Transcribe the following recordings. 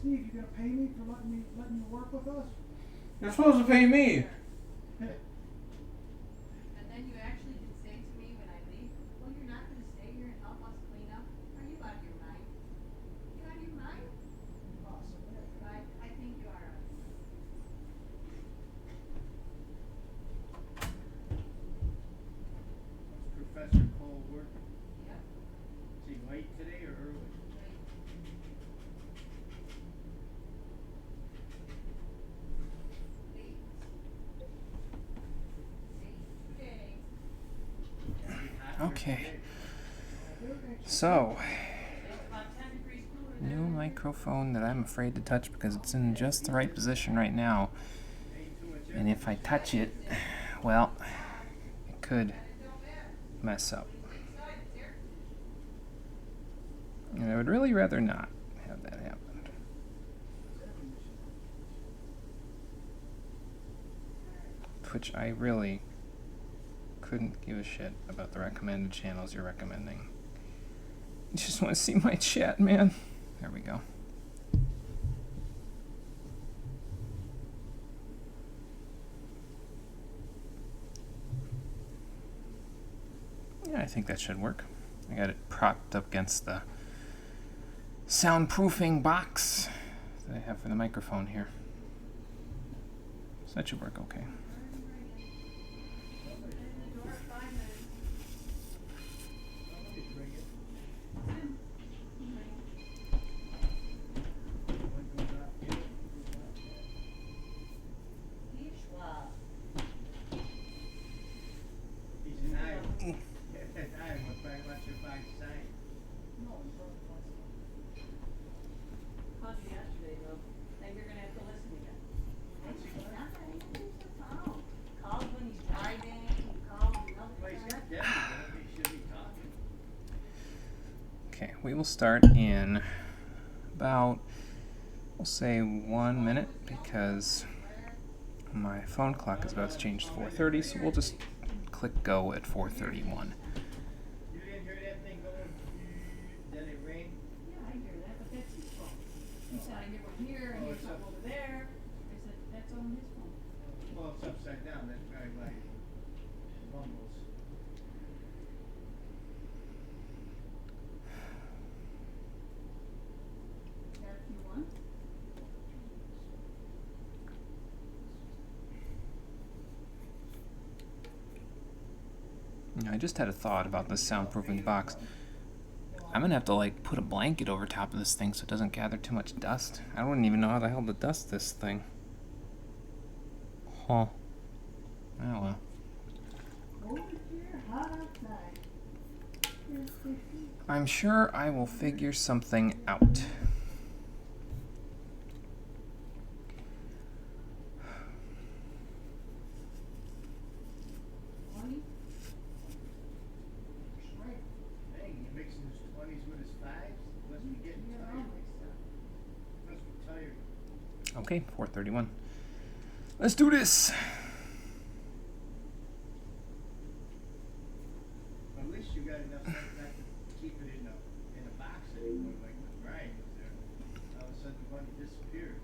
Steve, you gonna pay me for letting you work with us? You're supposed to pay me. And then you actually did say to me when I leave, well, you're not going to stay here and help us clean up? Are you out of your mind? You out of your mind? Possibly. I think you are. Professor Cole work? Yep. Is he late today or early? Right. Late. Late today. Okay. So, It's about 10 degrees cooler than new microphone that I'm afraid to touch because it's in just the right position right now. And if I touch it, well, it could mess up. And I would really rather not have that happen. Which I really couldn't give a shit about the recommended channels you're recommending. You just want to see my chat, man. There we go. Yeah, I think that should work. I got it propped up against the soundproofing box that I have for the microphone here. So that should work okay. He's an Iowa. An Iowa, what's your fine sign? Called you yesterday, though. Now you're going to have to listen again. What's he He's like? not that easy to follow. Calls when he's driving. He calls another Well, he's got time. Debbie, but he should be talking. Okay, we will start in about, we'll say 1 minute, because my phone clock is about to change to 4:30, so we'll just click go at 4:31. You didn't hear that thing going, then it rained? Yeah, I hear that, but that's his phone. He said, I hear one here, I hear something over there. I said, that's on his phone. Well, it's upside down, that's probably why it rumbles. Got a few ones? You know, I just had a thought about this soundproofing box. I'm gonna have to like put a blanket over top of this thing so it doesn't gather too much dust. I wouldn't even know how the hell to dust this thing. Huh. Oh well. Over here, hot outside. Here's 50. I'm sure I will figure something out. Dang, he mixing his 20s with his 5s? Must be getting tired. Must be tired. Okay, 4:31. Let's do this. At least you got enough sense not to keep it in a box anymore, like when Brian was there. All of a sudden the money disappeared.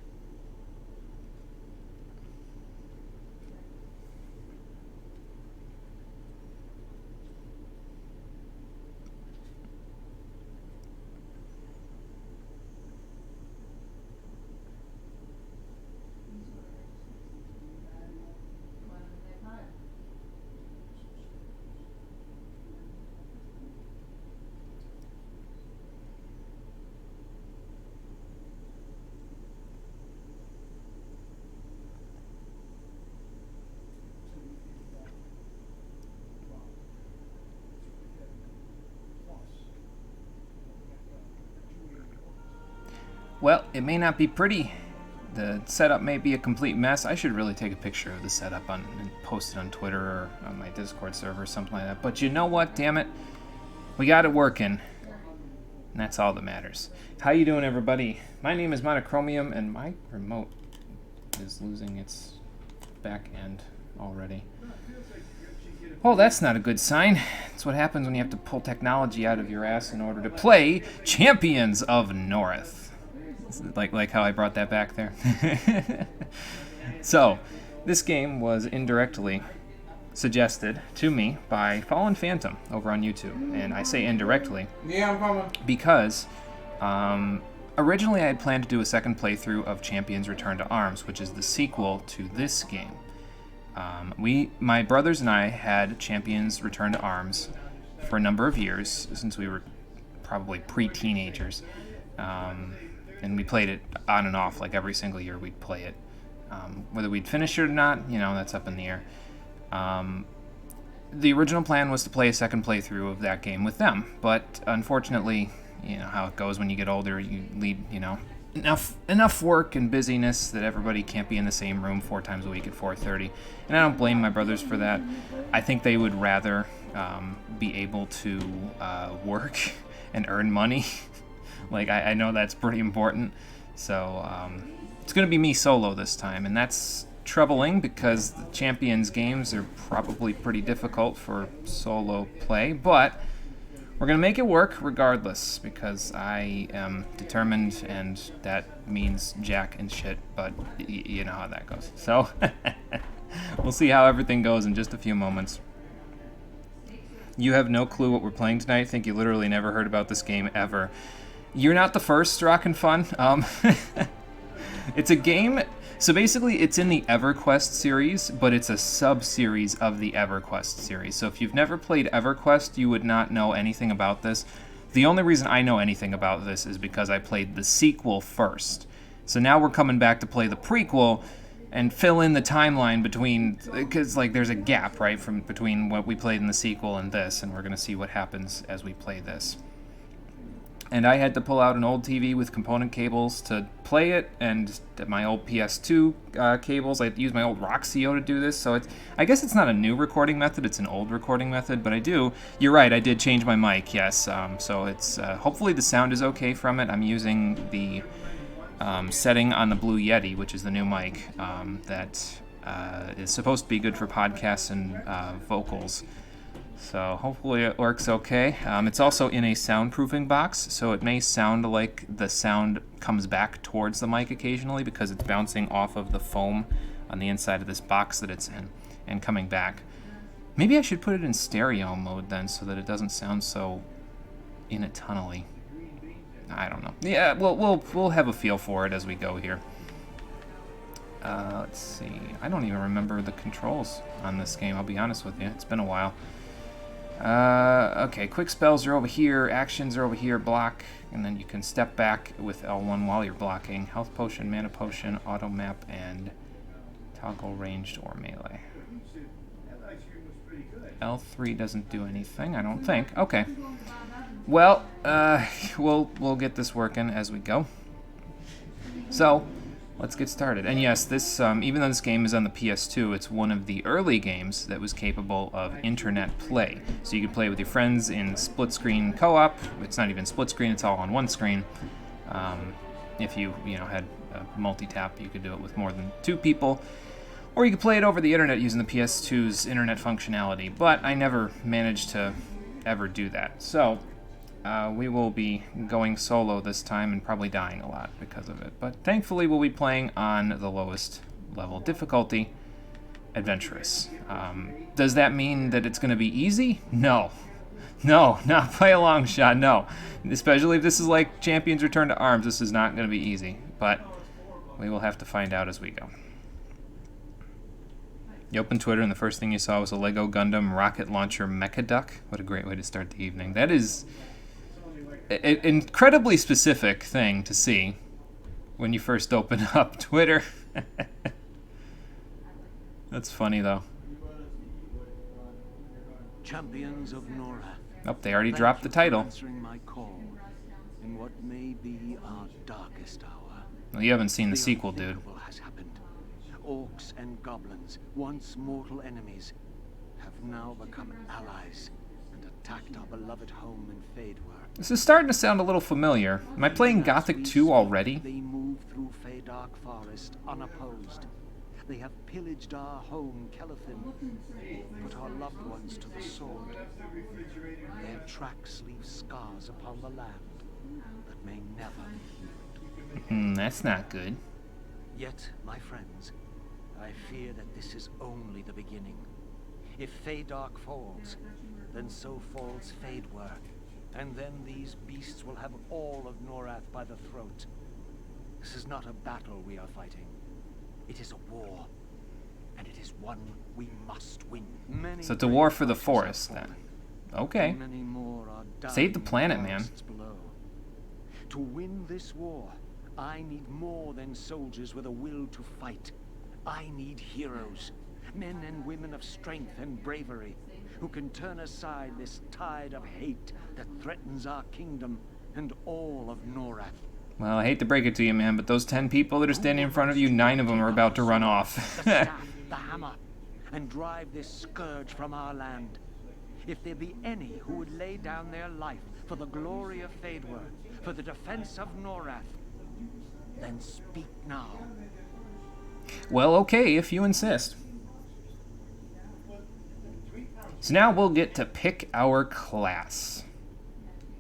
Well, it may not be pretty. The setup may be a complete mess. I should really take a picture of the setup and post it on Twitter or on my Discord server or something like that. But you know what, damn it? We got it working. And that's all that matters. How you doing, everybody? My name is Monochromium, and my remote is losing its back end already. Oh, that's not a good sign. It's what happens when you have to pull technology out of your ass in order to play Champions of Norrath. Like how I brought that back there. So, this game was indirectly suggested to me by Fallen Phantom over on YouTube, and I say indirectly Yeah, I'm coming. because originally I had planned to do a second playthrough of Champions Return to Arms, which is the sequel to this game. My brothers and I had Champions Return to Arms for a number of years, since we were probably pre-teenagers, and we played it on and off, like every single year we'd play it. Whether we'd finish it or not, that's up in the air. The original plan was to play a second playthrough of that game with them, but unfortunately, how it goes when you get older, you lead, enough work and busyness that everybody can't be in the same room 4 times a week at 4:30, and I don't blame my brothers for that. I think they would rather be able to work and earn money. Like, I know that's pretty important, so it's going to be me solo this time, and that's troubling because the Champions games are probably pretty difficult for solo play, but we're going to make it work regardless because I am determined, and that means jack and shit, but you know how that goes. So we'll see how everything goes in just a few moments. You have no clue what we're playing tonight. I think you literally never heard about this game ever. You're not the first, Rockin' Fun. It's a game... So basically, it's in the EverQuest series, but it's a sub-series of the EverQuest series. So if you've never played EverQuest, you would not know anything about this. The only reason I know anything about this is because I played the sequel first. So now we're coming back to play the prequel and fill in the timeline between... Because, there's a gap, right, between what we played in the sequel and this, and we're going to see what happens as we play this. And I had to pull out an old TV with component cables to play it, and my old PS2 cables. I used my old Roxio to do this, so I guess it's not a new recording method, it's an old recording method, but you're right, I did change my mic, yes. So it's, hopefully the sound is okay from it. I'm using the setting on the Blue Yeti, which is the new mic, that is supposed to be good for podcasts and vocals. So hopefully it works okay. It's also in a soundproofing box, so it may sound like the sound comes back towards the mic occasionally because it's bouncing off of the foam on the inside of this box that it's in and coming back. Maybe I should put it in stereo mode then so that it doesn't sound so in a tunnely. I don't know. Yeah, we'll have a feel for it as we go here. Let's see. I don't even remember the controls on this game, I'll be honest with you. It's been a while. Okay, quick spells are over here, actions are over here, block, and then you can step back with L1 while you're blocking. Health potion, mana potion, auto map, and toggle ranged or melee. L3 doesn't do anything, I don't think. Okay. Well, we'll get this working as we go. So, let's get started. And yes, this even though this game is on the PS2, it's one of the early games that was capable of internet play. So you could play with your friends in split-screen co-op. It's not even split-screen; it's all on one screen. If you had a multi-tap, you could do it with more than 2 people, or you could play it over the internet using the PS2's internet functionality. But I never managed to ever do that. So we will be going solo this time and probably dying a lot because of it. But thankfully we'll be playing on the lowest level difficulty, Adventurous. Does that mean that it's going to be easy? No. No, not by a long shot, no. Especially if this is like Champions Return to Arms, this is not going to be easy. But we will have to find out as we go. You opened Twitter and the first thing you saw was a Lego Gundam rocket launcher mecha duck. What a great way to start the evening. That is an incredibly specific thing to see when you first open up Twitter. That's funny, though. Champions of Norrath. Oh, they already dropped the title. Answering my call in what may be our darkest hour. Well, you haven't seen the sequel, dude. unthinkable has happened. Orcs and goblins, once mortal enemies, have now become allies and attacked our beloved home in Fadewar. This is starting to sound a little familiar. Am I playing Gothic 2 already? They move through Feydark Forest unopposed. They have pillaged our home, Kelothin, put our loved ones to the sword. Their tracks leave scars upon the land that may never be healed. that's not good. Yet, my friends, I fear that this is only the beginning. If Feydark falls, then so falls Feydwer, and then these beasts will have all of Norrath by the throat. This is not a battle we are fighting. It is a war, and it is one we must win. Many So it's a war for the brave forest, have then. fallen. Okay. Many more are dying Save the in planet, man. forests below. To win this war, I need more than soldiers with a will to fight. I need heroes, men and women of strength and bravery, who can turn aside this tide of hate that threatens our kingdom and all of Norrath. Well, I hate to break it to you, man, but those 10 people that are standing in front of you, 9 of them are about to run off. The staff, the hammer, and drive this scourge from our land. If there be any who would lay down their life for the glory of Feydwer, for the defense of Norrath, then speak now. Well, okay, if you insist. So now we'll get to pick our class.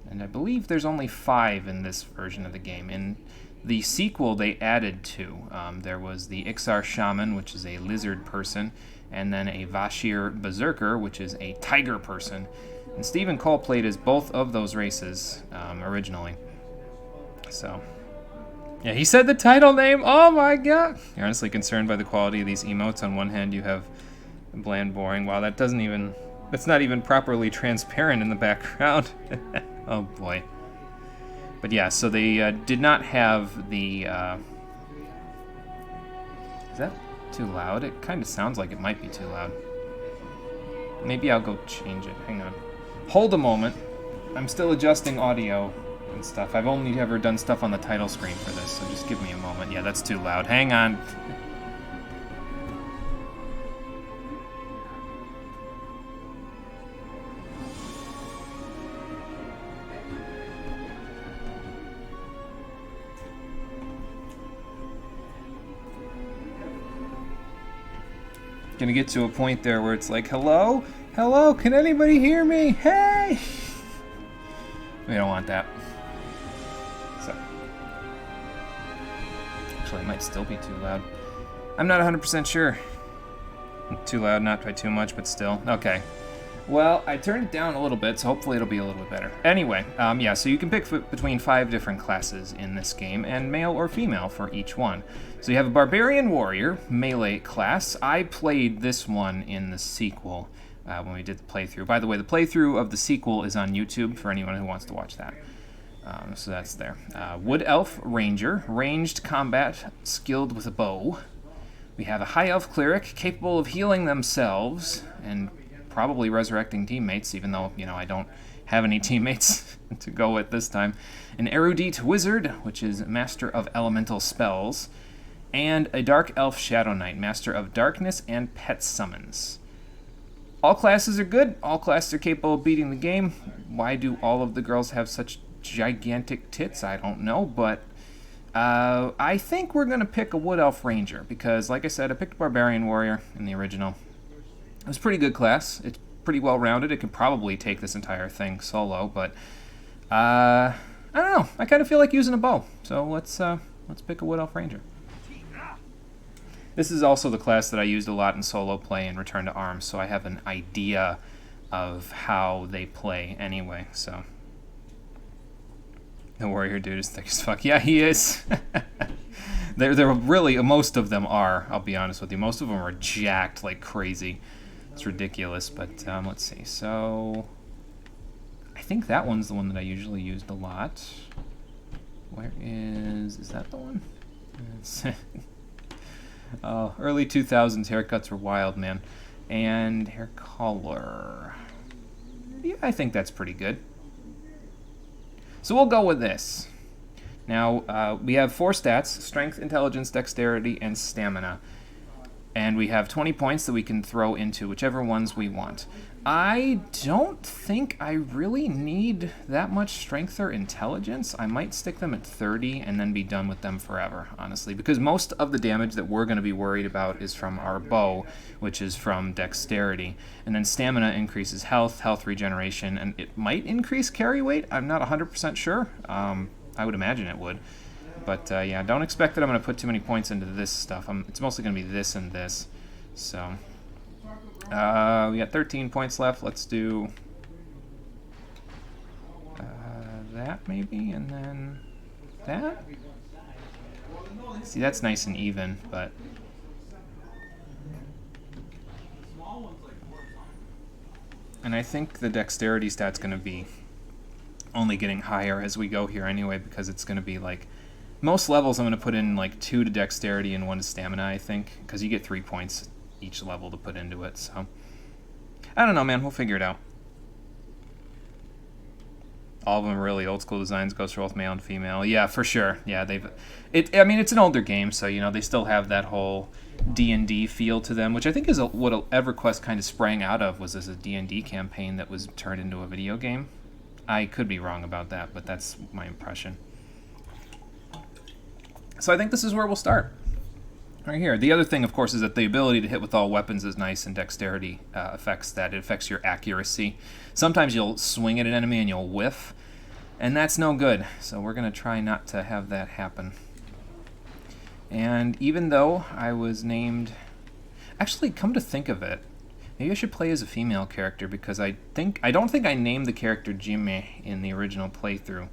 And I believe there's only 5 in this version of the game. In the sequel, they added 2. There was the Ixar Shaman, which is a lizard person, and then a Vashir Berserker, which is a tiger person. And Stephen Cole played as both of those races originally. So, yeah, he said the title name. Oh my god! You're honestly concerned by the quality of these emotes. On one hand, you have bland, boring. Wow, that's not even properly transparent in the background. Oh boy. But yeah, so they did not have the... Is that too loud? It kind of sounds like it might be too loud. Maybe I'll go change it. Hang on. Hold a moment. I'm still adjusting audio and stuff. I've only ever done stuff on the title screen for this, so just give me a moment. Yeah, that's too loud. Hang on. Gonna get to a point there where it's like, hello? Hello? Can anybody hear me? Hey! We don't want that. So. Actually, it might still be too loud. I'm not 100% sure. Too loud, not by too much, but still. Okay. Well, I turned it down a little bit, so hopefully it'll be a little bit better. Anyway, yeah, so you can pick between 5 different classes in this game, and male or female for each one. So you have a Barbarian Warrior, melee class. I played this one in the sequel when we did the playthrough. By the way, the playthrough of the sequel is on YouTube for anyone who wants to watch that. So that's there. Wood Elf Ranger, ranged combat, skilled with a bow. We have a High Elf Cleric, capable of healing themselves, and probably resurrecting teammates, even though, you know, I don't have any teammates to go with this time. An Erudite Wizard, which is Master of Elemental Spells. And a Dark Elf Shadow Knight, Master of Darkness and Pet Summons. All classes are good. All classes are capable of beating the game. Why do all of the girls have such gigantic tits? I don't know, but I think we're going to pick a Wood Elf Ranger because, like I said, I picked a Barbarian Warrior in the original. It was a pretty good class. It's pretty well-rounded. It could probably take this entire thing solo, but I don't know. I kind of feel like using a bow, so let's pick a Wood Elf Ranger. This is also the class that I used a lot in solo play and Return to Arms, so I have an idea of how they play anyway, so. The warrior dude is thick as fuck. Yeah, he is. They're really, most of them are, I'll be honest with you. Most of them are jacked like crazy. It's ridiculous, but let's see. So, I think that one's the one that I usually used a lot. Where is that the one? Oh, early 2000s haircuts were wild, man. And hair color. Yeah, I think that's pretty good. So we'll go with this. Now, we have 4 stats: strength, intelligence, dexterity, and stamina. And we have 20 points that we can throw into whichever ones we want. I don't think I really need that much strength or intelligence. I might stick them at 30 and then be done with them forever, honestly, because most of the damage that we're going to be worried about is from our bow, which is from dexterity. And then stamina increases health regeneration, and it might increase carry weight. I'm not 100% sure. I would imagine it would. But yeah, don't expect that I'm going to put too many points into this stuff. It's mostly going to be this and this. So we got 13 points left. Let's do that maybe, and then that. See, that's nice and even, but and I think the dexterity stat's going to be only getting higher as we go here anyway, because it's going to be like most levels I'm going to put in like 2 to dexterity and 1 to stamina, I think, because you get 3 points each level to put into it. So I don't know, man. We'll figure it out. All of them are really old school designs. Goes for both male and female. Yeah, for sure. Yeah, I mean, it's an older game, so you know they still have that whole D&D feel to them, which I think is what EverQuest kind of sprang out of, was as a D&D campaign that was turned into a video game. I could be wrong about that, but that's my impression. So I think this is where we'll start. Right here. The other thing, of course, is that the ability to hit with all weapons is nice, and dexterity affects that. It affects your accuracy. Sometimes you'll swing at an enemy and you'll whiff, and that's no good. So we're going to try not to have that happen. And even though I was named... Actually, come to think of it, maybe I should play as a female character, because I don't think I named the character Jimmy in the original playthrough.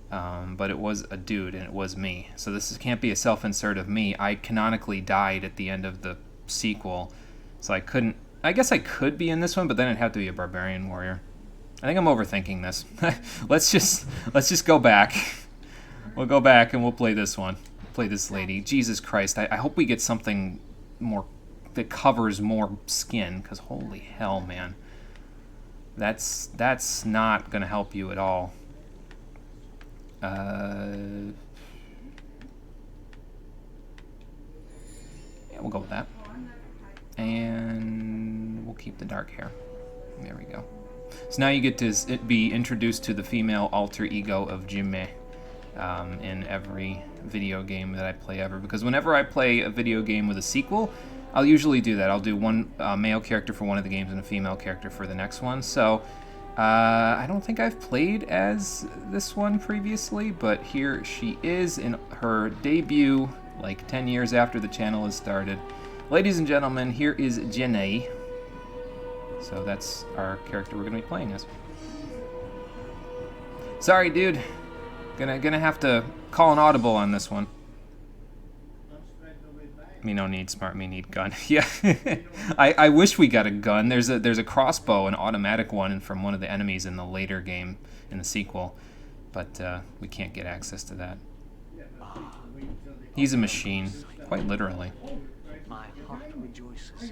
But it was a dude, and it was me. So this can't be a self-insert of me. I canonically died at the end of the sequel, so I couldn't... I guess I could be in this one, but then it'd have to be a barbarian warrior. I think I'm overthinking this. let's just go back. We'll go back and we'll play this one. Play this lady. Jesus Christ, I hope we get something more that covers more skin, because holy hell, man. That's not going to help you at all. Yeah, we'll go with that. And we'll keep the dark hair. There we go. So now you get to be introduced to the female alter ego of Jimme in every video game that I play ever. Because whenever I play a video game with a sequel, I'll usually do that. I'll do one male character for one of the games and a female character for the next one. So I don't think I've played as this one previously, but here she is in her debut, like 10 years after the channel has started. Ladies and gentlemen, here is Jenny. So that's our character we're going to be playing as. Sorry, dude. Gonna have to call an audible on this one. Me no need smart, me need gun. Yeah, I wish we got a gun. There's a crossbow, an automatic one from one of the enemies in the later game, in the sequel, but we can't get access to that. He's a machine, quite literally. My heart rejoices.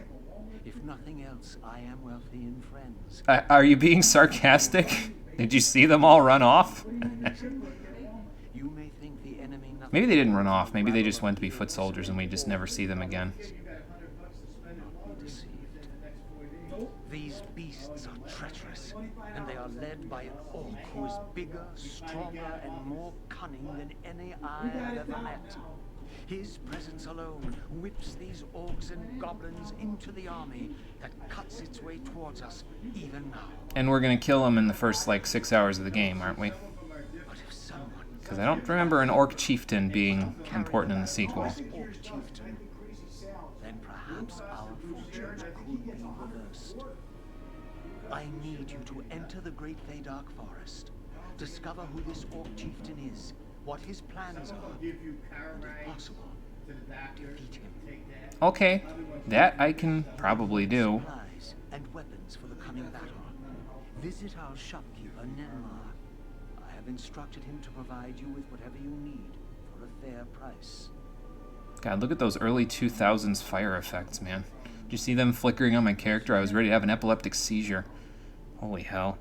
If nothing else, I am wealthy in friends. Are you being sarcastic? Did you see them all run off? You may think the enemy nothing. Maybe they didn't run off. Maybe they just went to be foot soldiers and we just never see them again. Not be deceived. These beasts are treacherous, and they are led by an orc who is bigger, stronger, and more cunning than any I have ever met. His presence alone whips these orcs and goblins into the army that cuts its way towards us even now. And we're gonna kill them in the first, like, 6 hours of the game, aren't we? But if someone... Because I don't remember an orc chieftain being important in the sequel. Orc chieftain, then perhaps our fortunes could be reversed. I need you to enter the Great Feydark Forest, discover who this orc chieftain is, what his plans are, and if possible, defeat him. Okay, that I can probably do. Supplies and weapons for the coming battle. Visit our shopkeeper, Nenmar. I have instructed him to provide you with whatever you need for a fair price. God, look at those early 2000s fire effects, man. Did you see them flickering on my character? I was ready to have an epileptic seizure. Holy hell.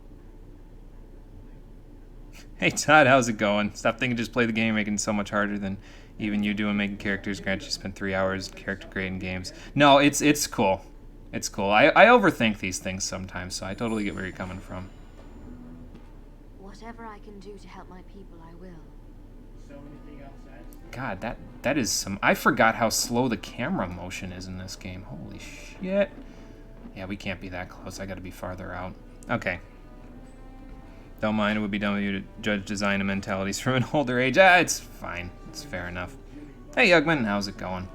Hey Todd, how's it going? Stop thinking just play the game, making it so much harder than even you doing making characters. Granted, you spent 3 hours character creating games. No, it's cool. It's cool. I overthink these things sometimes, so I totally get where you're coming from. Whatever I can do to help my people, I will. God, that is some... I forgot how slow the camera motion is in this game. Holy shit. Yeah, we can't be that close. I gotta be farther out. Okay. Don't mind, it would be dumb of you to judge design and mentalities from an older age. Ah, it's fine. It's fair enough. Hey, Yugman, how's it going?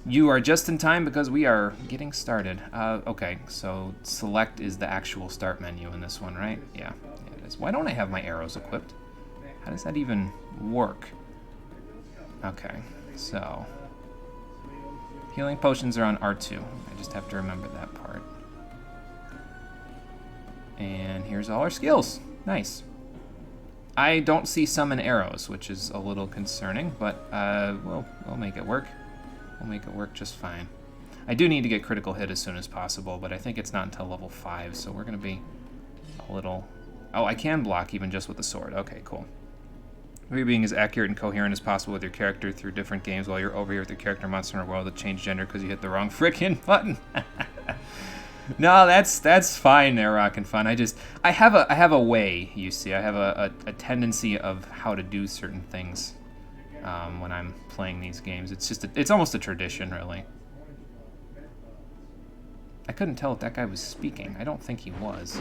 You are just in time because we are getting started. Okay, so select is the actual start menu in this one, right? Yeah, it is. Why don't I have my arrows equipped? How does that even work? Okay, so healing potions are on R2. I just have to remember that part. And here's all our skills. Nice. I don't see summon arrows, which is a little concerning, but we'll make it work. We'll make it work just fine. I do need to get critical hit as soon as possible, but I think it's not until level 5, so we're going to be a little... Oh, I can block even just with the sword. Okay, cool. Maybe being as accurate and coherent as possible with your character through different games while you're over here with your character Monster Hunter World that changed gender because you hit the wrong frickin' button. No, that's fine there, Rockin' Fun. I have a way, you see. I have a tendency of how to do certain things when I'm playing these games. It's almost a tradition, really. I couldn't tell if that guy was speaking. I don't think he was.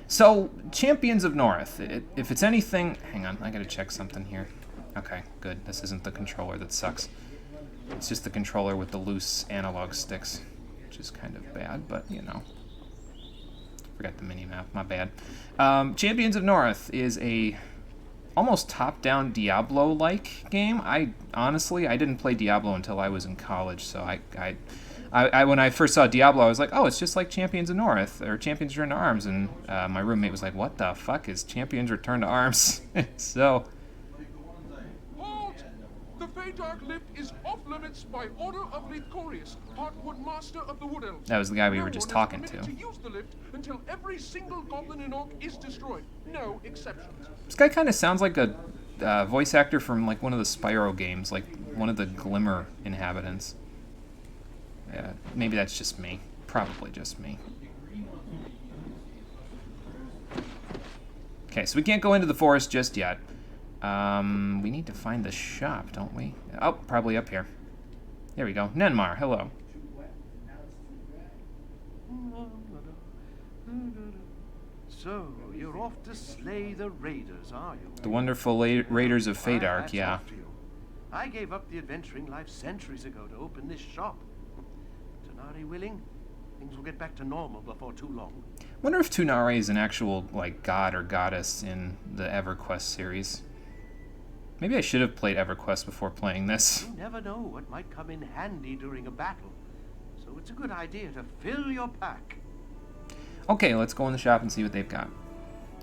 So, Champions of Norrath. If it's anything... Hang on, I gotta check something here. Okay, good. This isn't the controller that sucks. It's just the controller with the loose analog sticks, which is kind of bad, but, you know. Forgot the mini-map, my bad. Champions of Norrath is a almost top-down Diablo-like game. Honestly, I didn't play Diablo until I was in college, so when I first saw Diablo, I was like, oh, it's just like Champions of Norrath, or Champions Return to Arms, and my roommate was like, what the fuck is Champions Return to Arms? So... Halt! The Feydark lift is off limits by order of Lithcorius, Heartwood Master of the Wood Elves. That was the guy we were just talking to. No one is permitted to use the lift until every single goblin and orc is destroyed. No exceptions. This guy kind of sounds like a voice actor from like one of the Spyro games, like one of the Glimmer inhabitants. Yeah, maybe that's just me. Probably just me. Okay, so we can't go into the forest just yet. We need to find the shop, don't we? Oh, probably up here. There we go. Nenmar, hello. So, you're off to slay the raiders, are you? The wonderful raiders of Feydark, yeah. I gave up the adventuring life centuries ago to open this shop. Tanari willing, things will get back to normal before too long. Wonder if Tunare is an actual, like, god or goddess in the EverQuest series. Maybe I should have played EverQuest before playing this. You never know what might come in handy during a battle, so it's a good idea to fill your pack. Okay, let's go in the shop and see what they've got.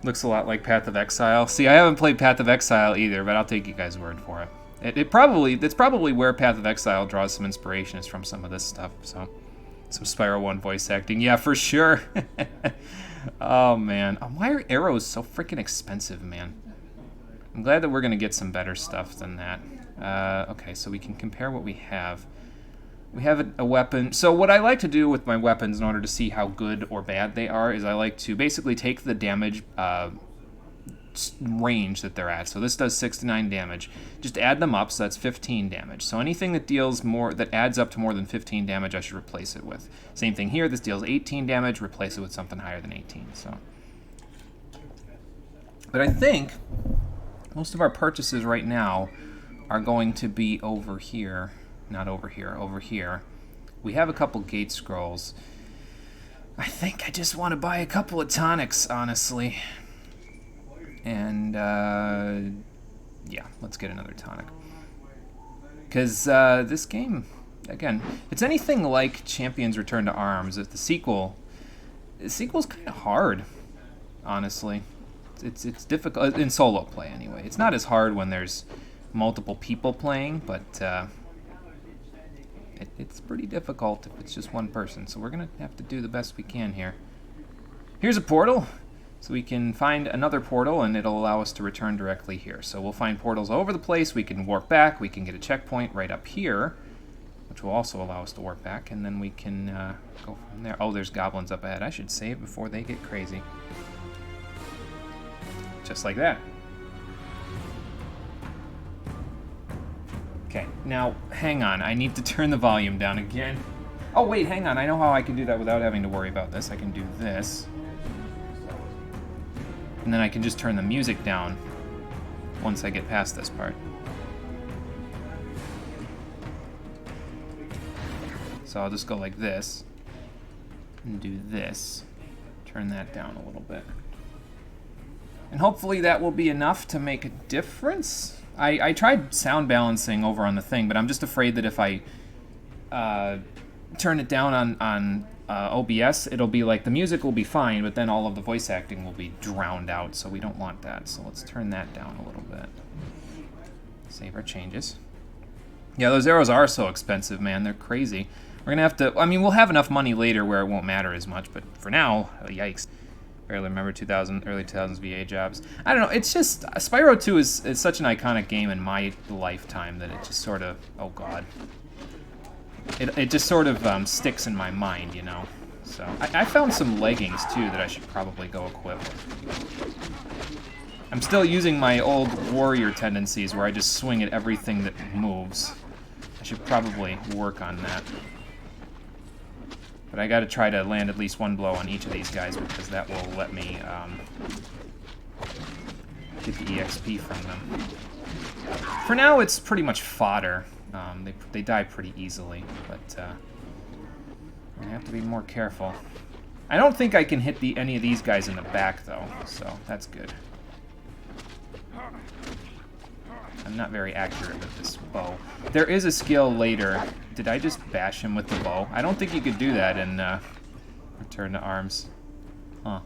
Looks a lot like Path of Exile. See, I haven't played Path of Exile either, but I'll take you guys' word for it. It's probably where Path of Exile draws some inspiration, is from some of this stuff, so... Some Spyro 1 voice acting. Yeah, for sure. Oh, man. Why are arrows so freaking expensive, man? I'm glad that we're going to get some better stuff than that. Okay, so we can compare what we have. We have a weapon. So what I like to do with my weapons in order to see how good or bad they are is I like to basically take the damage range that they're at. So this does 6 to 9 damage. Just add them up, so that's 15 damage. So anything that deals more, that adds up to more than 15 damage, I should replace it with. Same thing here. This deals 18 damage. Replace it with something higher than 18. So, but I think most of our purchases right now are going to be over here. Not over here. Over here. We have a couple gate scrolls. I think I just want to buy a couple of tonics, honestly. And, yeah, let's get another tonic. Because this game, again, it's anything like Champions Return to Arms. The sequel's kind of hard, honestly. It's difficult, in solo play anyway. It's not as hard when there's multiple people playing, but it's pretty difficult if it's just one person. So we're going to have to do the best we can here. Here's a portal. So we can find another portal, and it'll allow us to return directly here. So we'll find portals all over the place. We can warp back. We can get a checkpoint right up here, which will also allow us to warp back. And then we can go from there. Oh, there's goblins up ahead. I should save before they get crazy. Just like that. Okay, now, hang on. I need to turn the volume down again. Oh, wait, hang on. I know how I can do that without having to worry about this. I can do this. And then I can just turn the music down once I get past this part. So I'll just go like this and do this. Turn that down a little bit. And hopefully that will be enough to make a difference. I tried sound balancing over on the thing, but I'm just afraid that if I turn it down on OBS, it'll be like the music will be fine, but then all of the voice acting will be drowned out, so we don't want that. So let's turn that down a little bit. Save our changes. Yeah, those arrows are so expensive, man. They're crazy. We're gonna have to, I mean, we'll have enough money later where it won't matter as much, but for now, yikes. Barely remember early 2000s VA jobs. I don't know, it's just, Spyro 2 is such an iconic game in my lifetime that it just sort of, oh god. It just sort of sticks in my mind, you know? So, I found some leggings, too, that I should probably go equip. I'm still using my old warrior tendencies where I just swing at everything that moves. I should probably work on that. But I gotta try to land at least one blow on each of these guys because that will let me get the EXP from them. For now, it's pretty much fodder. They die pretty easily, but I have to be more careful. I don't think I can hit any of these guys in the back, though, so that's good. I'm not very accurate with this bow. There is a skill later. Did I just bash him with the bow? I don't think you could do that in Return to Arms. Huh.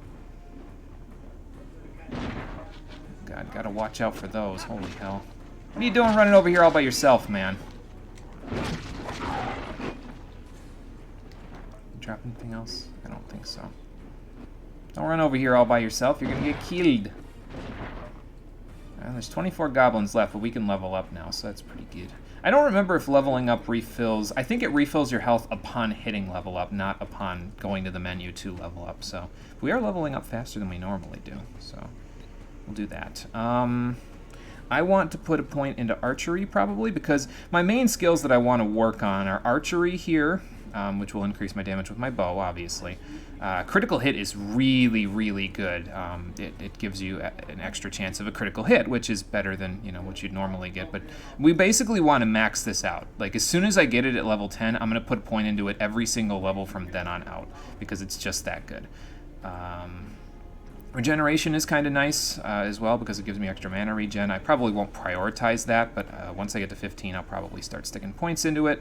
God, gotta watch out for those. Holy hell. What are you doing running over here all by yourself, man? Drop anything else? I don't think so. Don't run over here all by yourself. You're gonna get killed. There's 24 goblins left, but we can level up now, so that's pretty good. I don't remember if leveling up refills... I think it refills your health upon hitting level up, not upon going to the menu to level up. So we are leveling up faster than we normally do, so we'll do that. I want to put a point into archery, probably, because my main skills that I want to work on are archery here, which will increase my damage with my bow, obviously. Critical hit is really, really good. It gives you an extra chance of a critical hit, which is better than, you know, what you'd normally get. But we basically want to max this out. Like, as soon as I get it at level 10, I'm going to put a point into it every single level from then on out, because it's just that good. Regeneration is kind of nice as well, because it gives me extra mana regen. I probably won't prioritize that, but once I get to 15, I'll probably start sticking points into it.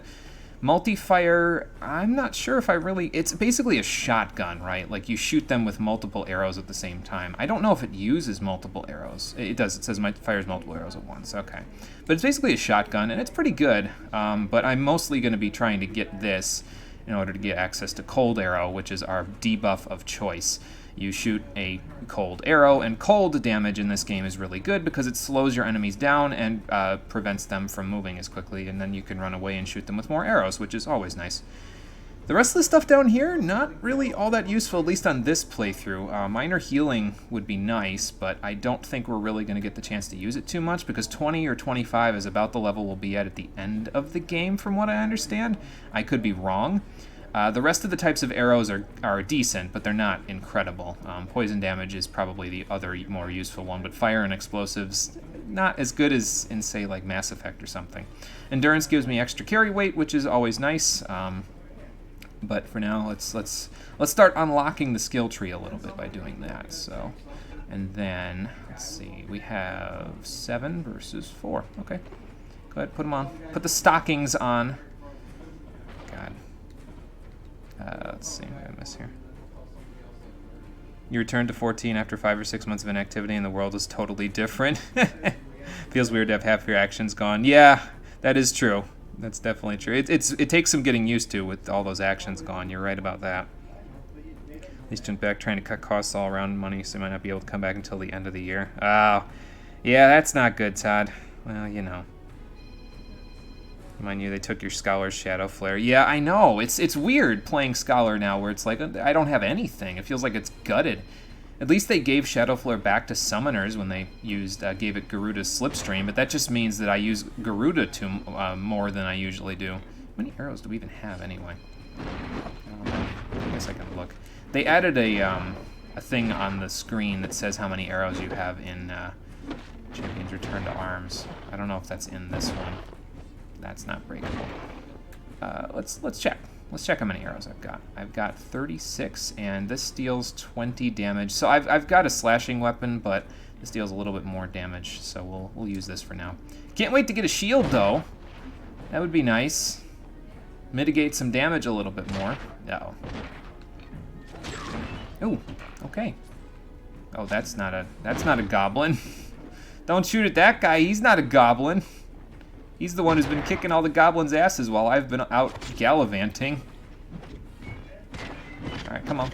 Multi-fire, I'm not sure if I really... It's basically a shotgun, right? Like, you shoot them with multiple arrows at the same time. I don't know if it uses multiple arrows. It does. It says it fires multiple arrows at once. Okay. But it's basically a shotgun, and it's pretty good. But I'm mostly going to be trying to get this in order to get access to Cold Arrow, which is our debuff of choice. You shoot a cold arrow, and cold damage in this game is really good because it slows your enemies down and prevents them from moving as quickly, and then you can run away and shoot them with more arrows, which is always nice. The rest of the stuff down here, not really all that useful, at least on this playthrough. Minor healing would be nice, but I don't think we're really going to get the chance to use it too much, because 20 or 25 is about the level we'll be at the end of the game, from what I understand. I could be wrong. The rest of the types of arrows are decent, but they're not incredible. Poison damage is probably the other more useful one, but fire and explosives, not as good as in, say, like Mass Effect or something. Endurance gives me extra carry weight, which is always nice. But for now, let's start unlocking the skill tree a little bit by doing that. So, and then let's see, we have 7 versus 4. Okay, go ahead, put them on. Put the stockings on. God. Let's see, what did I miss here? You returned to 14 after 5 or 6 months of inactivity, and the world is totally different. Feels weird to have half your actions gone. Yeah, that is true. That's definitely true. It takes some getting used to with all those actions gone. You're right about that. He's jumped back trying to cut costs all around money, so he might not be able to come back until the end of the year. Oh, yeah, that's not good, Todd. Well, you know. Mind you, they took your Scholar's Shadow Flare. Yeah, I know. It's weird playing Scholar now, where it's like, I don't have anything. It feels like it's gutted. At least they gave Shadow Flare back to Summoners when they gave it Garuda's Slipstream, but that just means that I use Garuda more than I usually do. How many arrows do we even have, anyway? I guess I can look. They added a a thing on the screen that says how many arrows you have in Champion's Return to Arms. I don't know if that's in this one. That's not breakable. Let's check. Let's check how many arrows I've got. I've got 36, and this deals 20 damage. So I've got a slashing weapon, but this deals a little bit more damage, so we'll use this for now. Can't wait to get a shield, though. That would be nice. Mitigate some damage a little bit more. Uh-oh. Ooh, okay. Oh, that's not a goblin. Don't shoot at that guy. He's not a goblin. He's the one who's been kicking all the goblins' asses while I've been out gallivanting. All right, come on.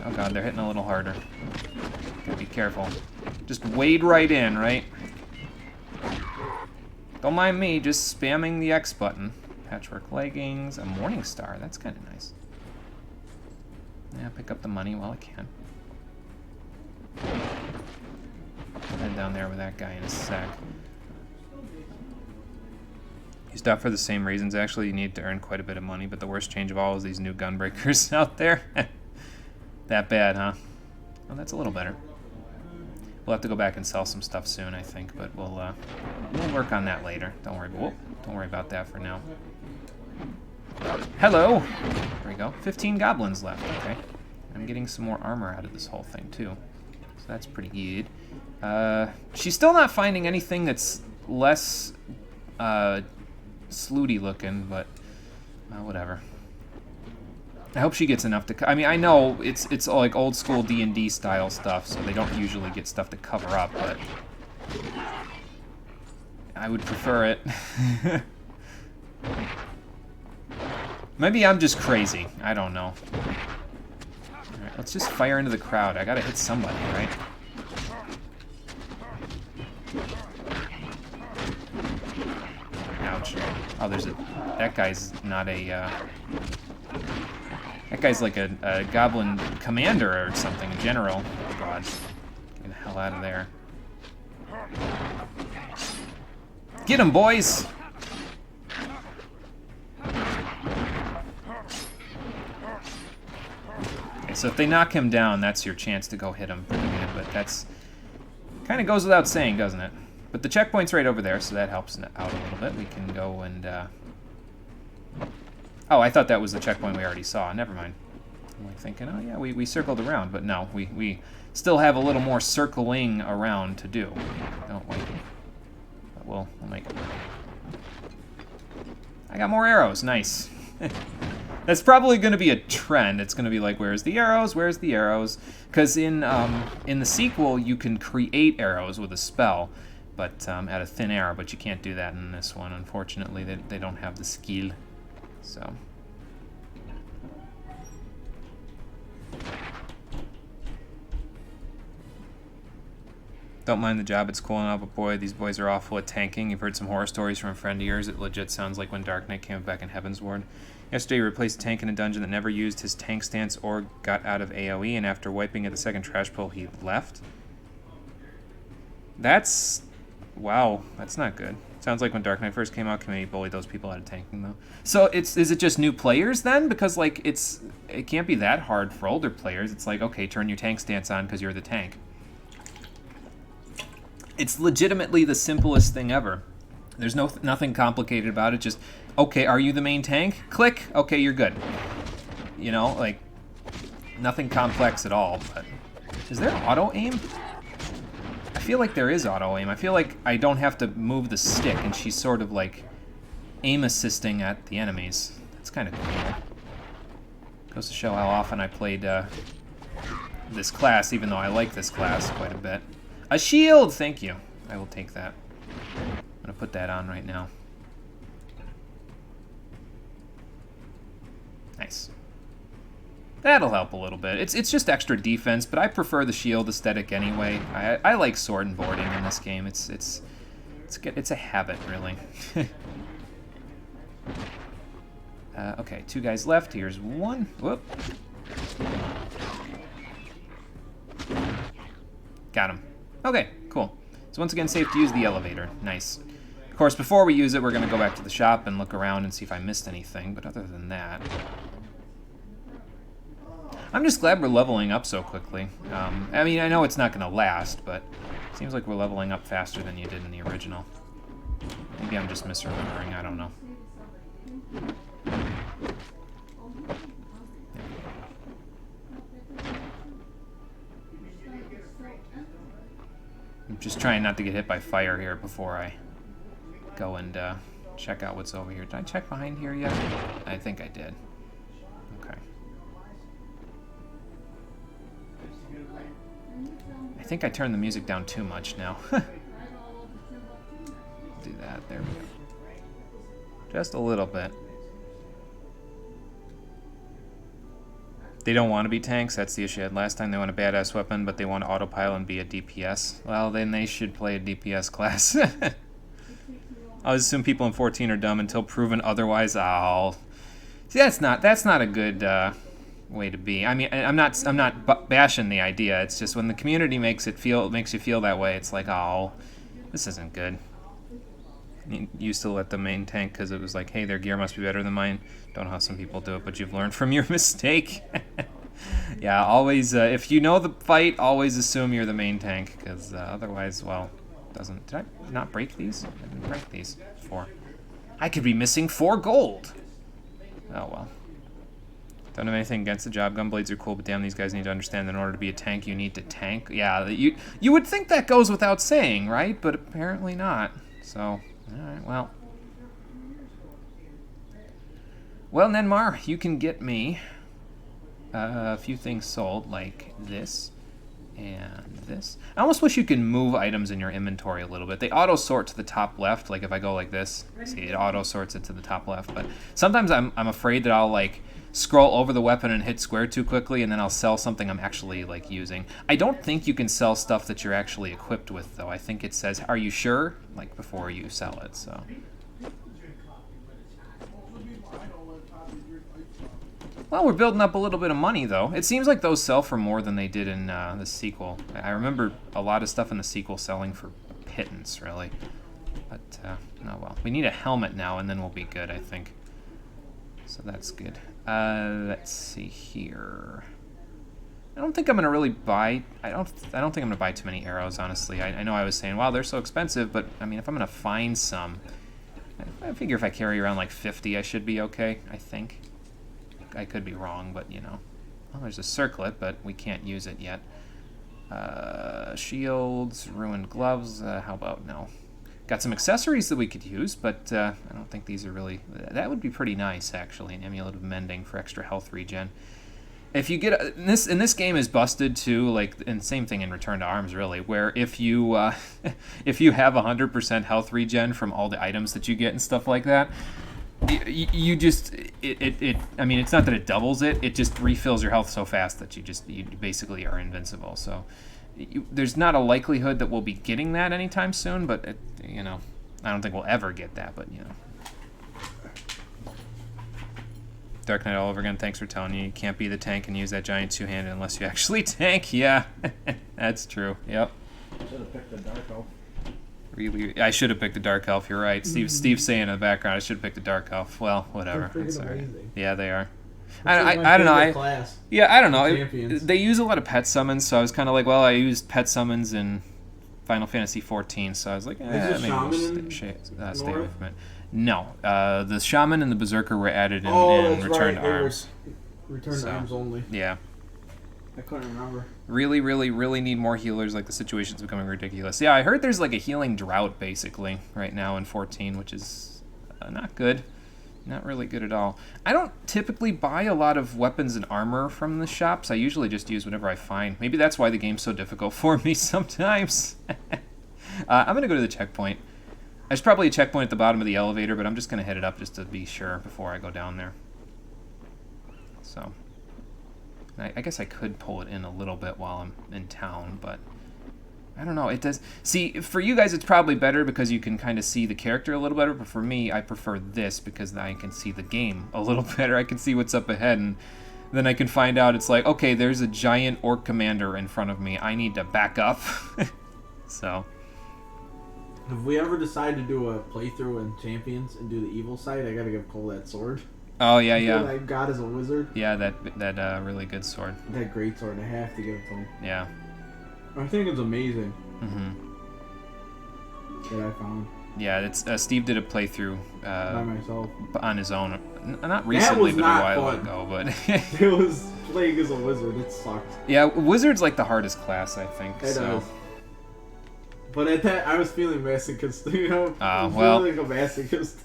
Oh god, they're hitting a little harder. Gotta be careful. Just wade right in, right? Don't mind me, just spamming the X button. Patchwork leggings, a morning star. That's kind of nice. Yeah, pick up the money while I can. I'll head down there with that guy in a sec. You stop for the same reasons. Actually, you need to earn quite a bit of money, but the worst change of all is these new gunbreakers out there. That bad, huh? Well, that's a little better. We'll have to go back and sell some stuff soon, I think, but we'll work on that later. Don't worry about that for now. Hello! There we go. 15 goblins left. Okay. I'm getting some more armor out of this whole thing, too. So that's pretty good. She's still not finding anything that's less slooty looking, but whatever. I hope she gets enough to... I mean, I know it's all like old school D&D style stuff, so they don't usually get stuff to cover up, but I would prefer it. Maybe I'm just crazy. I don't know. Alright, let's just fire into the crowd. I gotta hit somebody, right? Ouch. Oh, there's a... That guy's not a... That guy's like a goblin commander or something, general. Oh god. Get the hell out of there. Get him, boys! Okay, so if they knock him down, that's your chance to go hit him pretty good, but that's... kind of goes without saying, doesn't it? But the checkpoint's right over there, so that helps out a little bit. We can go and... Oh, I thought that was the checkpoint we already saw. Never mind. I'm like thinking, oh yeah, we circled around, but no, we still have a little more circling around to do, don't we? But we'll make it work. I got more arrows. Nice. That's probably going to be a trend. It's going to be like, where's the arrows? Where's the arrows? Because in the sequel, you can create arrows with a spell, but at a thin air. But you can't do that in this one. Unfortunately, they don't have the skill. So. Don't mind the job, it's cool enough, but boy, these boys are awful at tanking. You've heard some horror stories from a friend of yours. It legit sounds like when Dark Knight came back in Heaven's Ward. Yesterday, he replaced a tank in a dungeon that never used his tank stance or got out of AoE, and after wiping at the second trash pull, he left. That's... wow, that's not good. Sounds like when Dark Knight first came out, Committee bullied those people out of tanking, though. So is it just new players, then? Because, like, it can't be that hard for older players. It's like, okay, turn your tank stance on because you're the tank. It's legitimately the simplest thing ever. There's nothing complicated about it. Just, okay, are you the main tank? Click. Okay, you're good. You know, like, nothing complex at all. But is there auto-aim? I feel like there is auto-aim. I feel like I don't have to move the stick, and she's sort of like aim-assisting at the enemies. That's kind of cool. Goes to show how often I played this class, even though I like this class quite a bit. A shield! Thank you. I will take that. I'm going to put that on right now. Nice. That'll help a little bit. It's just extra defense, but I prefer the shield aesthetic anyway. I like sword and boarding in this game. It's a habit, really. Okay, 2 guys left. Here's 1. Whoop. Got him. Okay, cool. So once again, safe to use the elevator. Nice. Of course, before we use it, we're going to go back to the shop and look around and see if I missed anything. But other than that... I'm just glad we're leveling up so quickly. I mean, I know it's not going to last, but it seems like we're leveling up faster than you did in the original. Maybe I'm just misremembering, I don't know. I'm just trying not to get hit by fire here before I go and check out what's over here. Did I check behind here yet? I think I did. Okay. I think I turned the music down too much now. Do that. There we go. Just a little bit. They don't want to be tanks. That's the issue I had last time. They want a badass weapon, but they want to autopilot and be a DPS. Well, then they should play a DPS class. I always assume people in 14 are dumb until proven otherwise. See, that's not a good way to be. I mean, I'm not bashing the idea. It's just when the community makes you feel that way. It's like, oh, this isn't good. You used to let the main tank because it was like, hey, their gear must be better than mine. Don't know how some people do it, but you've learned from your mistake. Yeah, always, if you know the fight, always assume you're the main tank, because otherwise, well, doesn't... Did I not break these? I didn't break these. 4. I could be missing 4 gold. Oh, well. Don't have anything against the job. Gunblades are cool, but damn, these guys need to understand that in order to be a tank, you need to tank. Yeah, you would think that goes without saying, right? But apparently not. So... Alright, well. Well, Nenmar, you can get me a few things sold, like this and this. I almost wish you could move items in your inventory a little bit. They auto-sort to the top left, like if I go like this, see, it auto-sorts it to the top left. But sometimes I'm afraid that I'll, like, scroll over the weapon and hit square too quickly, and then I'll sell something I'm actually, like, using. I don't think you can sell stuff that you're actually equipped with, though. I think it says, are you sure? Like, before you sell it, so. Well, we're building up a little bit of money, though. It seems like those sell for more than they did in the sequel. I remember a lot of stuff in the sequel selling for pittance, really. But, oh well. We need a helmet now, and then we'll be good, I think. So that's good. Let's see here. I don't think I'm gonna really buy. I don't think I'm gonna buy too many arrows, honestly. I know I was saying, wow, they're so expensive, but I mean, if I'm gonna find some, I figure if I carry around like 50, I should be okay. I think. I could be wrong, but you know. Well, there's a circlet, but we can't use it yet. Shields, ruined gloves. How about no? Got some accessories that we could use, but I don't think these are really... That would be pretty nice, actually, an amulet of mending for extra health regen. If you get... In this game is busted, too, like, and same thing in Return to Arms, really, where if you if you have 100% health regen from all the items that you get and stuff like that, you just... I mean, it's not that it doubles it, it just refills your health so fast that you basically are invincible, so... There's not a likelihood that we'll be getting that anytime soon, but, you know, I don't think we'll ever get that, but, you know. Dark Knight all over again, thanks for telling you. You can't be the tank and use that giant two-handed unless you actually tank. Yeah, that's true. Yep. Should have picked the Dark Elf. Really, I should have picked the Dark Elf, you're right. Steve's saying in the background, I should have picked the Dark Elf. Well, whatever. That's all right. Yeah, they are. I don't know. I don't know. They use a lot of pet summons, so I was kind of like, well, I used pet summons in Final Fantasy XIV, so I was like, maybe we'll stay away from it. No, the Shaman and the Berserker were added in Return to Arms. Return to Arms only. Yeah. I couldn't remember. Really, really, really need more healers. Like, the situation's becoming ridiculous. Yeah, I heard there's like a healing drought, basically, right now in 14, which is not good. Not really good at all. I don't typically buy a lot of weapons and armor from the shops. I usually just use whatever I find. Maybe that's why the game's so difficult for me sometimes. I'm going to go to the checkpoint. There's probably a checkpoint at the bottom of the elevator, but I'm just going to hit it up just to be sure before I go down there. So, I guess I could pull it in a little bit while I'm in town, but... I don't know, it does... See, for you guys it's probably better because you can kind of see the character a little better, but for me, I prefer this because I can see the game a little better. I can see what's up ahead, and then I can find out it's like, okay, there's a giant orc commander in front of me. I need to back up. So... If we ever decide to do a playthrough in Champions and do the evil side, I gotta give Cole that sword. Oh yeah, I feel yeah, like God is a wizard. yeah. That really good sword. That great sword, I have to give it to him. Yeah. I think it's amazing Mm-hmm. that I found Yeah, it's Steve did a playthrough by myself. on his own. Not recently, but not a while fun. ago. But It was playing as a wizard. It sucked. yeah, wizard's like the hardest class, I think. It so. does. But at that, I was feeling masochist. You know, I was well. feeling like a masochist.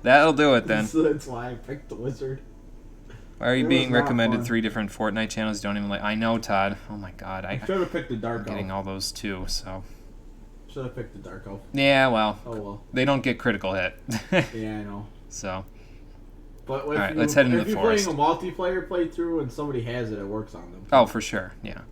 That'll do it then. So that's why I picked the wizard. Why are you It being was not recommended fun. 3 different Fortnite channels? You don't even like. I know, Todd. Oh my God, I should have picked the I'm dark getting elf. all those too. So Should have picked the dark elf. yeah, well, Oh well. they don't get critical hit. Yeah, I know. So But if Alright, you, let's head into if the you're forest. playing a multiplayer playthrough and somebody has it, it works on them. oh, for sure, yeah.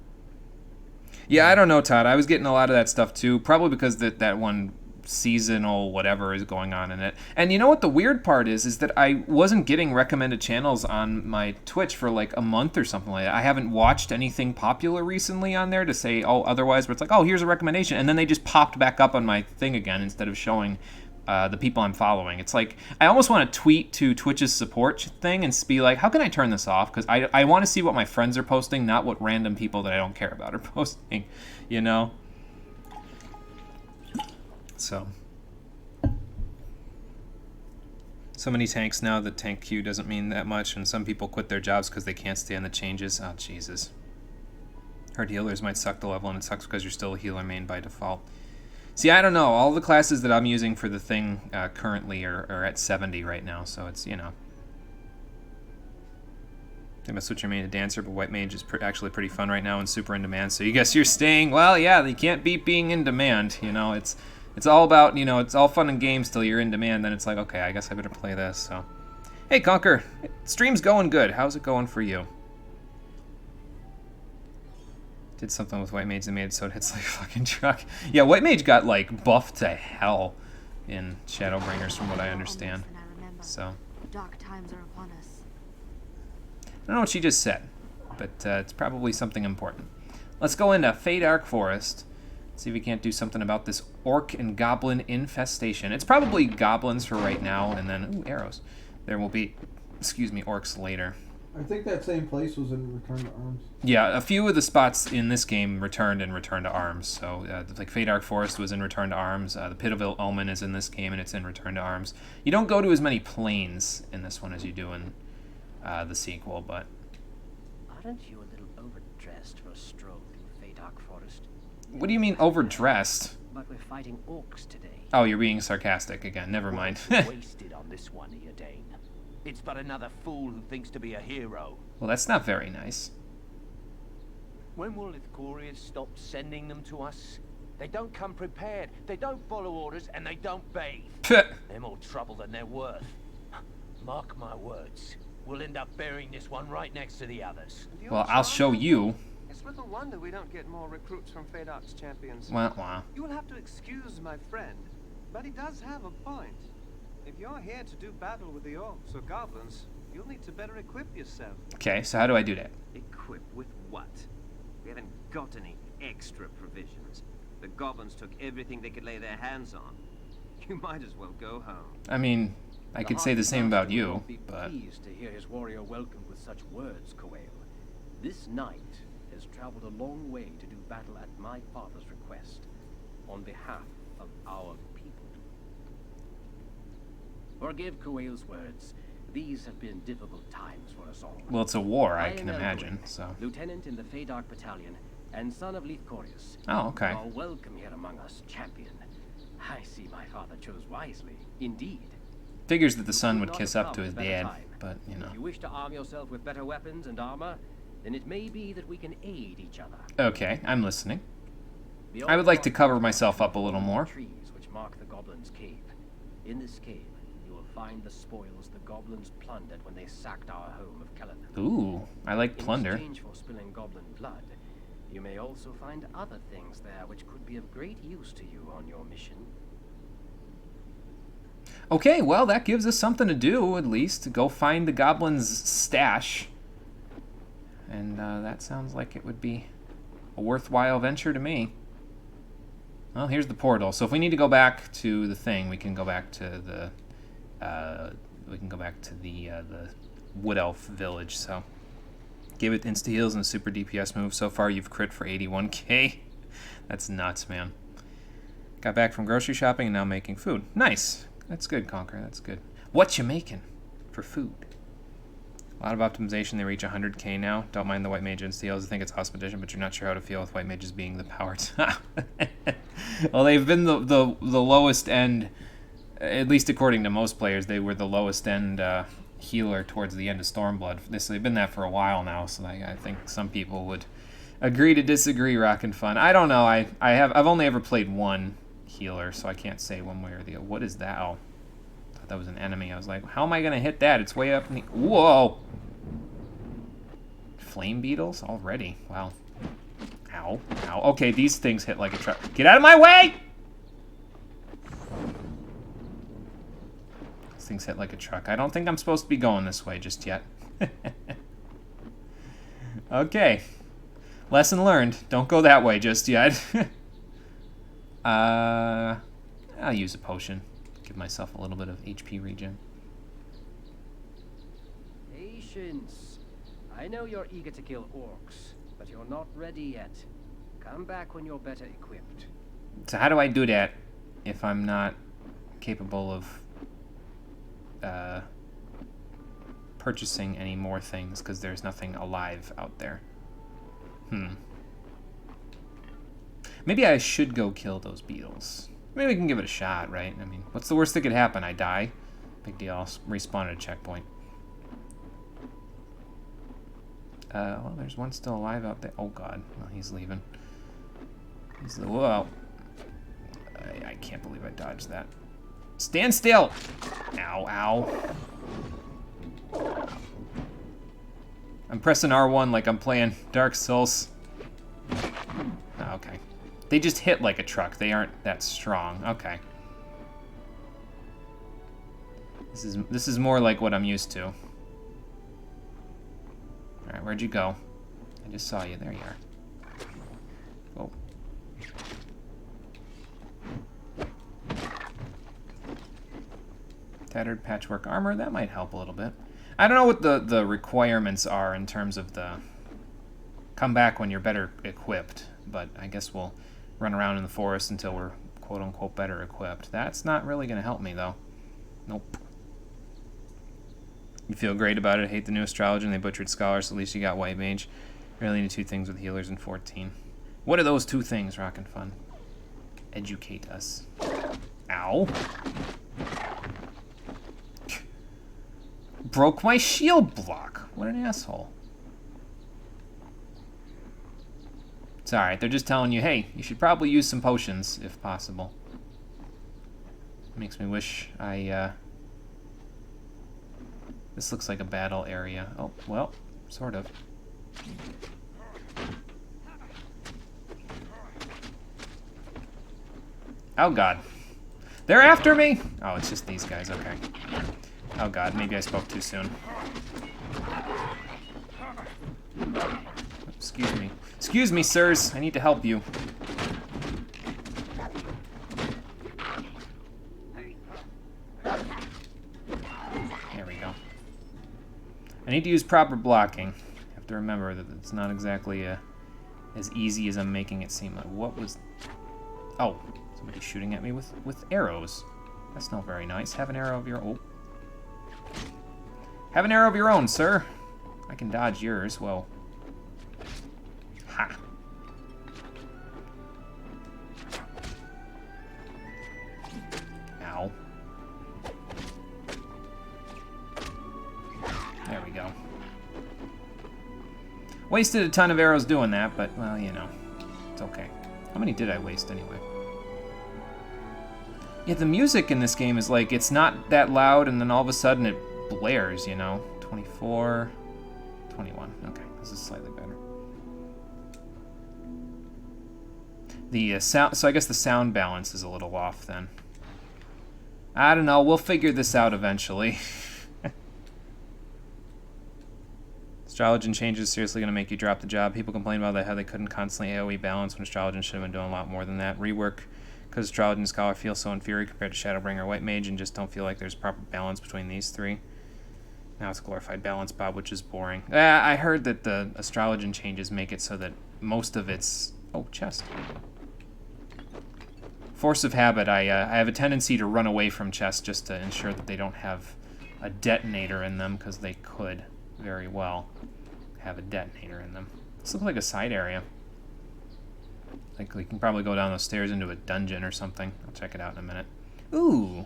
Yeah, I don't know, Todd. I was getting a lot of that stuff too, probably because that one seasonal whatever is going on in it. And you know what the weird part is that I wasn't getting recommended channels on my Twitch for like a month or something like that. I haven't watched anything popular recently on there to say, oh, otherwise, but it's like, oh, here's a recommendation. And then they just popped back up on my thing again instead of showing the people I'm following. It's like, I almost want to tweet to Twitch's support thing and be like, how can I turn this off? Because I want to see what my friends are posting, not what random people that I don't care about are posting, you know? So many tanks now that tank queue doesn't mean that much, and some people quit their jobs because they can't stand the changes. Oh, Jesus. Heard healers might suck the level, and it sucks because you're still a healer main by default. See, I don't know. All the classes that I'm using for the thing currently are at 70 right now, so it's, you know. They must switch your main to Dancer, but White Mage is actually pretty fun right now and super in demand, so you guess you're staying. Well, yeah, you can't beat being in demand, you know. It's all about, you know, it's all fun and games till you're in demand, then it's like, okay, I guess I better play this, so. Hey, Conker, stream's going good. How's it going for you? Did something with White Mage that made it so it hits like a fucking truck. Yeah, White Mage got, like, buffed to hell in Shadowbringers from what I understand. So. Dark times are upon us. I don't know what she just said, but it's probably something important. Let's go into Feydark Forest. See if we can't do something about this orc and goblin infestation. It's probably goblins for right now, and then, ooh, arrows. There will be, excuse me, orcs later. I think that same place was in Return to Arms. Yeah, a few of the spots in this game returned in Return to Arms. So, like Feydark Forest was in Return to Arms. The Pit of Ill Omen is in this game, and it's in Return to Arms. You don't go to as many plains in this one as you do in the sequel, but... Aren't you a little overdressed for a stroll through Feydark Forest? What do you mean overdressed? But we're fighting orcs today. Oh, you're being sarcastic again. Never mind. Wasted on this one, Eodane. It's but another fool who thinks to be a hero. Well, that's not very nice. When will Lithcorius stop sending them to us? They don't come prepared, they don't follow orders, and they don't bathe. They're more trouble than they're worth. Mark my words. We'll end up burying this one right next to the others. Well, I'll show you. It's little wonder we don't get more recruits from Feydark's champions. Wah, wah. You will have to excuse my friend, but he does have a point. If you're here to do battle with the orcs or goblins, you'll need to better equip yourself. Okay, so how do I do that? Equip with what? We haven't got any extra provisions. The goblins took everything they could lay their hands on. You might as well go home. I mean, I could say the same about you, but... Pleased to hear his warrior welcomed with such words, Coel. This knight has traveled a long way to do battle at my father's request, on behalf of our people. Forgive Coel's words. These have been difficult times for us all. Well, it's a war, I am can imagine, so... Lieutenant in the Feydark Battalion, and son of Lithcorius. Oh, okay. You are welcome here among us, champion. I see my father chose wisely, indeed. Figures that the son would kiss up to his dad, but, you know. If you wish to arm yourself with better weapons and armor, then it may be that we can aid each other. Okay, I'm listening. I would like to cover myself up a little more. Trees which mark the goblins' cave. In this cave, you will find the spoils the goblins plundered when they sacked our home of Kellan. Ooh, I like plunder. In exchange for spilling goblin blood, you may also find other things there which could be of great use to you on your mission. Okay, well, that gives us something to do, at least. Go find the goblin's stash. And that sounds like it would be a worthwhile venture to me. Well, here's the portal. So if we need to go back to the thing, we can go back to the we can go back to the Wood Elf village. So gave it insta heals and a super DPS move. So far you've crit for 81k. That's nuts, man. Got back from grocery shopping and now making food. Nice. That's good, Conqueror. That's good. What you making for food? A lot of optimization. They reach 100k now. Don't mind the White Mage insta heals. I think it's awesome addition, but you're not sure how to feel with White Mages being the power. Well, they've been the lowest end, at least according to most players. They were the lowest end healer towards the end of Stormblood. They've been that for a while now, so I think some people would agree to disagree. Rockin' fun. I don't know. I've only ever played one healer, so I can't say one way or the other. What is that? Oh, I thought that was an enemy. I was like, how am I gonna hit that? It's way up in the... Whoa! Flame beetles already. Wow. Ow. Ow. Okay, these things hit like a truck. Get out of my way! These things hit like a truck. I don't think I'm supposed to be going this way just yet. Okay. Lesson learned. Don't go that way just yet. I'll use a potion. Give myself a little bit of HP regen. Patience. I know you're eager to kill orcs, but you're not ready yet. Come back when you're better equipped. So how do I do that if I'm not capable of purchasing any more things because there's nothing alive out there? Maybe I should go kill those beetles. Maybe we can give it a shot, right? I mean, what's the worst that could happen? I die? Big deal. I'll respawn at a checkpoint. Well, there's one still alive out there. Oh, God. Well, he's leaving. Whoa. I can't believe I dodged that. Stand still! Ow, ow. I'm pressing R1 like I'm playing Dark Souls. Oh, okay. They just hit like a truck. They aren't that strong. Okay. This is more like what I'm used to. Alright, where'd you go? I just saw you. There you are. Oh. Tattered patchwork armor. That might help a little bit. I don't know what the requirements are in terms of the come back when you're better equipped, but I guess we'll run around in the forest until we're quote-unquote better equipped. That's not really going to help me, though. Nope. You feel great about it. Hate the new astrology and they butchered scholars. At least you got White Mage. Really need two things with healers in 14. What are those two things, Rockin' Fun? Educate us. Ow. Broke my shield block. What an asshole. It's alright. They're just telling you, hey, you should probably use some potions if possible. Makes me wish I, This looks like a battle area. Oh, well, sort of. Oh, God. They're after me? Oh, it's just these guys. Okay. Oh, God. Maybe I spoke too soon. Excuse me. Excuse me, sirs. I need to help you. There we go. I need to use proper blocking. I have to remember that it's not exactly as easy as I'm making it seem. Like, what was... Oh, somebody shooting at me with arrows. That's not very nice. Have an arrow of your... Oh. Have an arrow of your own, sir. I can dodge yours. Well... Ha. Ow. There we go. Wasted a ton of arrows doing that, but, well, you know. It's okay. How many did I waste anyway? Yeah, the music in this game is like, it's not that loud, and then all of a sudden it blares, you know? 24... 21. Okay, this is slightly better. The sound, so I guess the sound balance is a little off then. I don't know, we'll figure this out eventually. Astrologian changes seriously going to make you drop the job. People complain about that, how they couldn't constantly AoE balance when Astrologian should have been doing a lot more than that. Rework Because Astrologer and Scholar feel so inferior compared to Shadowbringer White Mage and just don't feel like there's proper balance between these three. Now it's glorified balance, Bob, which is boring. I heard that the Astrologian changes make it so that most of its... Oh, chest. Force of habit, I have a tendency to run away from chests just to ensure that they don't have a detonator in them, because they could very well have a detonator in them. This looks like a side area. Like we can probably go down those stairs into a dungeon or something. I'll check it out in a minute. Ooh,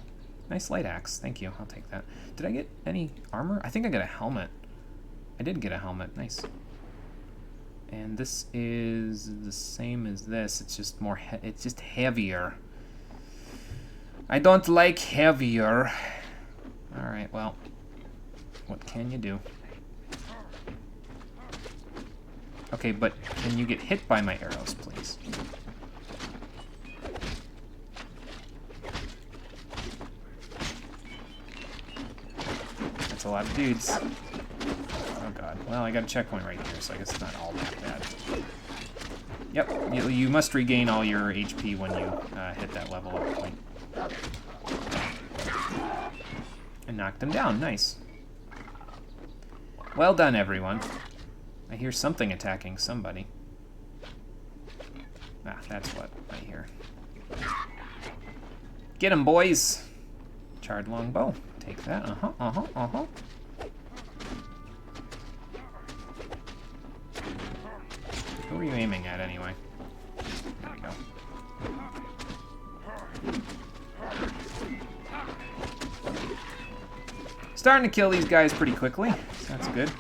nice light axe. Thank you. I'll take that. Did I get any armor? I think I got a helmet. I did get a helmet. Nice. And this is the same as this. It's just more. It's just heavier. I don't like heavier. All right. Well, what can you do? Okay, but can you get hit by my arrows, please? That's a lot of dudes. Oh god. Well, I got a checkpoint right here, so I guess it's not all that bad. Yep, you must regain all your HP when you hit that level up point. And knock them down. Nice. Well done, everyone. I hear something attacking somebody. Ah, that's what I hear. Get 'em, boys! Charred longbow. Take that. Uh-huh, uh-huh, uh-huh. Who are you aiming at, anyway? There we go. Starting to kill these guys pretty quickly. So that's good.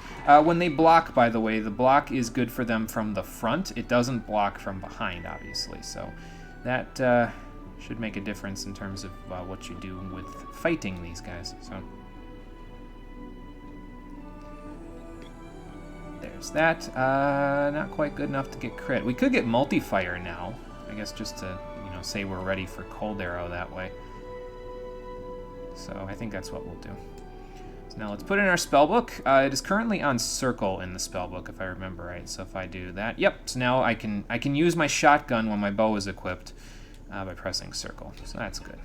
When they block, by the way, the block is good for them from the front. It doesn't block from behind, obviously. So that should make a difference in terms of what you do with fighting these guys. So there's that. Not quite good enough to get crit. We could get multi-fire now. I guess just to, you know, say we're ready for cold arrow that way. So I think that's what we'll do. Now let's put in our spellbook. It is currently on circle in the spellbook, if I remember right. So if I do that, yep. So now I can use my shotgun when my bow is equipped by pressing circle. So that's good.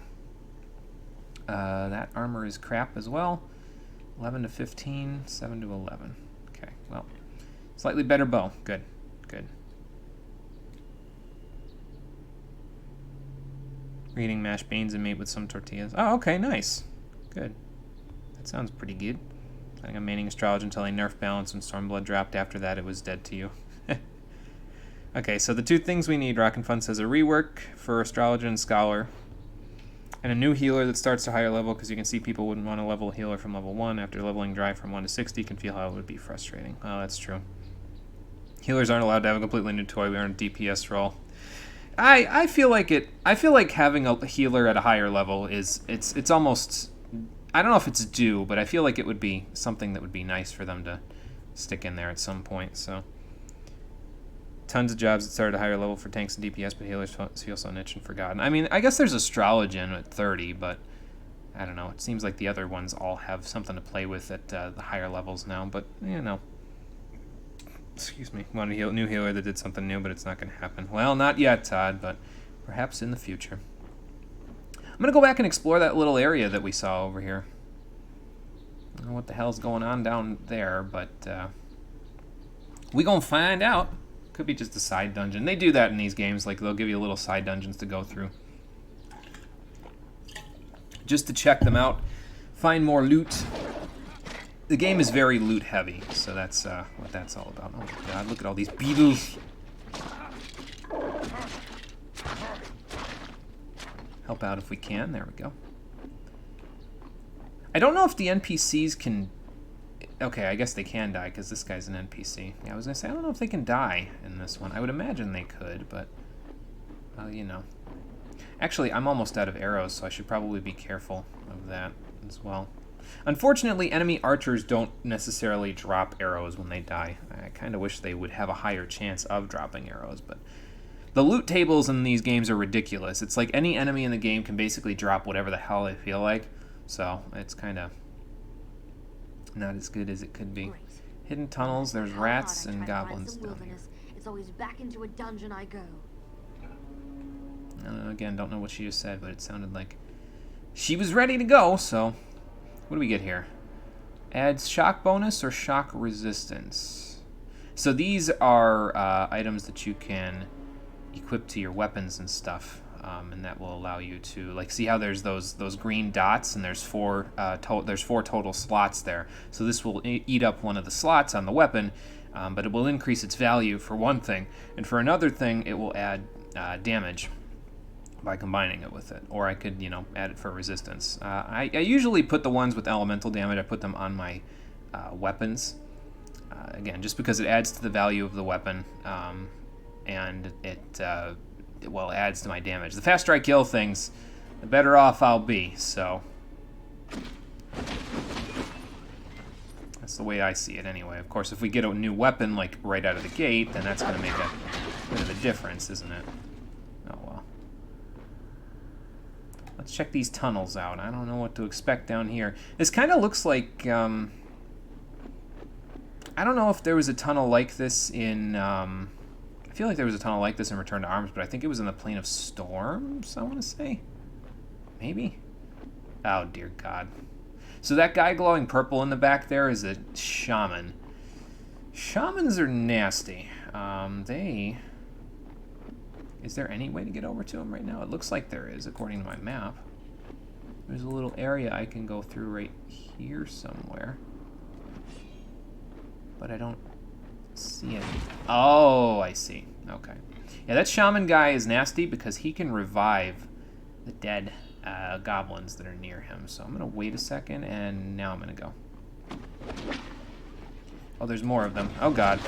That armor is crap as well. 11 to 15, 7 to 11. Okay, well, slightly better bow. Good, good. Eating mashed beans and meat with some tortillas. Oh, okay, nice. Good. That sounds pretty good. Planning on maining Astrology until I nerf balance and Stormblood dropped. After that, it was dead to you. Okay, so the two things we need, Rockin' Fun says, a rework for Astrologer and Scholar, and a new healer that starts to higher level, because you can see people wouldn't want to level a healer from level 1. After leveling dry from 1 to 60, you can feel how it would be frustrating. Well, that's true. Healers aren't allowed to have a completely new toy. We are in a DPS role. I feel like it. I feel like having a healer at a higher level is it's almost. I don't know if it's due, but I feel like it would be something that would be nice for them to stick in there at some point. So, tons of jobs that start at a higher level for tanks and DPS, but healers feel so niche and forgotten. I mean, I guess there's Astrologian at 30, but I don't know. It seems like the other ones all have something to play with at the higher levels now. But you know, excuse me, wanted a new healer that did something new, but it's not going to happen. Well, not yet, Todd, but perhaps in the future. I'm going to go back and explore that little area that we saw over here. I don't know what the hell's going on down there, but we going to find out. Could be just a side dungeon. They do that in these games. Like, they'll give you little side dungeons to go through. Just to check them out. Find more loot. The game is very loot heavy, so that's what that's all about. Oh my god, look at all these beetles. Help out if we can. There we go. I don't know if the NPCs can... Okay, I guess they can die, because this guy's an NPC. Yeah, I was going to say, I don't know if they can die in this one. I would imagine they could, but... Well, you know. Actually, I'm almost out of arrows, so I should probably be careful of that as well. Unfortunately, enemy archers don't necessarily drop arrows when they die. I kind of wish they would have a higher chance of dropping arrows, but... The loot tables in these games are ridiculous. It's like any enemy in the game can basically drop whatever the hell they feel like. So, it's kind of not as good as it could be. Great. Hidden tunnels, there's rats and goblins down here. It's always back into a dungeon I go. Again, don't know what she just said, but it sounded like she was ready to go, so... What do we get here? Adds shock bonus or shock resistance. So these are items that you can equip to your weapons and stuff, and that will allow you to, like, see how there's those green dots, and there's four total slots there. So this will eat up one of the slots on the weapon, but it will increase its value for one thing, and for another thing, it will add damage by combining it with it. Or I could, add it for resistance. I usually put the ones with elemental damage, I put them on my weapons. Again, just because it adds to the value of the weapon, and it adds to my damage. The faster I kill things, the better off I'll be, so... That's the way I see it anyway. Of course, if we get a new weapon, like, right out of the gate, then that's going to make a bit of a difference, isn't it? Oh, well. Let's check these tunnels out. I don't know what to expect down here. This kind of looks like... I don't know if there was a tunnel like this in... I feel like there was a tunnel like this in Return to Arms, but I think it was in the Plane of Storms, I want to say. Maybe? Oh, dear God. So that guy glowing purple in the back there is a shaman. Shamans are nasty. Is there any way to get over to them right now? It looks like there is, according to my map. There's a little area I can go through right here somewhere. But I don't see it. Oh, I see. Okay. Yeah, that shaman guy is nasty because he can revive the dead goblins that are near him. So I'm going to wait a second, and now I'm going to go. Oh, there's more of them. Oh, God.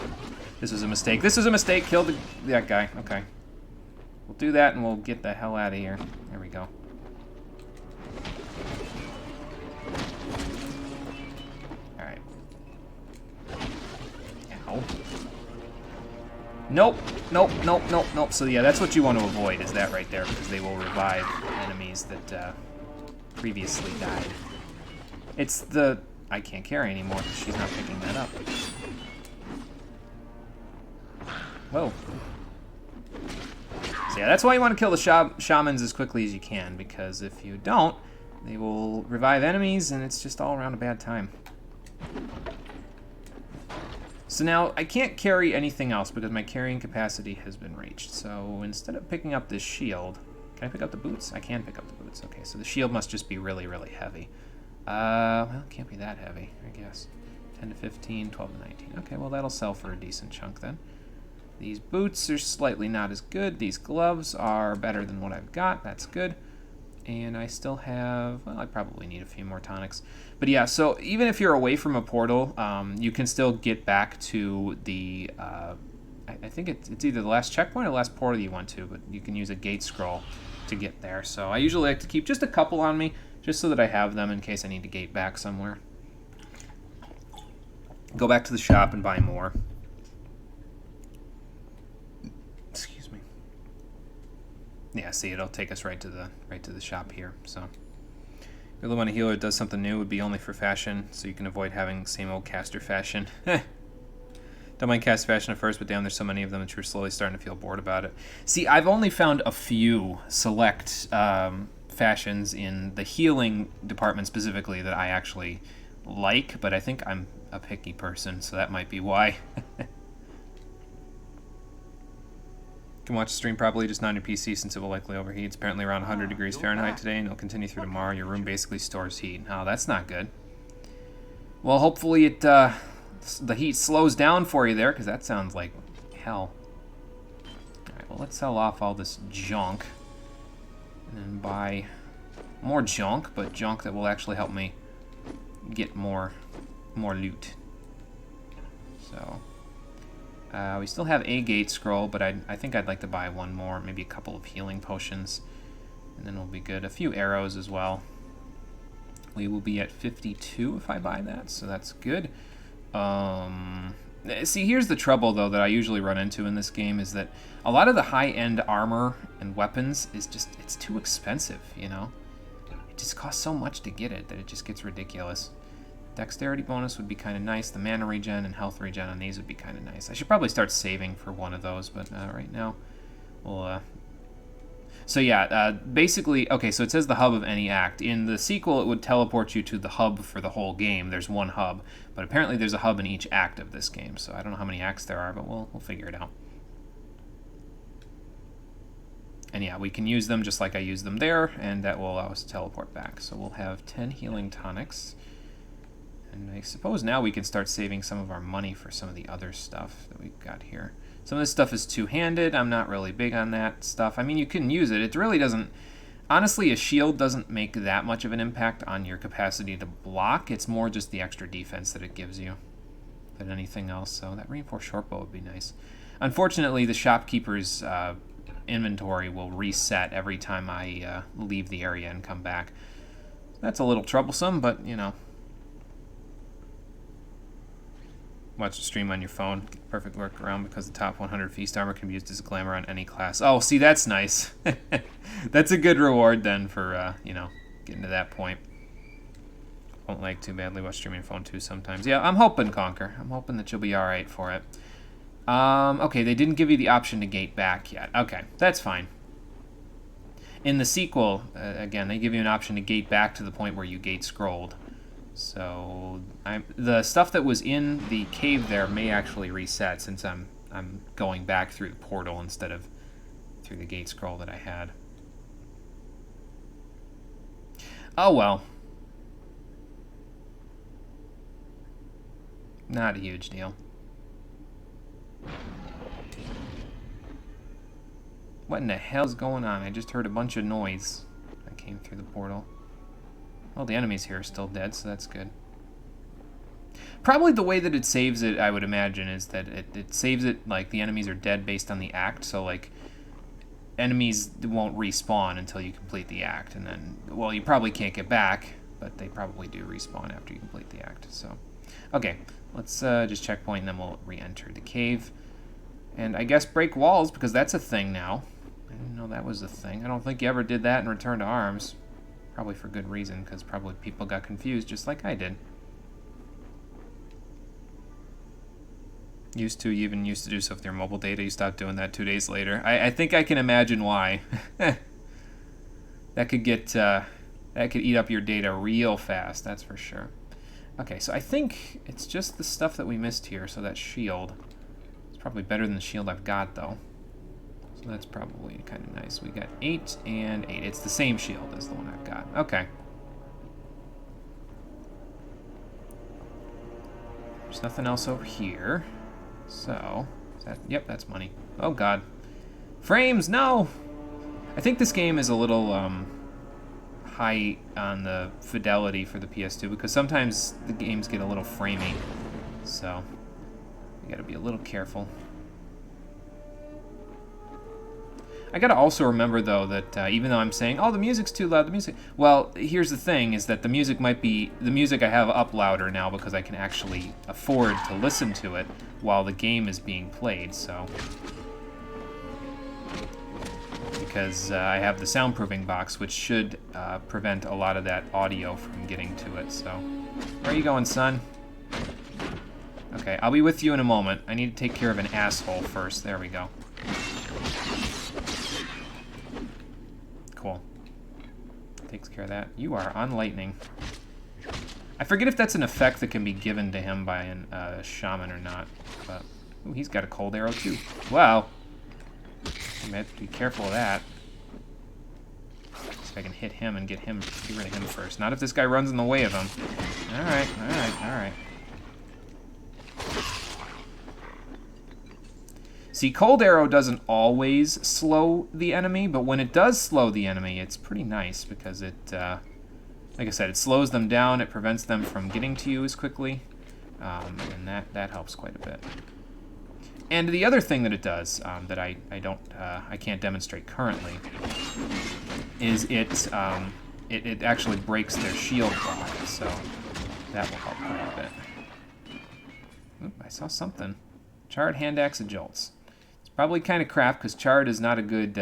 This was a mistake. This was a mistake. Kill that guy. Okay. We'll do that, and we'll get the hell out of here. There we go. Alright. Ow. Nope. Nope, nope, nope, nope. So, yeah, that's what you want to avoid, is that right there, because they will revive enemies that previously died. It's the... I can't carry anymore because she's not picking that up. Whoa. So yeah, that's why you want to kill the shamans as quickly as you can, because if you don't, they will revive enemies, and it's just all around a bad time. So now, I can't carry anything else because my carrying capacity has been reached. So instead of picking up this shield, can I pick up the boots? I can pick up the boots. Okay, so the shield must just be really, really heavy. Well, it can't be that heavy, I guess. 10 to 15, 12 to 19. Okay, well, that'll sell for a decent chunk then. These boots are slightly not as good. These gloves are better than what I've got. That's good. And I still have... Well, I probably need a few more tonics. But yeah, so even if you're away from a portal, you can still get back to the... I think it's either the last checkpoint or the last portal you went to, but you can use a gate scroll to get there. So I usually like to keep just a couple on me, just so that I have them in case I need to gate back somewhere. Go back to the shop and buy more. Excuse me. Yeah, see, it'll take us right to the shop here. So, if you really want a healer that does something new, it would be only for fashion, so you can avoid having same old caster fashion. Don't mind cast fashion at first, but damn, there's so many of them that you're slowly starting to feel bored about it. See, I've only found a few select fashions in the healing department specifically that I actually like, but I think I'm a picky person, so that might be why. You can watch the stream probably just not on your PC since it will likely overheat. It's apparently around 100 degrees Fahrenheit today, and it'll continue through tomorrow. Your room basically stores heat. Oh, that's not good. Well, hopefully the heat slows down for you there, because that sounds like hell. Alright, well, let's sell off all this junk. And then buy more junk, but junk that will actually help me get more loot. So... we still have a gate scroll, but I think I'd like to buy one more, maybe a couple of healing potions, and then we'll be good. A few arrows as well. We will be at 52 if I buy that, so that's good. See, here's the trouble, though, that I usually run into in this game, is that a lot of the high-end armor and weapons is just, it's too expensive, you know? It just costs so much to get it that it just gets ridiculous. Dexterity bonus would be kind of nice. The mana regen and health regen on these would be kind of nice. I should probably start saving for one of those, but right now we'll So yeah, basically, okay, so it says the hub of any act. In the sequel, it would teleport you to the hub for the whole game. There's one hub, but apparently there's a hub in each act of this game. So I don't know how many acts there are, but we'll figure it out. And yeah, we can use them just like I used them there, and that will allow us to teleport back. So we'll have 10 healing tonics. And I suppose now we can start saving some of our money for some of the other stuff that we've got here. Some of this stuff is two-handed. I'm not really big on that stuff. I mean, you can use it. It really doesn't... Honestly, a shield doesn't make that much of an impact on your capacity to block. It's more just the extra defense that it gives you than anything else. So that reinforced shortbow would be nice. Unfortunately, the shopkeeper's inventory will reset every time I leave the area and come back. That's a little troublesome, but, you know. Watch the stream on your phone. Perfect workaround because the top 100 feast armor can be used as a glamour on any class. Oh, see, that's nice. That's a good reward then for, you know, getting to that point. Won't like too badly. Watch streaming phone too sometimes. Yeah, I'm hoping, Conquer. I'm hoping that you'll be alright for it. Okay, they didn't give you the option to gate back yet. Okay, that's fine. In the sequel, again, they give you an option to gate back to the point where you gate scrolled. So the stuff that was in the cave there may actually reset since I'm going back through the portal instead of through the gate scroll that I had. Oh well. Not a huge deal. What in the hell's going on? I just heard a bunch of noise that came through the portal. Well, the enemies here are still dead, so that's good. Probably the way that it saves it, I would imagine, is that it saves it like the enemies are dead based on the act. So, like, enemies won't respawn until you complete the act. And then, well, you probably can't get back, but they probably do respawn after you complete the act. So, okay, let's just checkpoint and then we'll re-enter the cave. And I guess break walls, because that's a thing now. I didn't know that was a thing. I don't think you ever did that in Return to Arms. Probably for good reason, because probably people got confused just like I did. You even used to do stuff with your mobile data. You stopped doing that 2 days later. I think I can imagine why. That could eat up your data real fast, that's for sure. Okay, so I think it's just the stuff that we missed here, so that shield. It's probably better than the shield I've got, though. So that's probably kind of nice. We got 8 and 8. It's the same shield as the one I've got. Okay. There's nothing else over here. So, yep, that's money. Oh, God. Frames, no! I think this game is a little high on the fidelity for the PS2 because sometimes the games get a little framey. So, you gotta be a little careful. I gotta also remember, though, that even though I'm saying, oh, the music's too loud, the music... Well, here's the thing, is that the music might be... The music I have up louder now because I can actually afford to listen to it while the game is being played, so... Because I have the soundproofing box, which should prevent a lot of that audio from getting to it, so... Where are you going, son? Okay, I'll be with you in a moment. I need to take care of an asshole first. There we go. Cool. Takes care of that. You are on lightning. I forget if that's an effect that can be given to him by a shaman or not. But ooh, he's got a cold arrow too. Wow. I have to be careful of that. See if I can hit him and get rid of him first. Not if this guy runs in the way of him. Alright, alright, alright. See, Cold Arrow doesn't always slow the enemy, but when it does slow the enemy, it's pretty nice because it, like I said, it slows them down, it prevents them from getting to you as quickly, and that helps quite a bit. And the other thing that it does that I can't demonstrate currently is it actually breaks their shield block, so that will help quite a bit. Oop, I saw something. Charred hand axe of jolts. Probably kind of crap, because charred is not a good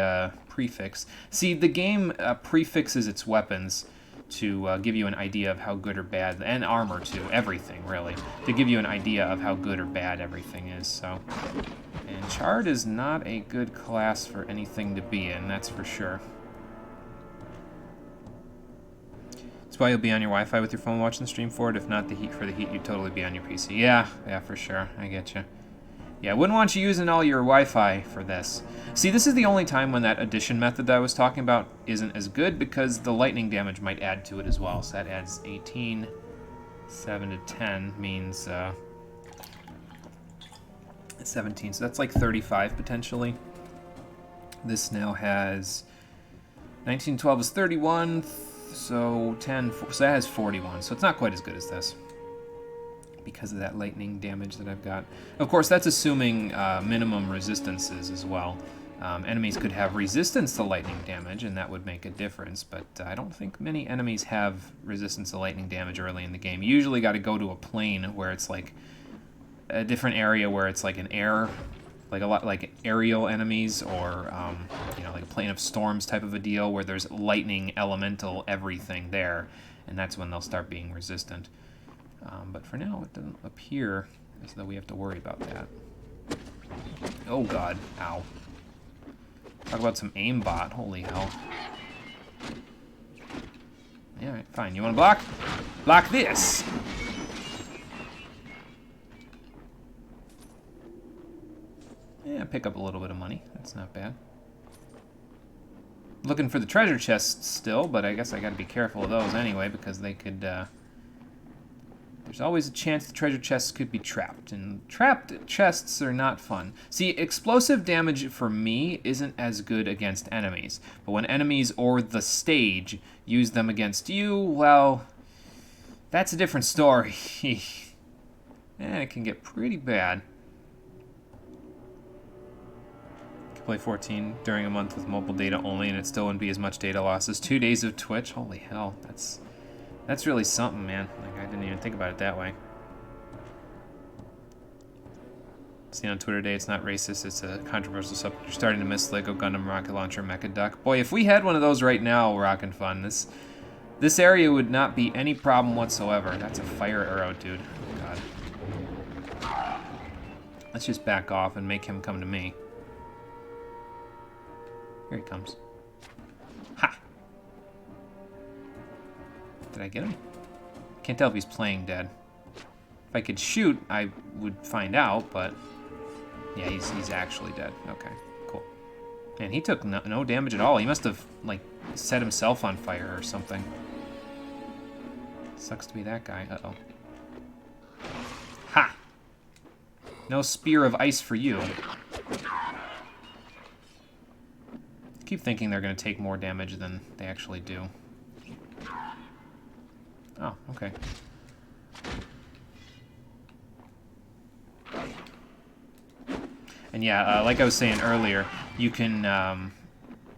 prefix. See, the game prefixes its weapons to give you an idea of how good or bad, and armor too, everything, really, to give you an idea of how good or bad everything is, so... And Charred is not a good class for anything to be in, that's for sure. That's why you'll be on your Wi-Fi with your phone watching the stream for it. If not for the heat, you'd totally be on your PC. Yeah, for sure. I get you. Yeah, I wouldn't want you using all your Wi-Fi for this. See, this is the only time when that addition method that I was talking about isn't as good, because the lightning damage might add to it as well. So that adds 18. 7 to 10 means 17. So that's like 35 potentially. This now has 19, 12 is 31. So 10, so that has 41. So it's not quite as good as this, because of that lightning damage that I've got. Of course, that's assuming minimum resistances as well. Enemies could have resistance to lightning damage, and that would make a difference, but I don't think many enemies have resistance to lightning damage early in the game. You usually got to go to a plane where it's like a different area where it's like an air, like a lot like aerial enemies, or you know, like a plane of storms type of a deal where there's lightning, elemental, everything there, and that's when they'll start being resistant. But for now, it doesn't appear as though we have to worry about that. Oh god, ow. Talk about some aimbot, holy hell. Yeah, alright, fine. You wanna block? Block this! Yeah, pick up a little bit of money. That's not bad. Looking for the treasure chests still, but I guess I gotta be careful of those anyway, because they could, there's always a chance the treasure chests could be trapped, and trapped chests are not fun. See, explosive damage for me isn't as good against enemies, but when enemies or the stage use them against you, well, that's a different story. And it can get pretty bad. Can play 14 during a month with mobile data only, and it still wouldn't be as much data loss as 2 days of Twitch. Holy hell, that's really something, man. Like, I didn't even think about it that way. See on Twitter today, it's not racist, it's a controversial subject. You're starting to miss Lego Gundam Rocket Launcher Mecha Duck. Boy, if we had one of those right now, rockin' fun, this area would not be any problem whatsoever. That's a fire arrow, dude. Oh, God. Let's just back off and make him come to me. Here he comes. Ha! Did I get him? Can't tell if he's playing dead. If I could shoot, I would find out, but yeah, he's actually dead. Okay, cool. And he took no damage at all. He must have, like, set himself on fire or something. Sucks to be that guy. Uh-oh. Ha! No spear of ice for you. I keep thinking they're going to take more damage than they actually do. Oh, okay. And yeah, like I was saying earlier, you can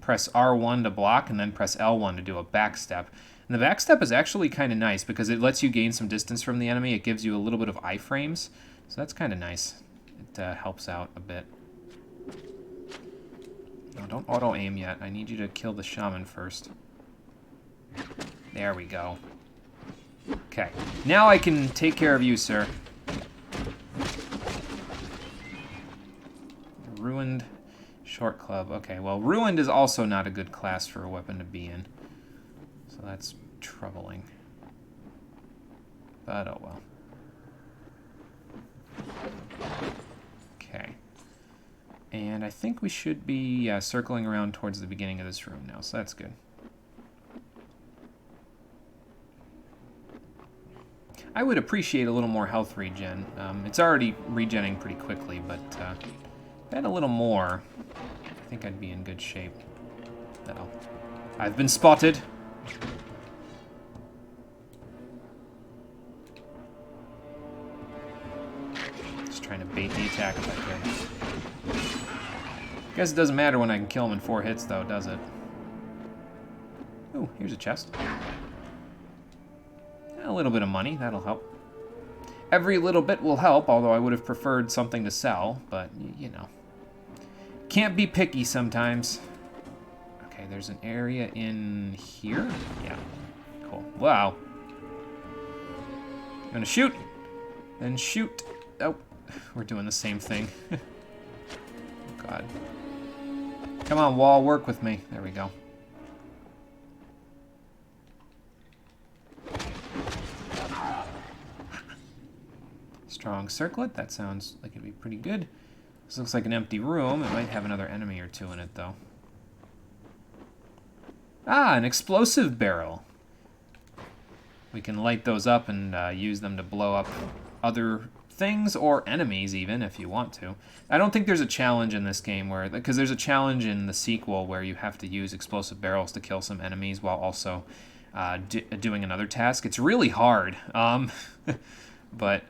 press R1 to block and then press L1 to do a backstep. And the backstep is actually kind of nice because it lets you gain some distance from the enemy. It gives you a little bit of iframes, so that's kind of nice. It helps out a bit. No, don't auto-aim yet. I need you to kill the shaman first. There we go. Okay, now I can take care of you, sir. Ruined short club. Okay, well, ruined is also not a good class for a weapon to be in. So that's troubling. But oh well. Okay. And I think we should be circling around towards the beginning of this room now, so that's good. I would appreciate a little more health regen. It's already regenning pretty quickly, but if I had a little more, I think I'd be in good shape. Uh-oh. I've been spotted. Just trying to bait the attack if I could. Guess it doesn't matter when I can kill him in 4 hits, though, does it? Ooh, here's a chest. A little bit of money, that'll help. Every little bit will help, although I would have preferred something to sell, but, you know. Can't be picky sometimes. Okay, there's an area in here? Yeah, cool. Wow. Gonna shoot, then shoot. Oh, we're doing the same thing. God. Come on, wall, work with me. There we go. Strong circlet. That sounds like it'd be pretty good. This looks like an empty room. It might have another enemy or two in it, though. Ah, an explosive barrel. We can light those up and use them to blow up other things or enemies, even, if you want to. I don't think there's a challenge in this game where... Because there's a challenge in the sequel where you have to use explosive barrels to kill some enemies while also doing another task. It's really hard. But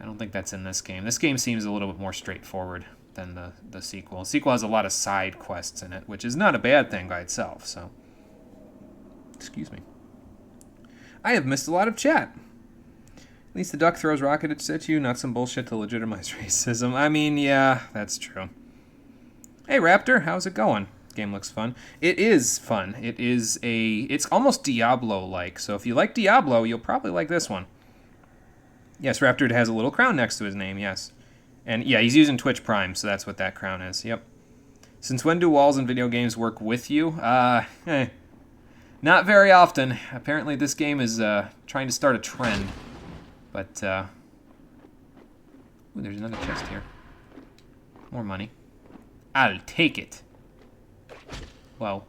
I don't think that's in this game. This game seems a little bit more straightforward than the sequel. The sequel has a lot of side quests in it, which is not a bad thing by itself, so... Excuse me. I have missed a lot of chat. At least the duck throws rockets at you, not some bullshit to legitimize racism. I mean, yeah, that's true. Hey, Raptor, how's it going? Game looks fun. It is fun. It's almost Diablo-like, so if you like Diablo, you'll probably like this one. Yes, Raptor has a little crown next to his name, yes. And yeah, he's using Twitch Prime, so that's what that crown is, yep. Since when do walls in video games work with you? Not very often. Apparently this game is trying to start a trend. But, ooh, there's another chest here. More money. I'll take it. Well.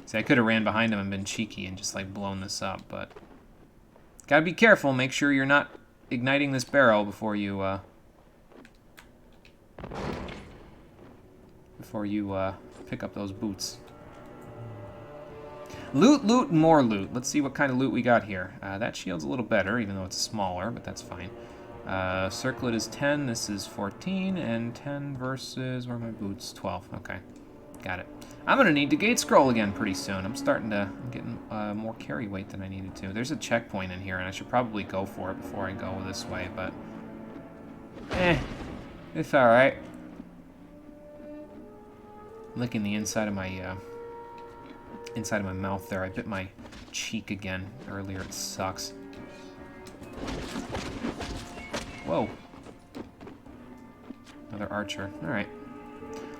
See, I could have ran behind him and been cheeky and just, like, blown this up, but... Gotta be careful. Make sure you're not igniting this barrel before you, pick up those boots. Loot, loot, and more loot. Let's see what kind of loot we got here. That shield's a little better, even though it's smaller, but that's fine. Circlet is 10, this is 14, and 10 versus, where are my boots? 12, okay. Got it. I'm gonna need to gate scroll again pretty soon. I'm getting more carry weight than I needed to. There's a checkpoint in here, and I should probably go for it before I go this way, but... it's alright. Licking the inside of my mouth there. I bit my cheek again earlier. It sucks. Whoa. Another archer. Alright.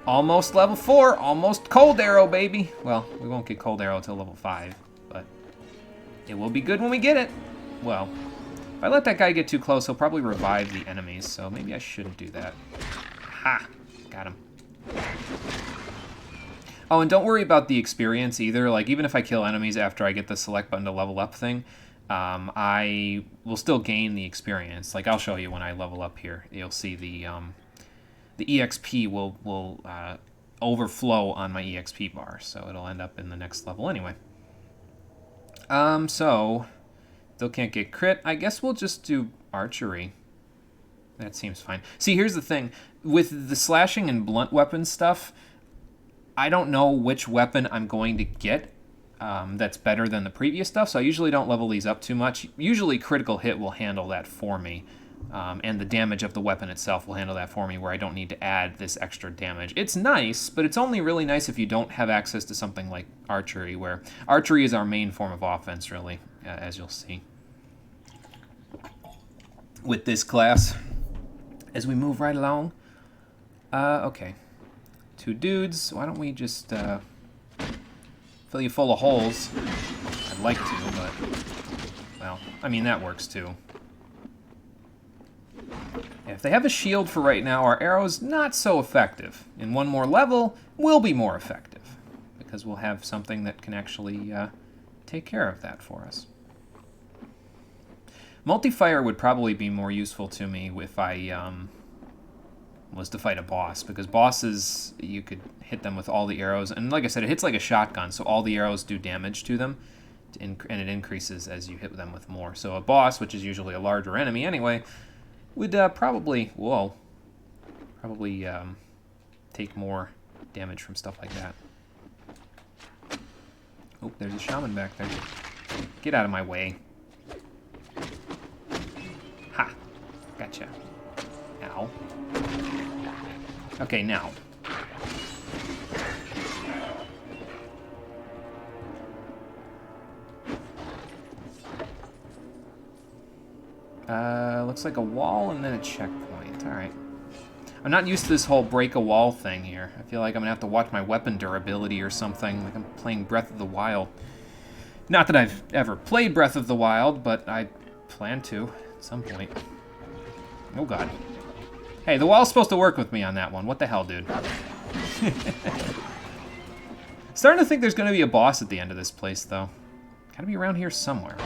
Almost level 4. Almost cold arrow, baby. Well, we won't get cold arrow until level 5, but it will be good when we get it. Well, if I let that guy get too close, he'll probably revive the enemies, so maybe I shouldn't do that. Ha! Got him. Oh, and don't worry about the experience either. Like, even if I kill enemies after I get the select button to level up thing, I will still gain the experience. Like, I'll show you when I level up here. You'll see the EXP will overflow on my EXP bar, so it'll end up in the next level anyway. So, still can't get crit. I guess we'll just do archery. That seems fine. See, here's the thing. With the slashing and blunt weapon stuff, I don't know which weapon I'm going to get that's better than the previous stuff, so I usually don't level these up too much. Usually critical hit will handle that for me, and the damage of the weapon itself will handle that for me, where I don't need to add this extra damage. It's nice, but it's only really nice if you don't have access to something like archery, where archery is our main form of offense, really, as you'll see with this class as we move right along. Okay. 2 dudes. Why don't we just fill you full of holes? I'd like to, but... Well, I mean, that works too. Yeah, if they have a shield for right now, our arrow's not so effective. In one more level, we'll be more effective, because we'll have something that can actually take care of that for us. Multi-fire would probably be more useful to me if I... was to fight a boss, because bosses, you could hit them with all the arrows, and like I said, it hits like a shotgun, so all the arrows do damage to them, and it increases as you hit them with more. So a boss, which is usually a larger enemy anyway, would probably take more damage from stuff like that. Oh, there's a shaman back there. Get out of my way. Ha! Gotcha. Ow. Okay, now. Looks like a wall and then a checkpoint. It's alright. I'm not used to this whole break a wall thing here. I feel like I'm gonna have to watch my weapon durability or something, like I'm playing Breath of the Wild. Not that I've ever played Breath of the Wild, but I plan to at some point. Oh god. Hey, the wall's supposed to work with me on that one. What the hell, dude? Starting to think there's gonna be a boss at the end of this place, though. Gotta be around here somewhere.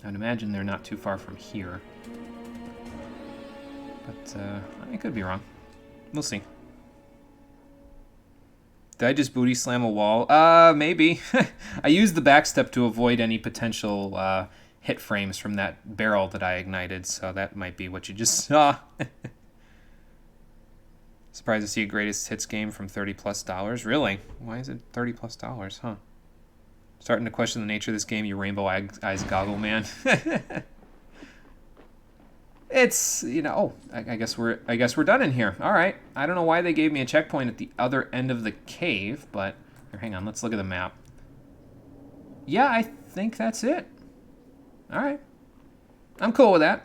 I'd imagine they're not too far from here. But, I could be wrong. We'll see. Did I just booty slam a wall? Maybe. I used the backstep to avoid any potential, hit frames from that barrel that I ignited, so that might be what you just saw. Surprised to see a greatest hits game from $30+. Really? Why is it $30+, huh? Starting to question the nature of this game, you rainbow eyes goggle man. It's, you know, oh, I guess we're done in here. All right. I don't know why they gave me a checkpoint at the other end of the cave, but here, hang on, let's look at the map. Yeah, I think that's it. All right. I'm cool with that.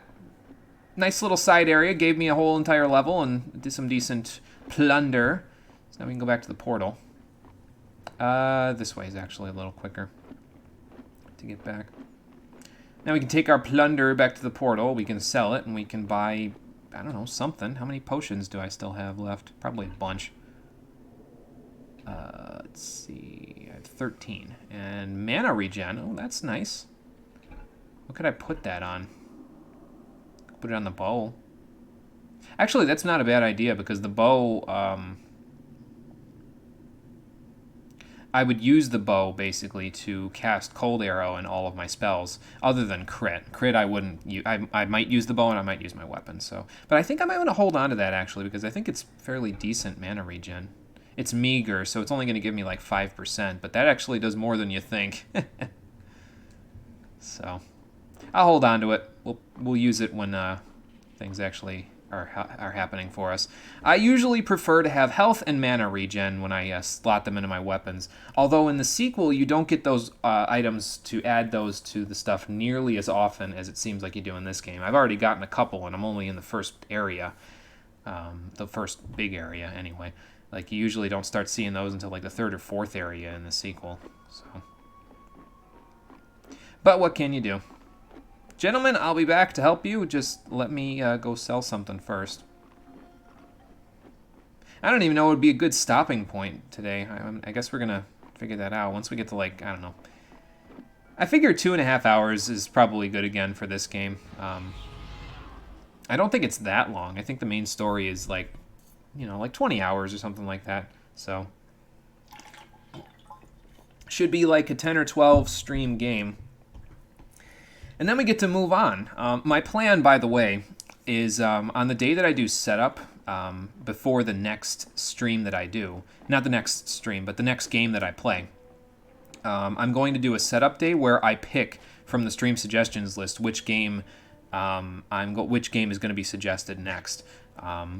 Nice little side area, gave me a whole entire level and did some decent plunder. So now we can go back to the portal. This way is actually a little quicker to get back. Now we can take our plunder back to the portal, we can sell it, and we can buy, I don't know, something. How many potions do I still have left? Probably a bunch. Let's see, I have 13. And mana regen, oh, that's nice. What could I put that on? Put it on the bow. Actually, that's not a bad idea, because the bow, I would use the bow, basically, to cast Cold Arrow in all of my spells, other than Crit. Crit, I wouldn't I might use the bow, and I might use my weapon, so. But I think I might want to hold on to that, actually, because I think it's fairly decent mana regen. It's meager, so it's only going to give me, like, 5%, but that actually does more than you think. So, I'll hold on to it. We'll use it when things actually are happening for us. I usually prefer to have health and mana regen when I slot them into my weapons. Although in the sequel, you don't get those items to add those to the stuff nearly as often as it seems like you do in this game. I've already gotten a couple, and I'm only in the first area. The first big area, anyway. Like, you usually don't start seeing those until, like, the third or fourth area in the sequel. So. But what can you do? Gentlemen, I'll be back to help you. Just let me go sell something first. I don't even know what would be a good stopping point today. I guess we're going to figure that out once we get to, like, I don't know. I figure 2.5 hours is probably good again for this game. I don't think it's that long. I think the main story is, like, you know, like 20 hours or something like that. So, should be like a 10 or 12 stream game. And then we get to move on. My plan, by the way, is on the day that I do setup, before the next stream that I do, not the next stream, but the next game that I play, I'm going to do a setup day where I pick from the stream suggestions list which game which game is going to be suggested next.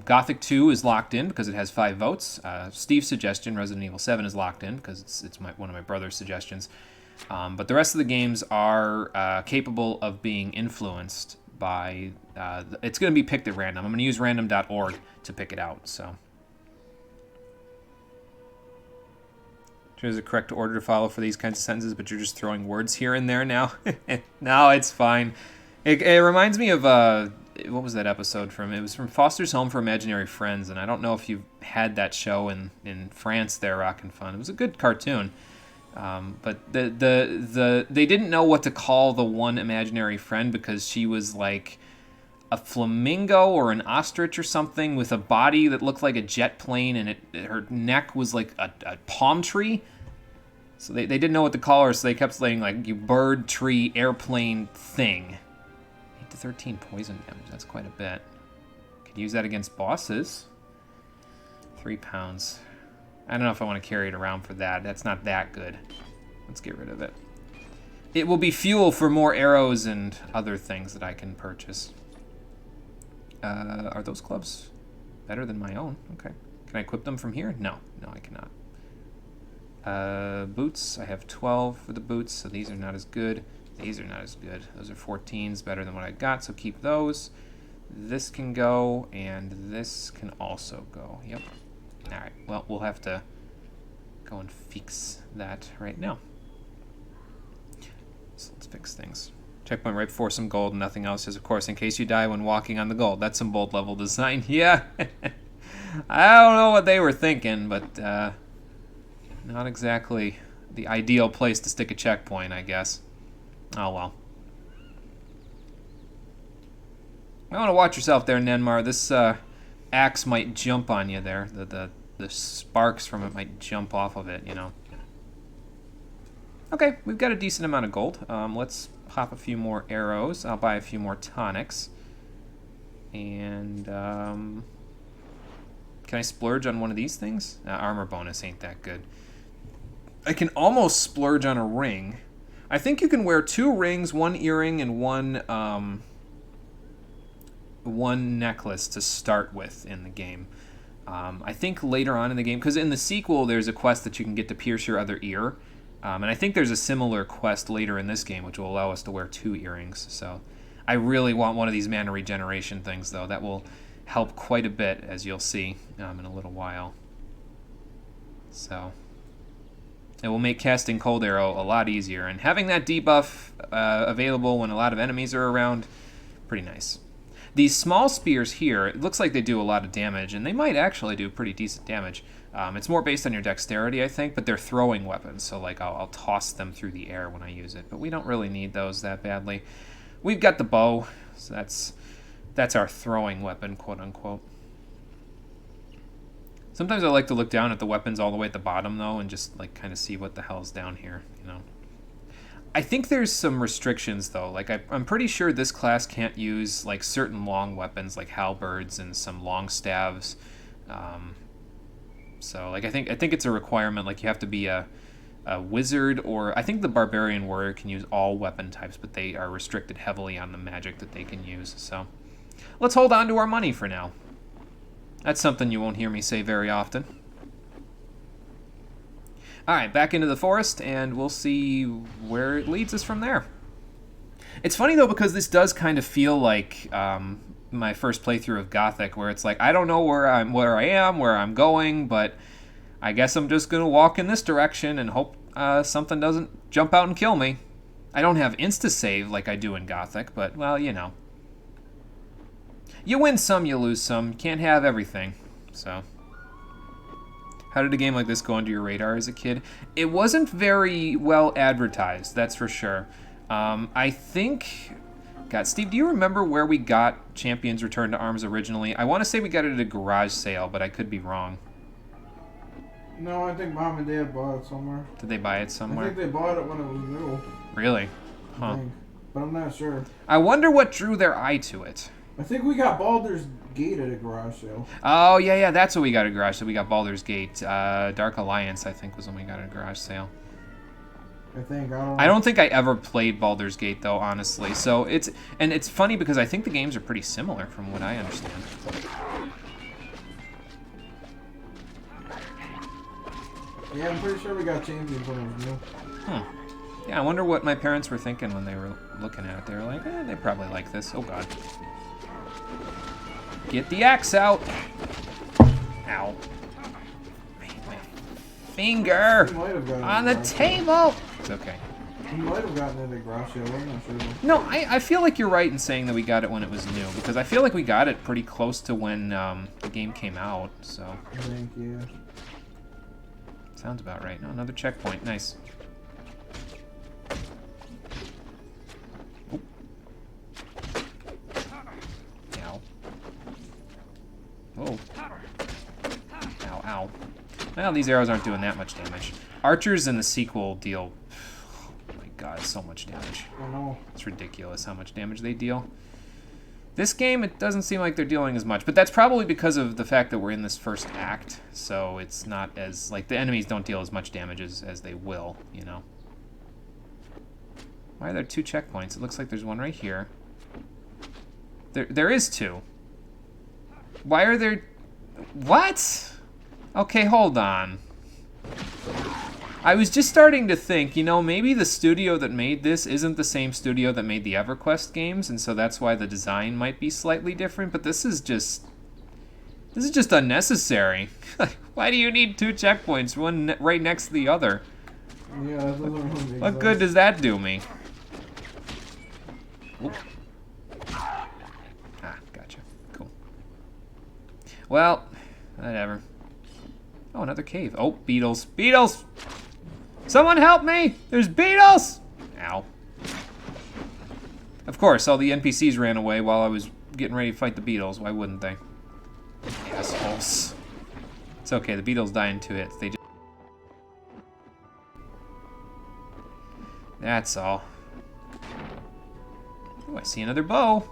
Gothic 2 is locked in because it has 5 votes. Steve's suggestion, Resident Evil 7, is locked in because it's one of my brother's suggestions. But the rest of the games are capable of being influenced by... it's going to be picked at random. I'm going to use random.org to pick it out, so... There's a correct order to follow for these kinds of sentences, but you're just throwing words here and there now. No, it's fine. It reminds me of... what was that episode from? It was from Foster's Home for Imaginary Friends, and I don't know if you had that show in France there, Rockin' Fun. It was a good cartoon. But they didn't know what to call the one imaginary friend because she was like a flamingo or an ostrich or something with a body that looked like a jet plane, and her neck was like a palm tree. So they didn't know what to call her, so they kept saying like, you bird, tree, airplane thing. 8 to 13 poison damage, that's quite a bit. Could use that against bosses. 3 pounds. I don't know if I want to carry it around for that. That's not that good. Let's get rid of it. It will be fuel for more arrows and other things that I can purchase. Are those gloves better than my own? Okay. Can I equip them from here? No. No, I cannot. Boots. I have 12 for the boots, so these are not as good. These are not as good. Those are 14s, better than what I got, so keep those. This can go, and this can also go. Yep. Alright, well, we'll have to go and fix that right now. So let's fix things. Checkpoint right before some gold and nothing else is, of course, in case you die when walking on the gold. That's some bold level design. Yeah. I don't know what they were thinking, but not exactly the ideal place to stick a checkpoint, I guess. Oh, well. I want to watch yourself there, Nenmar. This axe might jump on you there. The sparks from it might jump off of it, you know. Okay, we've got a decent amount of gold. Let's pop a few more arrows. I'll buy a few more tonics. And, can I splurge on one of these things? Armor bonus ain't that good. I can almost splurge on a ring. I think you can wear 2 rings, 1 earring, and one necklace to start with in the game. I think later on in the game, because in the sequel there's a quest that you can get to pierce your other ear. And I think there's a similar quest later in this game which will allow us to wear 2 earrings. So I really want one of these mana regeneration things, though. That will help quite a bit, as you'll see in a little while. So it will make casting Cold Arrow a lot easier. And having that debuff available when a lot of enemies are around, pretty nice. These small spears here, it looks like they do a lot of damage, and they might actually do pretty decent damage. It's more based on your dexterity, I think, but they're throwing weapons, so like I'll toss them through the air when I use it. But we don't really need those that badly. We've got the bow, so that's our throwing weapon, quote unquote. Sometimes I like to look down at the weapons all the way at the bottom, though, and just like kind of see what the hell's down here, you know. I think there's some restrictions, though. Like I'm pretty sure this class can't use like certain long weapons, like halberds and some long staves. So like I think it's a requirement. Like you have to be a wizard, or I think the barbarian warrior can use all weapon types, but they are restricted heavily on the magic that they can use. So let's hold on to our money for now. That's something you won't hear me say very often. All right, back into the forest, and we'll see where it leads us from there. It's funny, though, because this does kind of feel like my first playthrough of Gothic, where it's like, I don't know where I am, where I'm going, but I guess I'm just going to walk in this direction and hope something doesn't jump out and kill me. I don't have insta-save like I do in Gothic, but, well, you know. You win some, you lose some. You can't have everything, so... How did a game like this go under your radar as a kid? It wasn't very well advertised, that's for sure. I think... God, Steve, do you remember where we got Champions Return to Arms originally? I want to say we got it at a garage sale, but I could be wrong. No, I think Mom and Dad bought it somewhere. Did they buy it somewhere? I think they bought it when it was new. Really? Huh. I think, but I'm not sure. I wonder what drew their eye to it. I think we got Baldur's Gate at a garage sale. Oh, yeah, that's what we got at a garage sale. We got Baldur's Gate. Dark Alliance, I think, was when we got at a garage sale. I think. I don't think I ever played Baldur's Gate, though, honestly. So it's funny because I think the games are pretty similar from what I understand. Yeah, I'm pretty sure we got Champions when it was new. Yeah, I wonder what my parents were thinking when they were looking at it. They were like, they probably like this. Oh, God. Get the axe out. Ow. My finger on the table. It's okay. We might have gotten it at a garage sale. I'm not sure. No, I feel like you're right in saying that we got it when it was new, because I feel like we got it pretty close to when the game came out, so. I think, yeah. Sounds about right. No, another checkpoint. Nice. Ow. Whoa. Ow, ow. Well, these arrows aren't doing that much damage. Archers in the sequel deal... Oh my god, so much damage. I know. It's ridiculous how much damage they deal. This game, it doesn't seem like they're dealing as much, but that's probably because of the fact that we're in this first act, so it's not as... Like, the enemies don't deal as much damage as they will, you know? Why are there 2 checkpoints? It looks like there's one right here. There is 2. Why are there... What? Okay, hold on. I was just starting to think, you know, maybe the studio that made this isn't the same studio that made the EverQuest games, and so that's why the design might be slightly different, but this is just unnecessary. Why do you need 2 checkpoints, one right next to the other? Yeah, that doesn't really make What sense. good does that do me? Oop. Ah, gotcha. Cool. Well, whatever. Oh, another cave. Oh, beetles. Beetles! Someone help me! There's beetles! Ow. Of course, all the NPCs ran away while I was getting ready to fight the beetles. Why wouldn't they? Assholes. It's okay, the beetles die in 2 hits. They just... That's all. Oh, I see another bow.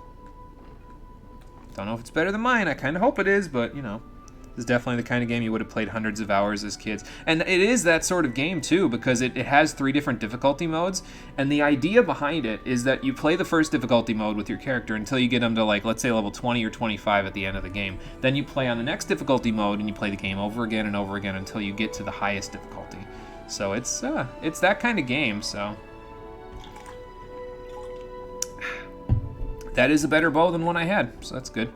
Don't know if it's better than mine. I kind of hope it is, but, you know. This is definitely the kind of game you would have played hundreds of hours as kids. And it is that sort of game, too, because it has 3 different difficulty modes. And the idea behind it is that you play the first difficulty mode with your character until you get them to, like, let's say level 20 or 25 at the end of the game. Then you play on the next difficulty mode and you play the game over again and over again until you get to the highest difficulty. So it's that kind of game, so... That is a better bow than one I had, so that's good.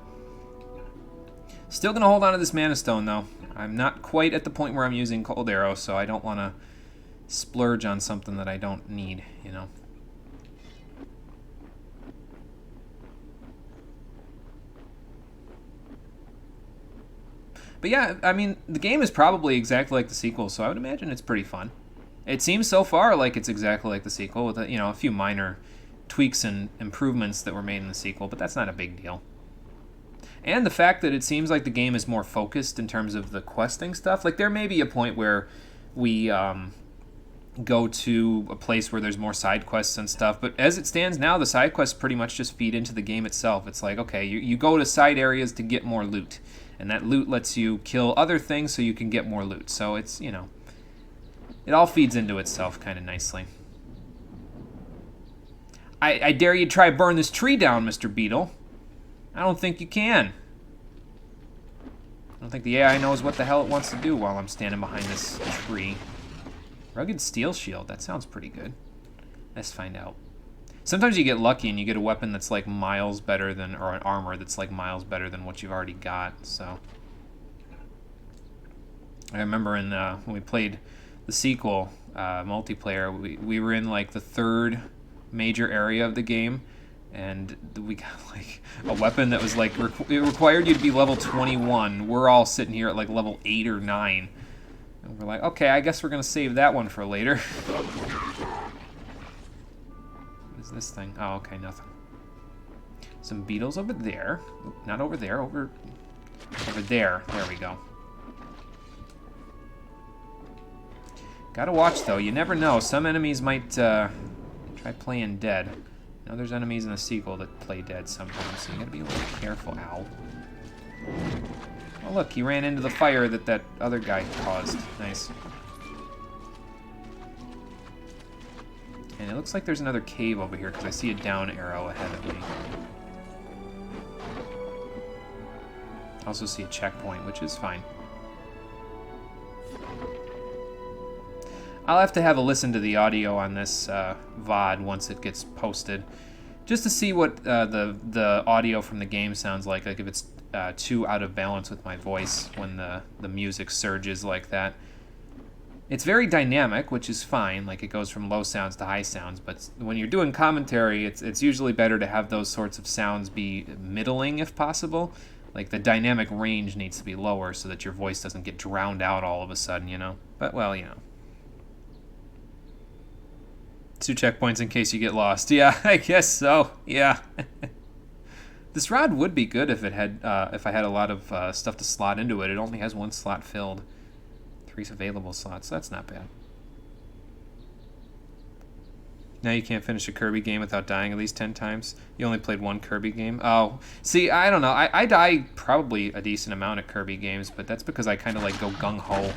Still gonna hold on to this Mana Stone, though. I'm not quite at the point where I'm using Cold Arrow, so I don't want to splurge on something that I don't need, you know. But yeah, I mean, the game is probably exactly like the sequel, so I would imagine it's pretty fun. It seems so far like it's exactly like the sequel, with you know, a few minor tweaks and improvements that were made in the sequel, but that's not a big deal. And the fact that it seems like the game is more focused in terms of the questing stuff. Like, there may be a point where we go to a place where there's more side quests and stuff, but as it stands now, the side quests pretty much just feed into the game itself. It's like, okay, you go to side areas to get more loot, and that loot lets you kill other things so you can get more loot. So it's, you know, it all feeds into itself kind of nicely. I dare you try burn this tree down, Mr. Beetle. I don't think you can. I don't think the AI knows what the hell it wants to do while I'm standing behind this tree. Rugged steel shield, that sounds pretty good. Let's find out. Sometimes you get lucky and you get a weapon that's like miles better than, or an armor that's like miles better than what you've already got, so. I remember when we played the sequel, multiplayer, we were in like the 3rd major area of the game, and we got like a weapon that was like it required you to be level 21. We're all sitting here at like level 8 or 9, and we're like, okay, I guess we're gonna save that one for later. What is this thing? Oh, okay, nothing. Some beetles over there. Not over there, over there. There we go. Gotta watch though, you never know. Some enemies might try playing dead. You know, there's enemies in the sequel that play dead sometimes, so you gotta be a little careful. Ow. Oh look, he ran into the fire that other guy caused. Nice. And it looks like there's another cave over here, because I see a down arrow ahead of me. I also see a checkpoint, which is fine. I'll have to have a listen to the audio on this VOD once it gets posted, just to see what the audio from the game sounds like if it's too out of balance with my voice when the music surges like that. It's very dynamic, which is fine, like it goes from low sounds to high sounds, but when you're doing commentary, it's usually better to have those sorts of sounds be middling if possible. Like the dynamic range needs to be lower so that your voice doesn't get drowned out all of a sudden, you know? But, well, you know. 2 checkpoints in case you get lost. Yeah, I guess so. Yeah. This rod would be good if it had, if I had a lot of stuff to slot into it. It only has 1 slot filled. 3 available slots. That's not bad. Now you can't finish a Kirby game without dying at least 10 times. You only played 1 Kirby game. Oh, see, I don't know. I die probably a decent amount of Kirby games, but that's because I kind of like go gung-ho.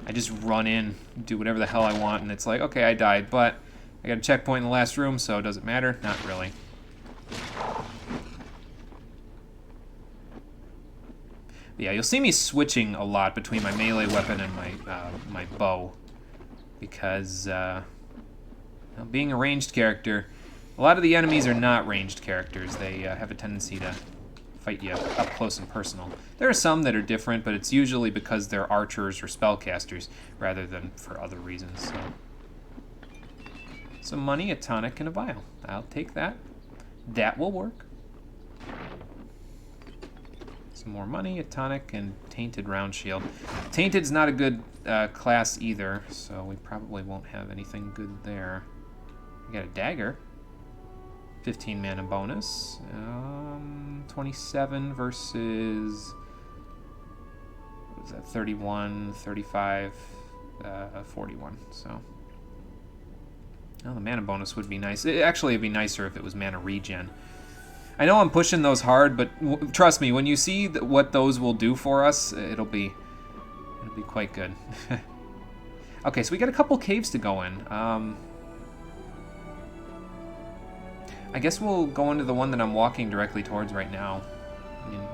I just run in, do whatever the hell I want, and it's like, okay, I died, but I got a checkpoint in the last room, so does it matter? Not really. But yeah, you'll see me switching a lot between my melee weapon and my my bow. because being a ranged character, a lot of the enemies are not ranged characters. They have a tendency to fight you up close and personal. There are some that are different, but it's usually because they're archers or spellcasters rather than for other reasons. So. Some money, a tonic, and a vial. I'll take that. That will work. Some more money, a tonic, and tainted round shield. Tainted's not a good class either, so we probably won't have anything good there. We got a dagger. 15 mana bonus. 27 versus... what was that? 31, 35, 41, so... Oh, the mana bonus would be nice. Actually, it'd be nicer if it was mana regen. I know I'm pushing those hard, but trust me, when you see what those will do for us, it'll be quite good. Okay, so we got a couple caves to go in. I guess we'll go into the one that I'm walking directly towards right now.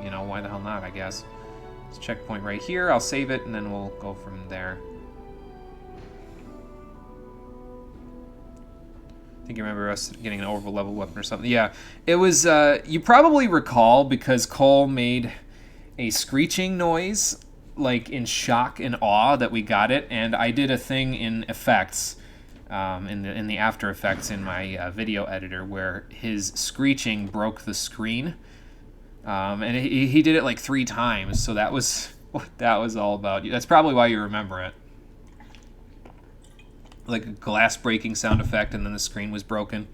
You know, why the hell not, I guess. It's a checkpoint right here. I'll save it, and then we'll go from there. I think you remember us getting an over-level weapon or something. Yeah, it was, you probably recall because Cole made a screeching noise, like in shock and awe that we got it, and I did a thing in effects, in the After Effects in my video editor where his screeching broke the screen, and he did it like 3 times, so that was what that was all about. That's probably why you remember it. Like a glass breaking sound effect, and then the screen was broken.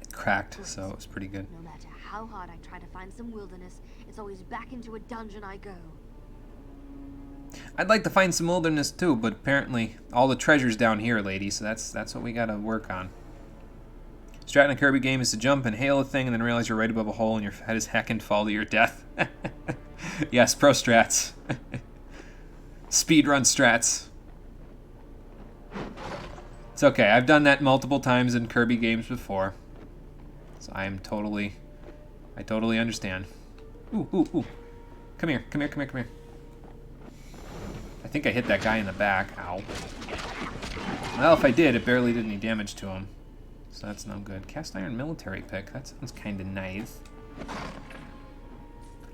It cracked, so it was pretty good. No matter how hard I try to find some wilderness, it's always back into a dungeon I go. I'd like to find some wilderness too, but apparently all the treasure's down here, lady, so that's what we gotta work on. Strat in a Kirby game is to jump and hail a thing and then realize you're right above a hole and your head is hacking fall to your death. Yes, pro strats. Speedrun strats. It's okay, I've done that multiple times in Kirby games before. So I totally understand. Ooh, ooh, ooh. Come here, come here, come here, come here. I think I hit that guy in the back. Ow. Well, if I did, it barely did any damage to him. So that's no good. Cast iron military pick. That sounds kind of nice.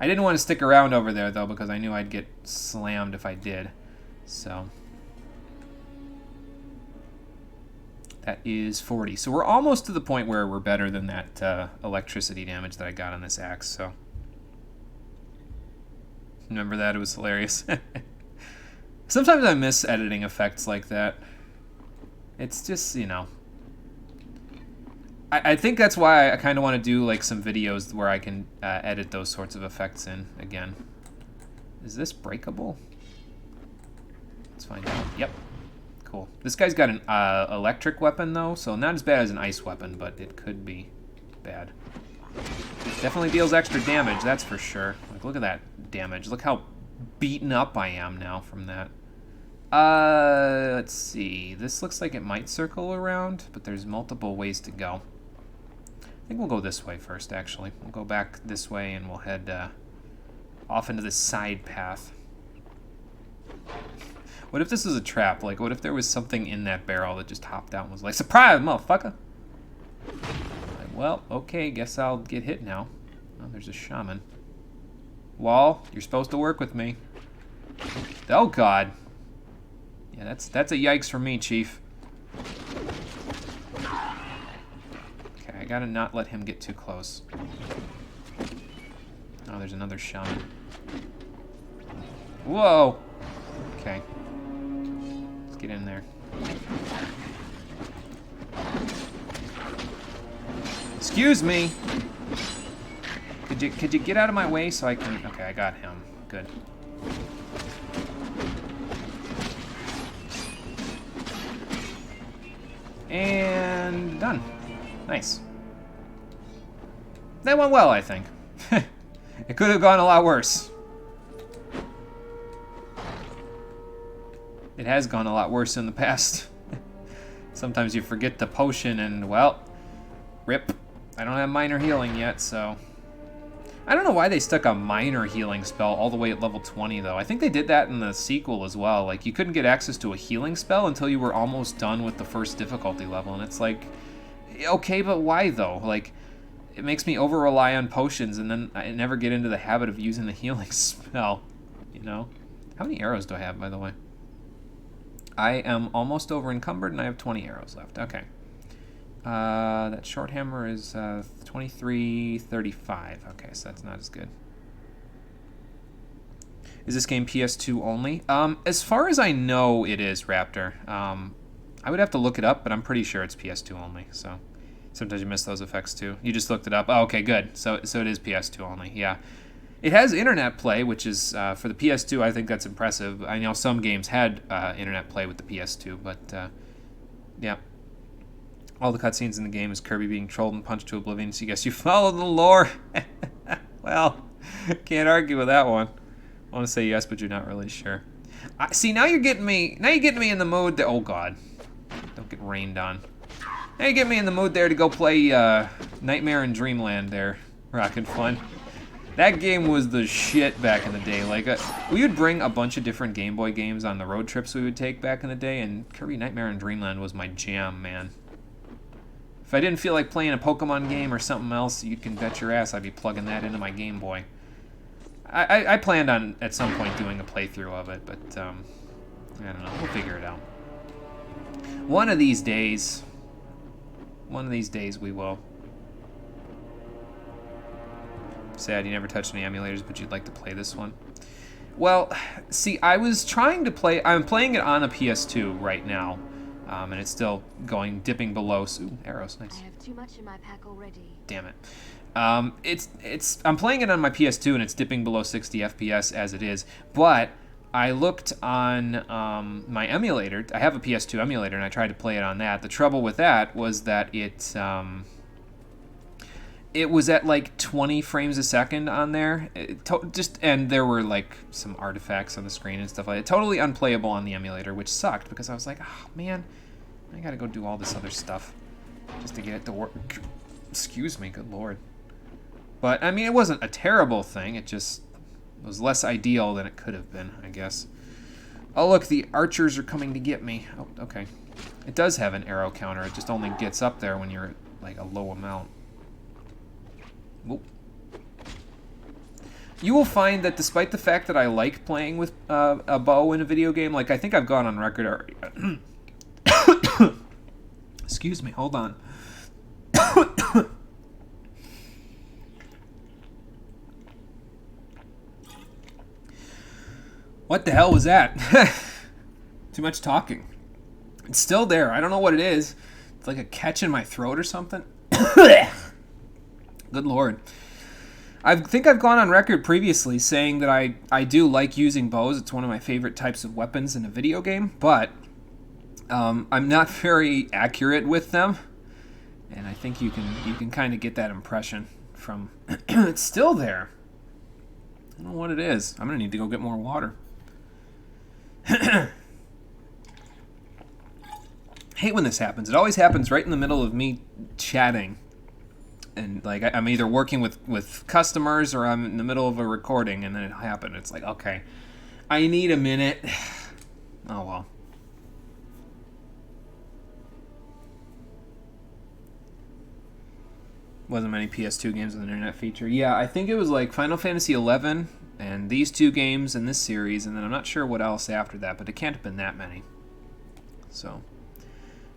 I didn't want to stick around over there, though, because I knew I'd get slammed if I did. So... that is 40. So we're almost to the point where we're better than that electricity damage that I got on this axe, so... remember that? It was hilarious. Sometimes I miss editing effects like that. It's just, you know... I think that's why I kind of want to do like some videos where I can edit those sorts of effects in again. Is this breakable? Let's find out. Yep. Cool. This guy's got an electric weapon, though, so not as bad as an ice weapon, but it could be bad. Definitely deals extra damage, that's for sure. Like, look at that damage. Look how beaten up I am now from that. Let's see. This looks like it might circle around, but there's multiple ways to go. I think we'll go this way first, actually. We'll go back this way, and we'll head off into this side path. What if this was a trap? Like, what if there was something in that barrel that just hopped out and was like, surprise, motherfucker! Like, well, okay, guess I'll get hit now. Oh, there's a shaman. Wall, you're supposed to work with me. Oh, God. Yeah, that's a yikes for me, Chief. Okay, I gotta not let him get too close. Oh, there's another shaman. Whoa! Okay. Let's get in there. Excuse me! Could you get out of my way so I can... Okay, I got him. Good. And done. Nice. That went well, I think. It could have gone a lot worse. It has gone a lot worse in the past. Sometimes you forget the potion and, well, rip. I don't have minor healing yet, so... I don't know why they stuck a minor healing spell all the way at level 20, though. I think they did that in the sequel as well. Like, you couldn't get access to a healing spell until you were almost done with the first difficulty level, and it's like, okay, but why, though? Like, it makes me over-rely on potions, and then I never get into the habit of using the healing spell, you know? How many arrows do I have, by the way? I am almost over-encumbered, and I have 20 arrows left. Okay. That short hammer is 23.35. Okay, so that's not as good. Is this game PS2 only? As far as I know, it is, Raptor. I would have to look it up, but I'm pretty sure it's PS2 only. So sometimes you miss those effects too. You just looked it up. Oh, okay, good. So it is PS2 only. Yeah. It has internet play, which is for the PS2. I think that's impressive. I know some games had internet play with the PS2, but yeah. All the cutscenes in the game is Kirby being trolled and punched to oblivion, so I guess you follow the lore. Well, can't argue with that one. I want to say yes, but you're not really sure. See, now you're getting me in the mood to, oh god. Don't get rained on. Now you get me in the mood there to go play Nightmare in Dreamland there. Rockin' Fun. That game was the shit back in the day. Like, we would bring a bunch of different Game Boy games on the road trips we would take back in the day, and Kirby Nightmare in Dreamland was my jam, man. If I didn't feel like playing a Pokemon game or something else, you can bet your ass I'd be plugging that into my Game Boy. I planned on, at some point, doing a playthrough of it, but, I don't know. We'll figure it out. One of these days we will. Sad you never touched any emulators, but you'd like to play this one. Well, see, I was trying to play... I'm playing it on a PS2 right now. And it's still dipping below. Ooh, arrows, nice. I have too much in my pack already. Damn it. I'm playing it on my PS2 and it's dipping below 60 FPS as it is. But I looked on my emulator. I have a PS2 emulator and I tried to play it on that. The trouble with that was that it was at like 20 frames a second on there. And there were like some artifacts on the screen and stuff like that. Totally unplayable on the emulator, which sucked because I was like, oh man, I gotta go do all this other stuff just to get it to work. Excuse me, good lord. But I mean, it wasn't a terrible thing. It just was less ideal than it could have been, I guess. Oh look, the archers are coming to get me. Oh, okay. It does have an arrow counter. It just only gets up there when you're at like a low amount. Whoop. You will find that despite the fact that I like playing with a bow in a video game, like I think I've gone on record already. Excuse me, hold on. What the hell was that? Too much talking. It's still there. I don't know what it is. It's like a catch in my throat or something. Good lord. I think I've gone on record previously saying that I do like using bows. It's one of my favorite types of weapons in a video game, but I'm not very accurate with them. And I think you can kind of get that impression from... It's still there. I don't know what it is. I'm going to need to go get more water. Hate when this happens. It always happens right in the middle of me chatting. And like I'm either working with customers or I'm in the middle of a recording and then it happened. It's like, okay, I need a minute. Oh well. Wasn't many PS2 games with an internet feature. Yeah, I think it was like Final Fantasy XI and these two games in this series, and then I'm not sure what else after that, but it can't have been that many. So,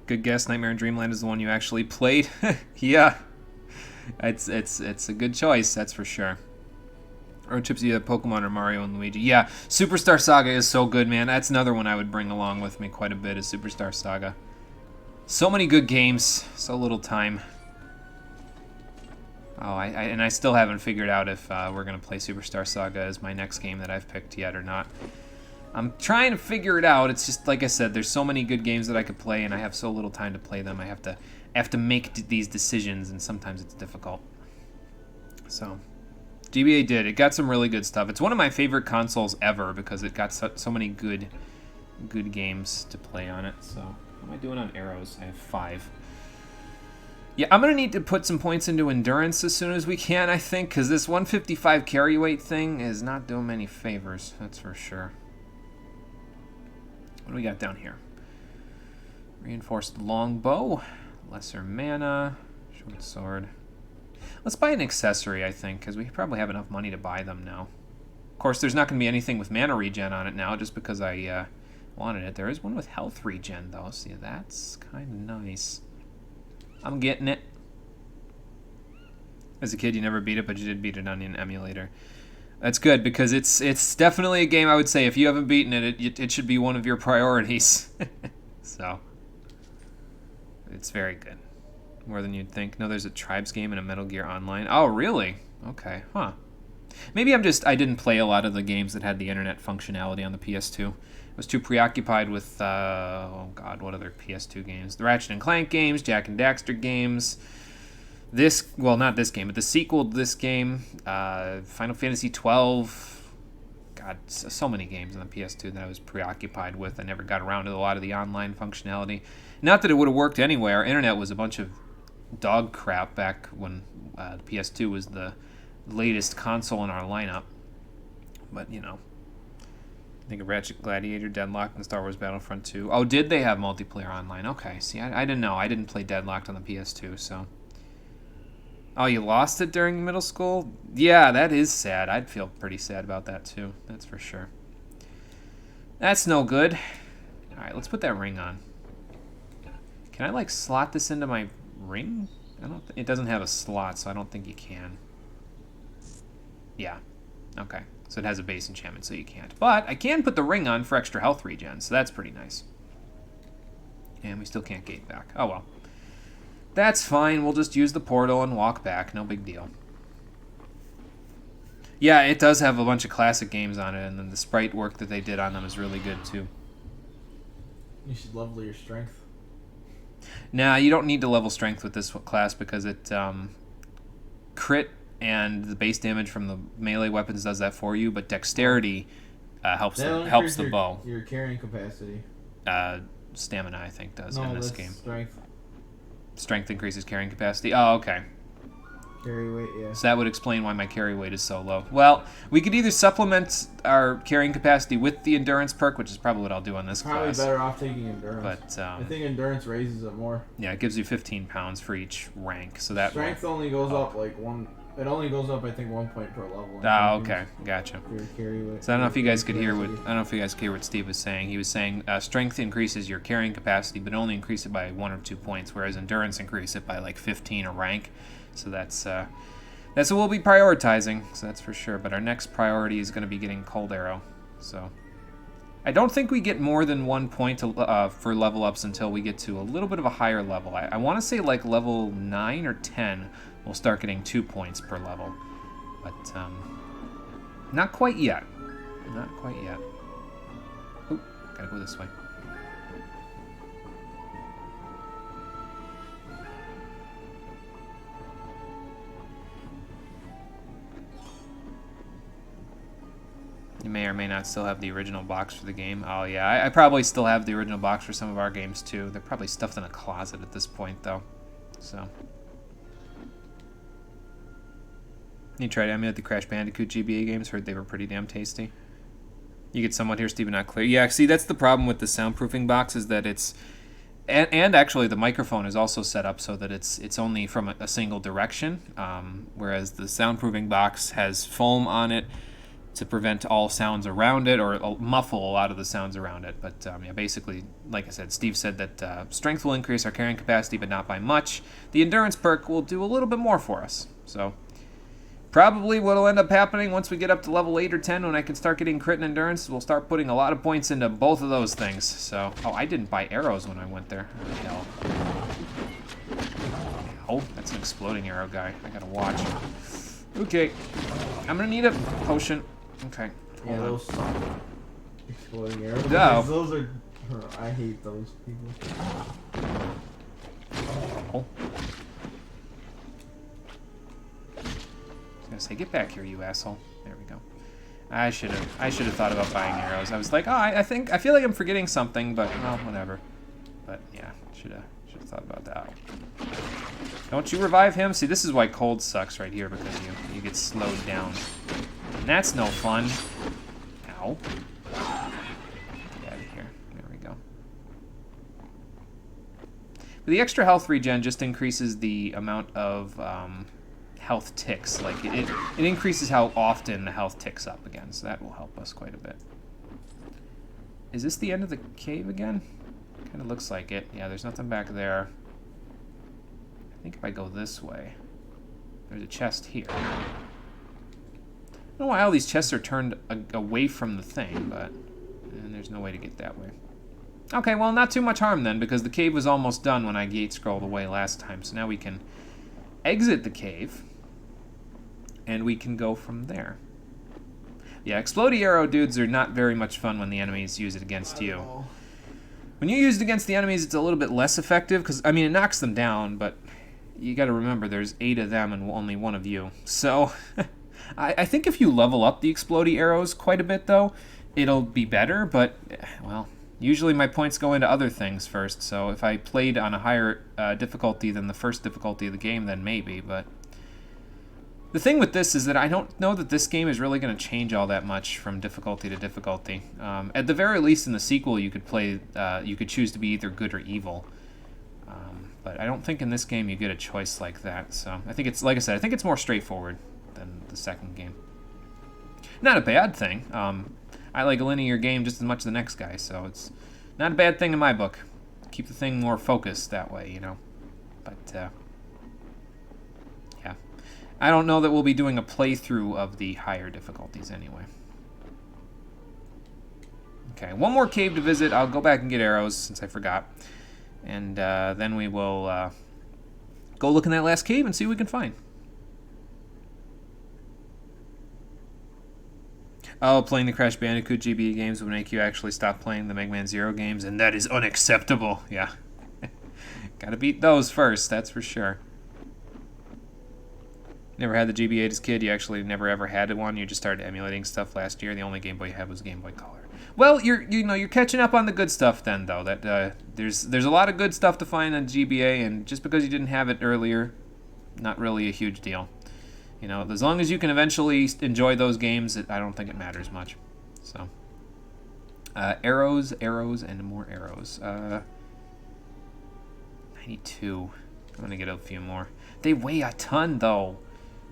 good guess. Nightmare in Dreamland is the one you actually played. Yeah, it's a good choice, that's for sure. Or chips, you have Pokemon or Mario and Luigi. Yeah, Superstar Saga is so good, man. That's another one I would bring along with me quite a bit, is Superstar Saga. So many good games, so little time. Oh, I still haven't figured out if we're going to play Superstar Saga as my next game that I've picked yet or not. I'm trying to figure it out. It's just, like I said, there's so many good games that I could play, and I have so little time to play them. I have to make these decisions, and sometimes it's difficult. So, GBA did. It got some really good stuff. It's one of my favorite consoles ever because it got so many good games to play on it. So, how am I doing on arrows? I have 5. Yeah, I'm going to need to put some points into endurance as soon as we can, I think, because this 155 carry weight thing is not doing many favors, that's for sure. What do we got down here? Reinforced longbow, lesser mana, short sword. Let's buy an accessory, I think, because we probably have enough money to buy them now. Of course, there's not going to be anything with mana regen on it now, just because I wanted it. There is one with health regen, though. See, that's kind of nice. I'm getting it. As a kid, you never beat it, but you did beat it on an emulator. That's good, because it's definitely a game I would say, if you haven't beaten it, it should be one of your priorities. So, it's very good. More than you'd think. No, there's a Tribes game and a Metal Gear Online. Oh, really? Okay, huh. Maybe I didn't play a lot of the games that had the internet functionality on the PS2. I was too preoccupied with, oh god, what other PS2 games? The Ratchet & Clank games, Jak and Daxter games. Well, not this game, but the sequel to this game, Final Fantasy XII. God, so many games on the PS2 that I was preoccupied with. I never got around to a lot of the online functionality. Not that it would have worked anyway. Our internet was a bunch of dog crap back when the PS2 was the latest console in our lineup. But, you know. I think of Ratchet Gladiator, Deadlocked, and Star Wars Battlefront 2. Oh, did they have multiplayer online? Okay, see, I didn't know. I didn't play Deadlocked on the PS2, so... Oh, you lost it during middle school? Yeah, that is sad. I'd feel pretty sad about that, too. That's for sure. That's no good. Alright, let's put that ring on. Can I, like, slot this into my ring? It doesn't have a slot, so I don't think you can. Yeah. Okay. So it has a base enchantment, so you can't. But I can put the ring on for extra health regen, so that's pretty nice. And we still can't gate back. Oh, well. That's fine. We'll just use the portal and walk back. No big deal. Yeah, it does have a bunch of classic games on it, and then the sprite work that they did on them is really good, too. You should level your strength. Nah, you don't need to level strength with this class because it crit and the base damage from the melee weapons does that for you, but dexterity helps the bow. Your carrying capacity. Stamina, I think, does in this game. Strength. Strength increases carrying capacity. Oh, okay. Carry weight, yeah. So that would explain why my carry weight is so low. Well, we could either supplement our carrying capacity with the endurance perk, which is probably what I'll do on this class. Probably better off taking endurance. But I think endurance raises it more. Yeah, it gives you 15 pounds for each rank. So that strength only goes up like one. It only goes up, I think, 1 point per level. Oh, okay, gotcha. Your carry weight. So I don't know if you guys could hear what Steve was saying. He was saying strength increases your carrying capacity, but only increase it by 1 or 2 points, whereas endurance increase it by like 15 a rank. So that's what we'll be prioritizing. So that's for sure. But our next priority is going to be getting Cold Arrow. So I don't think we get more than 1 point for level ups until we get to a little bit of a higher level. I want to say like level 9 or 10. We'll start getting 2 points per level. But, not quite yet. Not quite yet. Oop, gotta go this way. You may or may not still have the original box for the game. Oh, yeah, I probably still have the original box for some of our games, too. They're probably stuffed in a closet at this point, though. So... You tried to emulate the Crash Bandicoot GBA games? Heard they were pretty damn tasty. You get somewhat here, Stephen, not clear. Yeah, see, that's the problem with the soundproofing box is that it's... And actually, the microphone is also set up so that it's only from a single direction, whereas the soundproofing box has foam on it to prevent all sounds around it or muffle a lot of the sounds around it. But yeah, basically, like I said, Steve said that strength will increase our carrying capacity, but not by much. The endurance perk will do a little bit more for us, so... Probably what'll end up happening once we get up to level 8 or 10 when I can start getting crit and endurance, we'll start putting a lot of points into both of those things. So, oh, I didn't buy arrows when I went there. Oh, hell. Oh, that's an exploding arrow guy. I gotta watch. Okay. I'm gonna need a potion. Okay. Yeah, those exploding arrows. No. Those are... I hate those people. Oh. I was gonna say, get back here, you asshole. There we go. I should have thought about buying arrows. I was like, oh, I feel like I'm forgetting something, but well, whatever. But yeah, should have thought about that. Don't you revive him? See, this is why cold sucks right here, because you get slowed down. And that's no fun. Ow. Get out of here. There we go. The extra health regen just increases the amount of health ticks. Like, it increases how often the health ticks up again, so that will help us quite a bit. Is this the end of the cave again? Kind of looks like it. Yeah, there's nothing back there. I think if I go this way, there's a chest here. I don't know why all these chests are turned away from the thing, but and there's no way to get that way. Okay, well, not too much harm then, because the cave was almost done when I gate scrolled away last time, so now we can exit the cave, and we can go from there. Yeah, explodey arrow dudes are not very much fun when the enemies use it against you. When you use it against the enemies, it's a little bit less effective, because, I mean, it knocks them down, but you gotta remember there's 8 of them and only 1 of you. So, I think if you level up the explodey arrows quite a bit, though, it'll be better, but, well, usually my points go into other things first, so if I played on a higher difficulty than the first difficulty of the game, then maybe, but... The thing with this is that I don't know that this game is really going to change all that much from difficulty to difficulty. At the very least, in the sequel, you could play, you could choose to be either good or evil. But I don't think in this game you get a choice like that. So I think it's, like I said, I think it's more straightforward than the second game. Not a bad thing. I like a linear game just as much as the next guy, so it's not a bad thing in my book. Keep the thing more focused that way, you know. But yeah. I don't know that we'll be doing a playthrough of the higher difficulties anyway. Okay, one more cave to visit. I'll go back and get arrows since I forgot. And then we will go look in that last cave and see what we can find. Oh, playing the Crash Bandicoot GBA games will make you actually stop playing the Mega Man Zero games, and that is unacceptable. Yeah. Gotta beat those first, that's for sure. Never had the GBA as a kid. You actually never ever had one. You just started emulating stuff last year. The only Game Boy you had was Game Boy Color. Well, you're catching up on the good stuff then, though. That there's a lot of good stuff to find on GBA, and just because you didn't have it earlier, not really a huge deal. You know, as long as you can eventually enjoy those games, I don't think it matters much. So, arrows, and more arrows. 92. I'm gonna get a few more. They weigh a ton, though.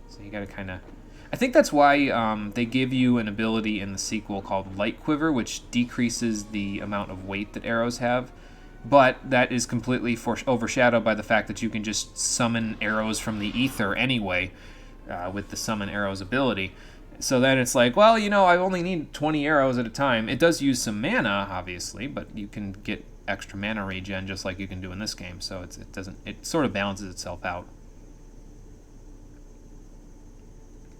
So you gotta kind of... I think that's why they give you an ability in the sequel called Light Quiver, which decreases the amount of weight that arrows have. But that is completely overshadowed by the fact that you can just summon arrows from the ether anyway with the Summon Arrows ability. So then it's like, well, you know, I only need 20 arrows at a time. It does use some mana, obviously, but you can get extra mana regen just like you can do in this game. So it sort of balances itself out.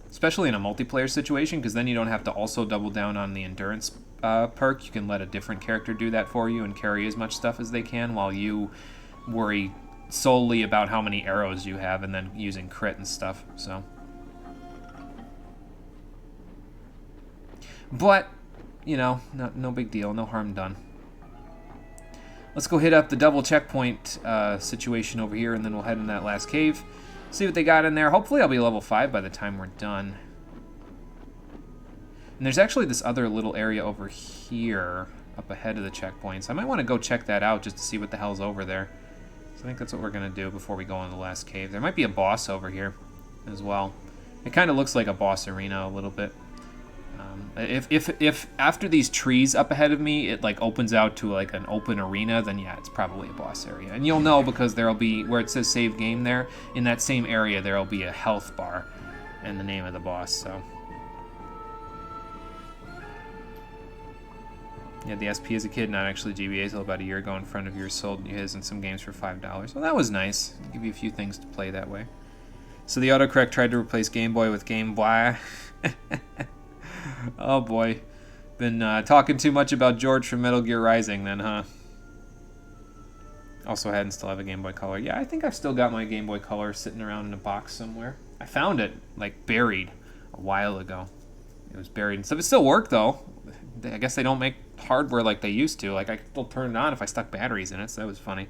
Especially in a multiplayer situation, because then you don't have to also double down on the endurance perk. You can let a different character do that for you and carry as much stuff as they can while you worry solely about how many arrows you have and then using crit and stuff. So, but, you know, no big deal. No harm done. Let's go hit up the double checkpoint situation over here, and then we'll head in that last cave. See what they got in there. Hopefully I'll be level 5 by the time we're done. And there's actually this other little area over here up ahead of the checkpoints. I might want to go check that out just to see what the hell's over there. So I think that's what we're going to do before we go in the last cave. There might be a boss over here as well. It kind of looks like a boss arena a little bit. If after these trees up ahead of me, it like opens out to like an open arena, then yeah, it's probably a boss area. And you'll know because there'll be, where it says save game there, in that same area there'll be a health bar and the name of the boss, so. Yeah, the SP as a kid, not actually GBA, till about a year ago in front of yours, sold his and some games for $5. Well, that was nice. I'll give you a few things to play that way. So the autocorrect tried to replace Game Boy with Game Boy. Oh boy. Been talking too much about George from Metal Gear Rising then, huh? Also had and still have a Game Boy Color. Yeah, I think I've still got my Game Boy Color sitting around in a box somewhere. I found it, like, buried a while ago. It was buried and stuff. It still worked, though. I guess they don't make hardware like they used to. Like, I could still turn it on if I stuck batteries in it, so that was funny.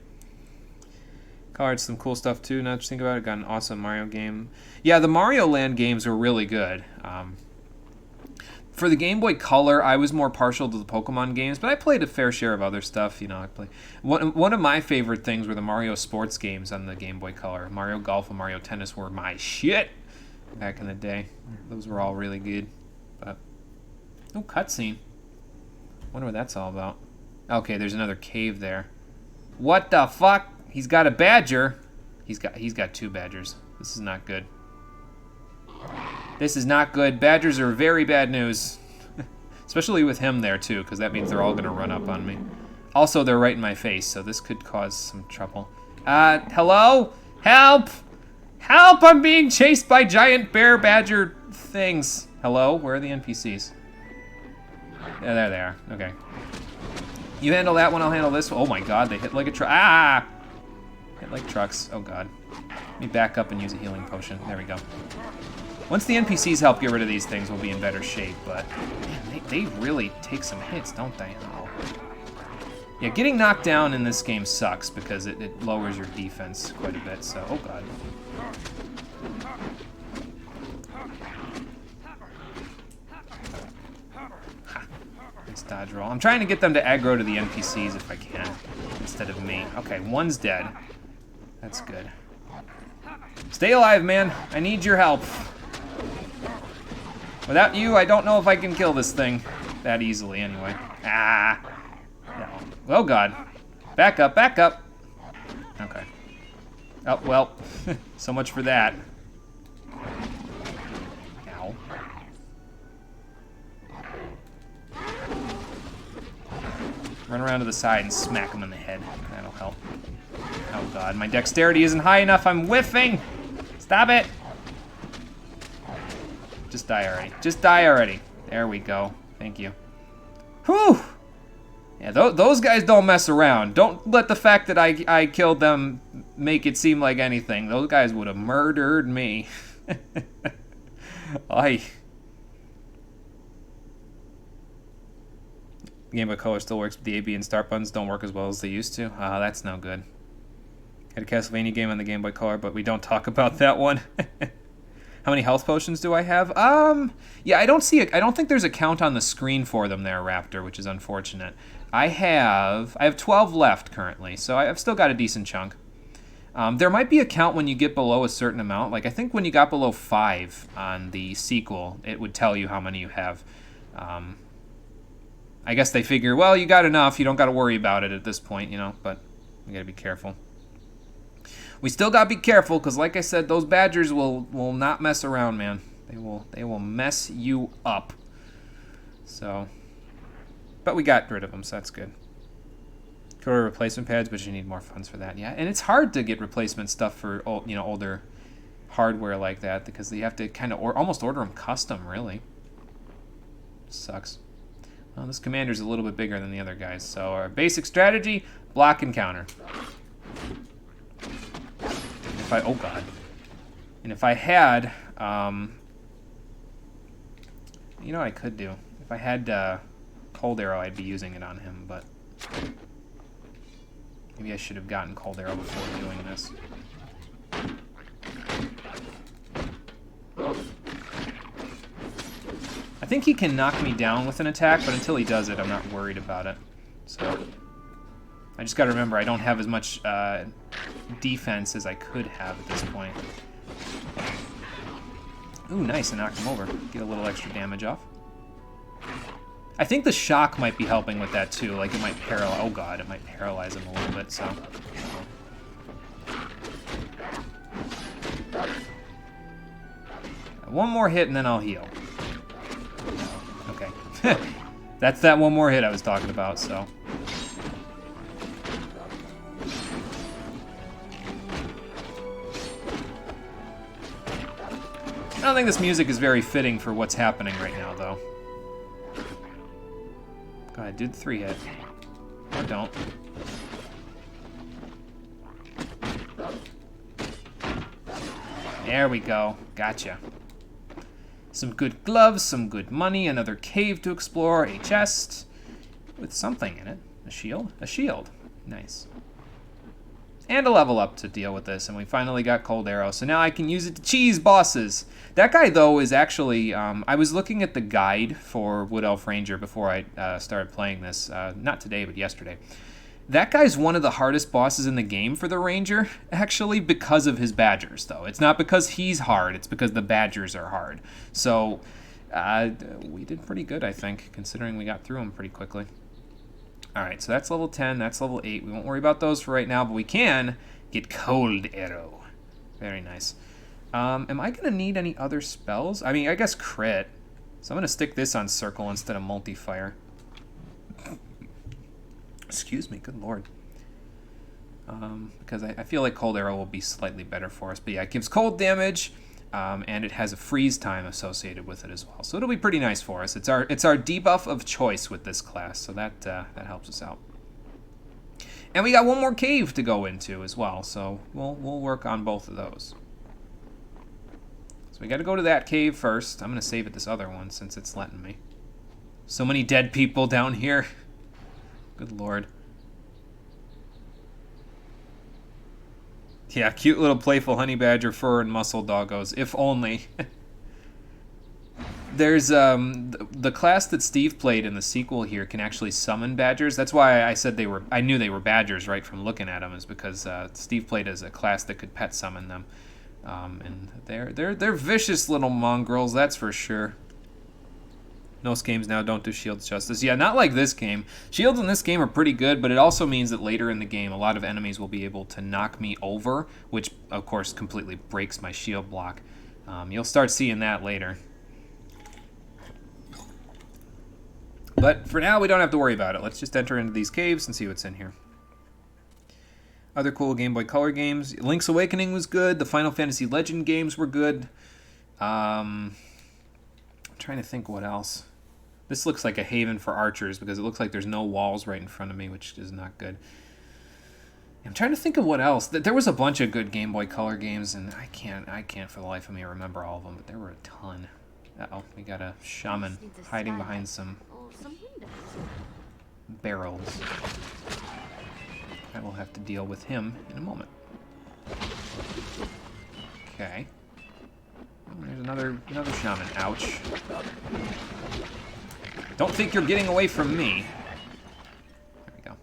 Colored some cool stuff too. Now that you think about it, got an awesome Mario game. Yeah, the Mario Land games were really good. For the Game Boy Color, I was more partial to the Pokemon games, but I played a fair share of other stuff. You know, I play one of my favorite things were the Mario sports games on the Game Boy Color. Mario Golf and Mario Tennis were my shit back in the day. Those were all really good. But oh, cutscene. Wonder what that's all about. Okay, there's another cave there. What the fuck? He's got a badger. He's got 2 badgers. This is not good. This is not good. Badgers are very bad news. Especially with him there, too, because that means they're all going to run up on me. Also, they're right in my face, so this could cause some trouble. Hello? Help! Help! I'm being chased by giant bear badger things. Hello? Where are the NPCs? Yeah, there they are. Okay. You handle that one, I'll handle this one. Oh my god, they hit like a truck. Ah! Hit like trucks. Oh god. Let me back up and use a healing potion. There we go. Once the NPCs help get rid of these things, we'll be in better shape, but man, they really take some hits, don't they? Oh. Yeah, getting knocked down in this game sucks because it lowers your defense quite a bit, so... Oh god. Nice dodge roll. I'm trying to get them to aggro to the NPCs if I can, instead of me. Okay, one's dead. That's good. Stay alive, man. I need your help. Without you, I don't know if I can kill this thing that easily anyway. Ah. No. Oh, God. Back up, back up. Okay. Oh, well. So much for that. Ow. Run around to the side and smack him in the head. That'll help. Oh, God. My dexterity isn't high enough. I'm whiffing. Stop it. Just die already. Just die already. There we go. Thank you. Whew! Yeah, those guys don't mess around. Don't let the fact that I killed them make it seem like anything. Those guys would have murdered me. Aye. Game Boy Color still works, but the A, B, and start buttons don't work as well as they used to. Ah, that's no good. Had a Castlevania game on the Game Boy Color, but we don't talk about that one. How many health potions do I have? Yeah, I don't think there's a count on the screen for them there, Raptor, which is unfortunate. I have 12 left currently, so I've still got a decent chunk. There might be a count when you get below a certain amount. Like, I think when you got below 5 on the sequel, it would tell you how many you have. I guess they figure, well, you got enough, you don't got to worry about it at this point, you know, but we got to be careful. We still got to be careful, because like I said, those badgers will not mess around, man. They will mess you up. So, but we got rid of them, so that's good. Go to replacement pads, but you need more funds for that. Yeah, and it's hard to get replacement stuff for older hardware like that, because you have to kind of almost order them custom, really. Sucks. Well, this commander's a little bit bigger than the other guys, so our basic strategy, block and counter. Oh god. And if I had, you know what I could do? If I had Cold Arrow, I'd be using it on him, but maybe I should have gotten Cold Arrow before doing this. I think he can knock me down with an attack, but until he does it, I'm not worried about it. So I just gotta remember, I don't have as much defense as I could have at this point. Ooh, nice, I knocked him over. Get a little extra damage off. I think the shock might be helping with that too, like it might paralyze, oh god, it might paralyze him a little bit, so. One more hit and then I'll heal. Okay. That's that one more hit I was talking about, so. I don't think this music is very fitting for what's happening right now, though. Go ahead, do the 3-hit. Or don't. There we go. Gotcha. Some good gloves, some good money, another cave to explore, a chest with something in it. A shield? A shield. Nice. and a level up to deal with this, and we finally got Cold Arrow, so now I can use it to cheese bosses. That guy, though, is actually, I was looking at the guide for Wood Elf Ranger before I started playing this, not today, but yesterday. That guy's one of the hardest bosses in the game for the Ranger, actually, because of his badgers, though. It's not because he's hard, it's because the badgers are hard. So, we did pretty good, I think, considering we got through them pretty quickly. Alright, so that's level 10, that's level 8. We won't worry about those for right now, but we can get Cold Arrow. Very nice. Am I going to need any other spells? I mean, I guess crit. So I'm going to stick this on circle instead of multi-fire. Excuse me, good lord. Because I feel like Cold Arrow will be slightly better for us. But yeah, it gives cold damage, and it has a freeze time associated with it as well. So it'll be pretty nice for us. It's our debuff of choice with this class, so that helps us out. And we got one more cave to go into as well, so we'll work on both of those. So we got to go to that cave first. I'm going to save it this other one since it's letting me. So many dead people down here. Good lord. Yeah, cute little playful honey badger fur and muscle doggos, if only. There's the class that Steve played in the sequel here can actually summon badgers. That's why I said I knew they were badgers right from looking at them, is because Steve played as a class that could pet summon them. And they're vicious little mongrels, that's for sure. Most games now don't do shields justice. Yeah, not like this game. Shields in this game are pretty good, but it also means that later in the game, a lot of enemies will be able to knock me over, which, of course, completely breaks my shield block. You'll start seeing that later. But for now, we don't have to worry about it. Let's just enter into these caves and see what's in here. Other cool Game Boy Color games. Link's Awakening was good. The Final Fantasy Legend games were good. I'm trying to think what else. This looks like a haven for archers because it looks like there's no walls right in front of me, which is not good. I'm trying to think of what else. There was a bunch of good Game Boy Color games, and I can't for the life of me remember all of them, but there were a ton. Uh-oh, we got a shaman hiding behind some barrels. I will have to deal with him in a moment. Okay. Oh, there's another shaman. Ouch. Don't think you're getting away from me. There we go.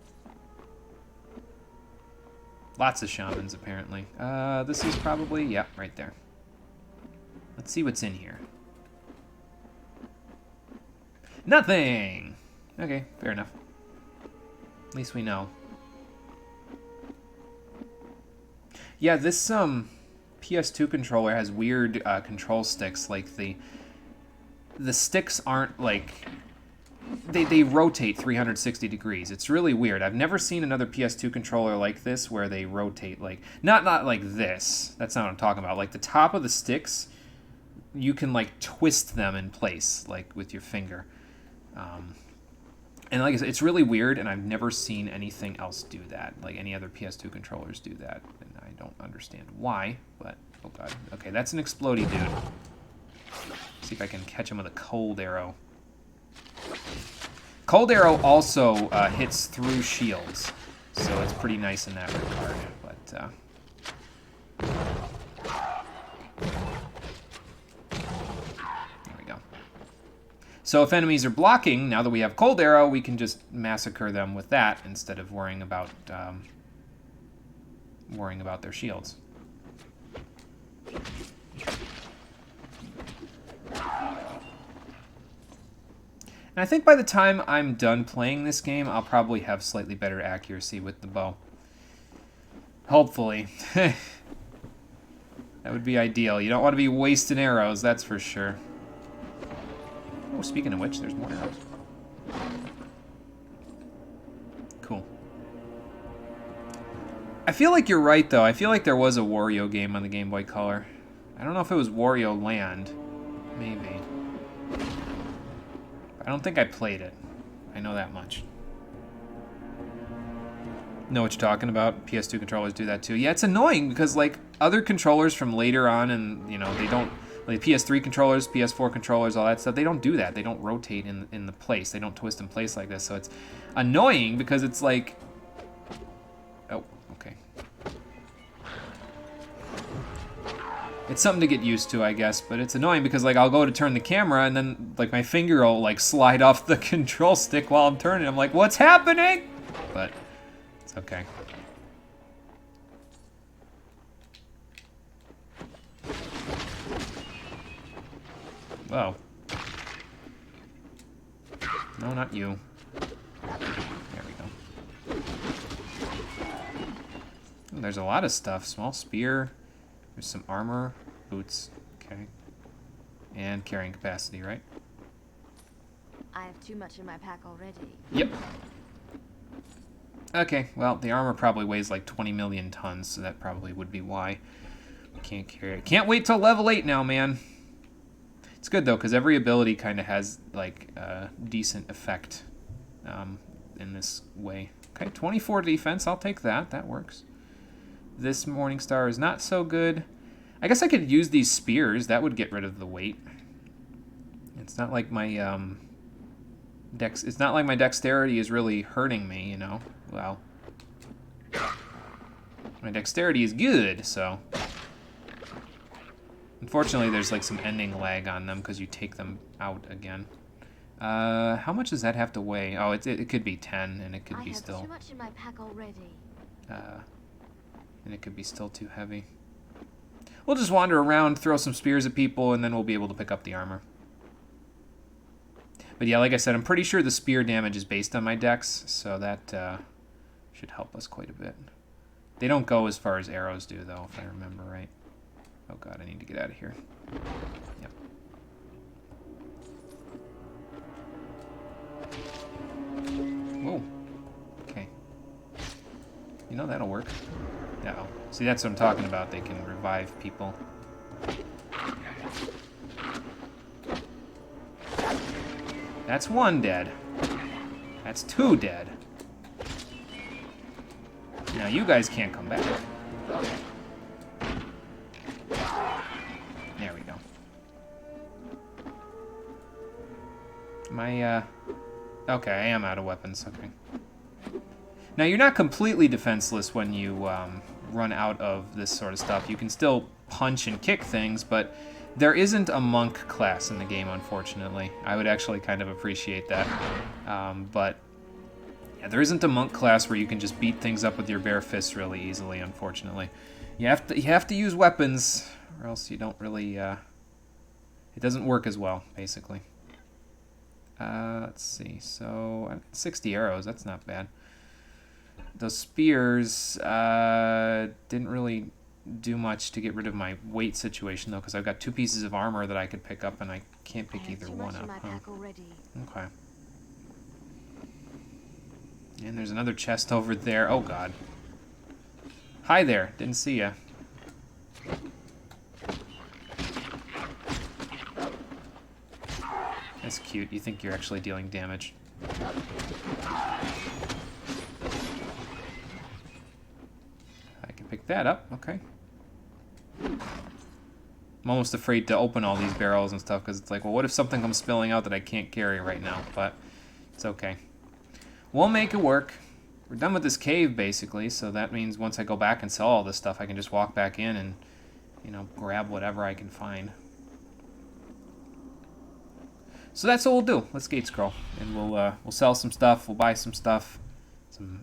Lots of shamans, apparently. This is probably... yeah, right there. Let's see what's in here. Nothing! Okay, fair enough. At least we know. Yeah, this PS2 controller has weird control sticks. Like the sticks aren't like they rotate 360 degrees. It's really weird. I've never seen another PS2 controller like this where they rotate like not like this. That's not what I'm talking about. Like the top of the sticks, you can like twist them in place like with your finger. And like I said, it's really weird, and I've never seen anything else do that. Like any other PS2 controllers do that, and I don't understand why. But oh god, okay, that's an explodey dude. See if I can catch him with a cold arrow. Cold arrow also hits through shields, so it's pretty nice in that regard. But there we go. So if enemies are blocking, now that we have cold arrow, we can just massacre them with that instead of worrying about their shields. And I think by the time I'm done playing this game, I'll probably have slightly better accuracy with the bow. Hopefully. That would be ideal. You don't want to be wasting arrows, that's for sure. Oh, speaking of which, there's more arrows. Cool. I feel like you're right, though. I feel like there was a Wario game on the Game Boy Color. I don't know if it was Wario Land. Maybe. I don't think I played it. I know that much. Know what you're talking about? PS2 controllers do that too. Yeah, it's annoying because like other controllers from later on, and you know they don't, like PS3 controllers, PS4 controllers, all that stuff. They don't do that. They don't rotate in the place. They don't twist in place like this. So it's annoying because it's like, oh, okay. It's something to get used to, I guess, but it's annoying because, like, I'll go to turn the camera and then, like, my finger will, like, slide off the control stick while I'm turning. I'm like, what's happening? But it's okay. Whoa. No, not you. There we go. Ooh, there's a lot of stuff. Small spear. There's some armor. Boots. Okay. And carrying capacity, right? I have too much in my pack already. Yep. Okay, well, the armor probably weighs like 20 million tons, so that probably would be why. Can't carry it. Can't wait till level 8 now, man. It's good, though, because every ability kind of has, like, a decent effect in this way. Okay, 24 defense. I'll take that. That works. This Morningstar is not so good. I guess I could use these spears. That would get rid of the weight. It's not like my it's not like my dexterity is really hurting me, you know. Well, my dexterity is good, so. Unfortunately, there's like some ending lag on them because you take them out again. How much does that have to weigh? Oh, it could be 10, and it could be still. I have too much in my pack already. And it could be still too heavy. We'll just wander around, throw some spears at people, and then we'll be able to pick up the armor. But yeah, like I said, I'm pretty sure the spear damage is based on my dex, so that should help us quite a bit. They don't go as far as arrows do, though, if I remember right. Oh god, I need to get out of here. Yep. Whoa. Okay. You know that'll work. Uh-oh. See, that's what I'm talking about. They can revive people. That's one dead. That's two dead. Now you guys can't come back. There we go. Okay, I am out of weapons. Okay. Now, you're not completely defenseless when you run out of this sort of stuff. You can still punch and kick things, but there isn't a monk class in the game, unfortunately. I would actually kind of appreciate that. But yeah, there isn't a monk class where you can just beat things up with your bare fists really easily, unfortunately. You have to use weapons, or else you don't really... it doesn't work as well, basically. Let's see. So, 60 arrows. That's not bad. Those spears didn't really do much to get rid of my weight situation, though, because I've got 2 pieces of armor that I could pick up, and I can't pick either one up. Okay. And there's another chest over there. Oh, God. Hi there. Didn't see ya. That's cute. You think you're actually dealing damage. I can pick that up. Okay. I'm almost afraid to open all these barrels and stuff because it's like, well, what if something comes spilling out that I can't carry right now? But it's okay. We'll make it work. We're done with this cave, basically, so that means once I go back and sell all this stuff, I can just walk back in and, you know, grab whatever I can find. So that's what we'll do. Let's gate scroll, and we'll sell some stuff. We'll buy some stuff.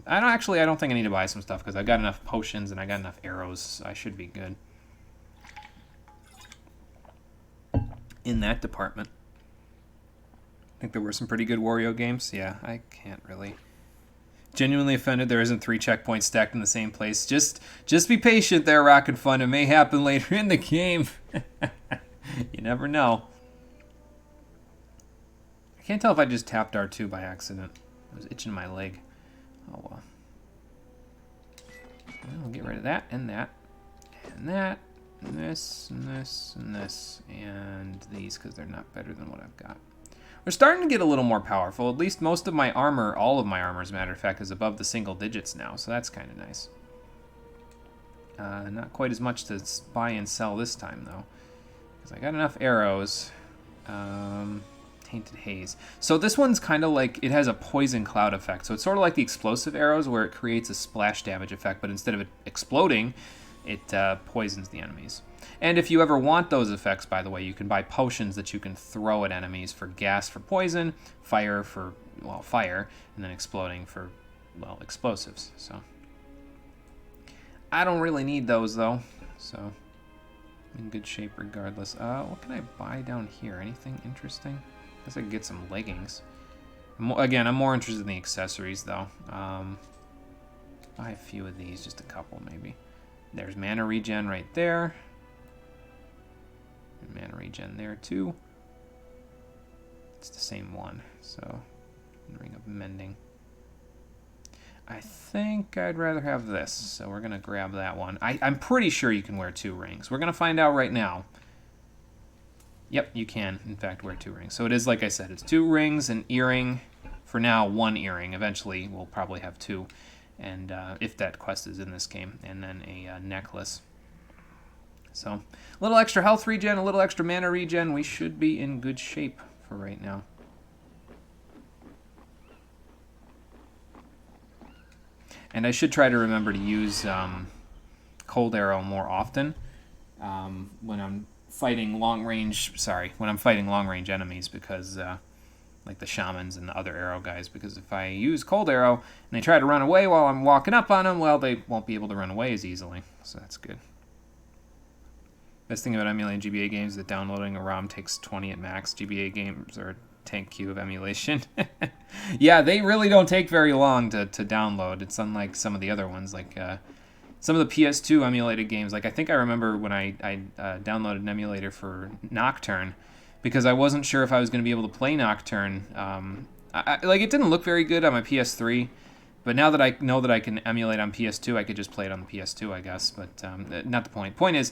I don't think I need to buy some stuff because I got enough potions and I got enough arrows. So I should be good in that department. I think there were some pretty good Wario games. Yeah, I can't really. Genuinely offended there isn't 3 checkpoints stacked in the same place. Just be patient there, Rock and Fun. It may happen later in the game. You never know. I can't tell if I just tapped R2 by accident. I was itching my leg. Oh well. We'll get rid of that, and that, and that, and this, and this, and this, and these, because they're not better than what I've got. We're starting to get a little more powerful. At least most of my armor, all of my armor, as a matter of fact, is above the single digits now, so that's kind of nice. Not quite as much to buy and sell this time, though, because I got enough arrows. Tainted Haze. So this one's kind of like, it has a poison cloud effect. So it's sort of like the explosive arrows where it creates a splash damage effect, but instead of it exploding, it poisons the enemies. And if you ever want those effects, by the way, you can buy potions that you can throw at enemies for gas for poison, fire for, well, fire, and then exploding for, well, explosives. So I don't really need those, though, so I'm in good shape regardless. What can I buy down here? Anything interesting? I guess I can get some leggings. Again, I'm more interested in the accessories, though. Buy a few of these, just a couple, maybe. There's mana regen right there. And mana regen there, too. It's the same one, so Ring of Mending. I think I'd rather have this, so we're going to grab that one. I'm pretty sure you can wear 2 rings. We're going to find out right now. Yep, you can, in fact, wear 2 rings. So it is, like I said, it's 2 rings, an earring. For now, 1 earring. Eventually, we'll probably have 2. And if that quest is in this game. And then a necklace. So, a little extra health regen, a little extra mana regen. We should be in good shape for right now. And I should try to remember to use Cold Arrow more often when I'm fighting long range enemies, because like the shamans and the other arrow guys, because if I use Cold Arrow and they try to run away while I'm walking up on them, well, they won't be able to run away as easily, so that's good. Best thing about emulating GBA games is that downloading a ROM takes 20 at max. GBA games are a tank queue of emulation. Yeah, they really don't take very long to download. It's unlike some of the other ones, like some of the PS2 emulated games. Like I think I remember when I downloaded an emulator for Nocturne, because I wasn't sure if I was going to be able to play Nocturne. Like it didn't look very good on my PS3, but now that I know that I can emulate on PS2, I could just play it on the PS2, I guess. But not the point. Point is,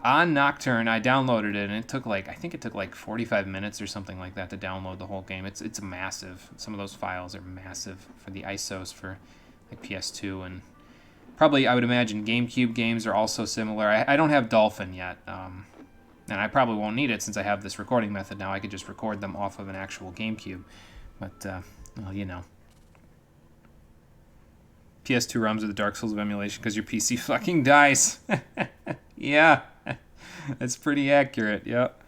on Nocturne, I downloaded it, and it took I think it took like 45 minutes or something like that to download the whole game. It's massive. Some of those files are massive for the ISOs for like PS2, and probably I would imagine GameCube games are also similar. I don't have Dolphin yet, and I probably won't need it since I have this recording method now. I could just record them off of an actual GameCube, but well, you know. PS2 ROMs are the Dark Souls of emulation because your PC fucking dies. Yeah, that's pretty accurate, yep.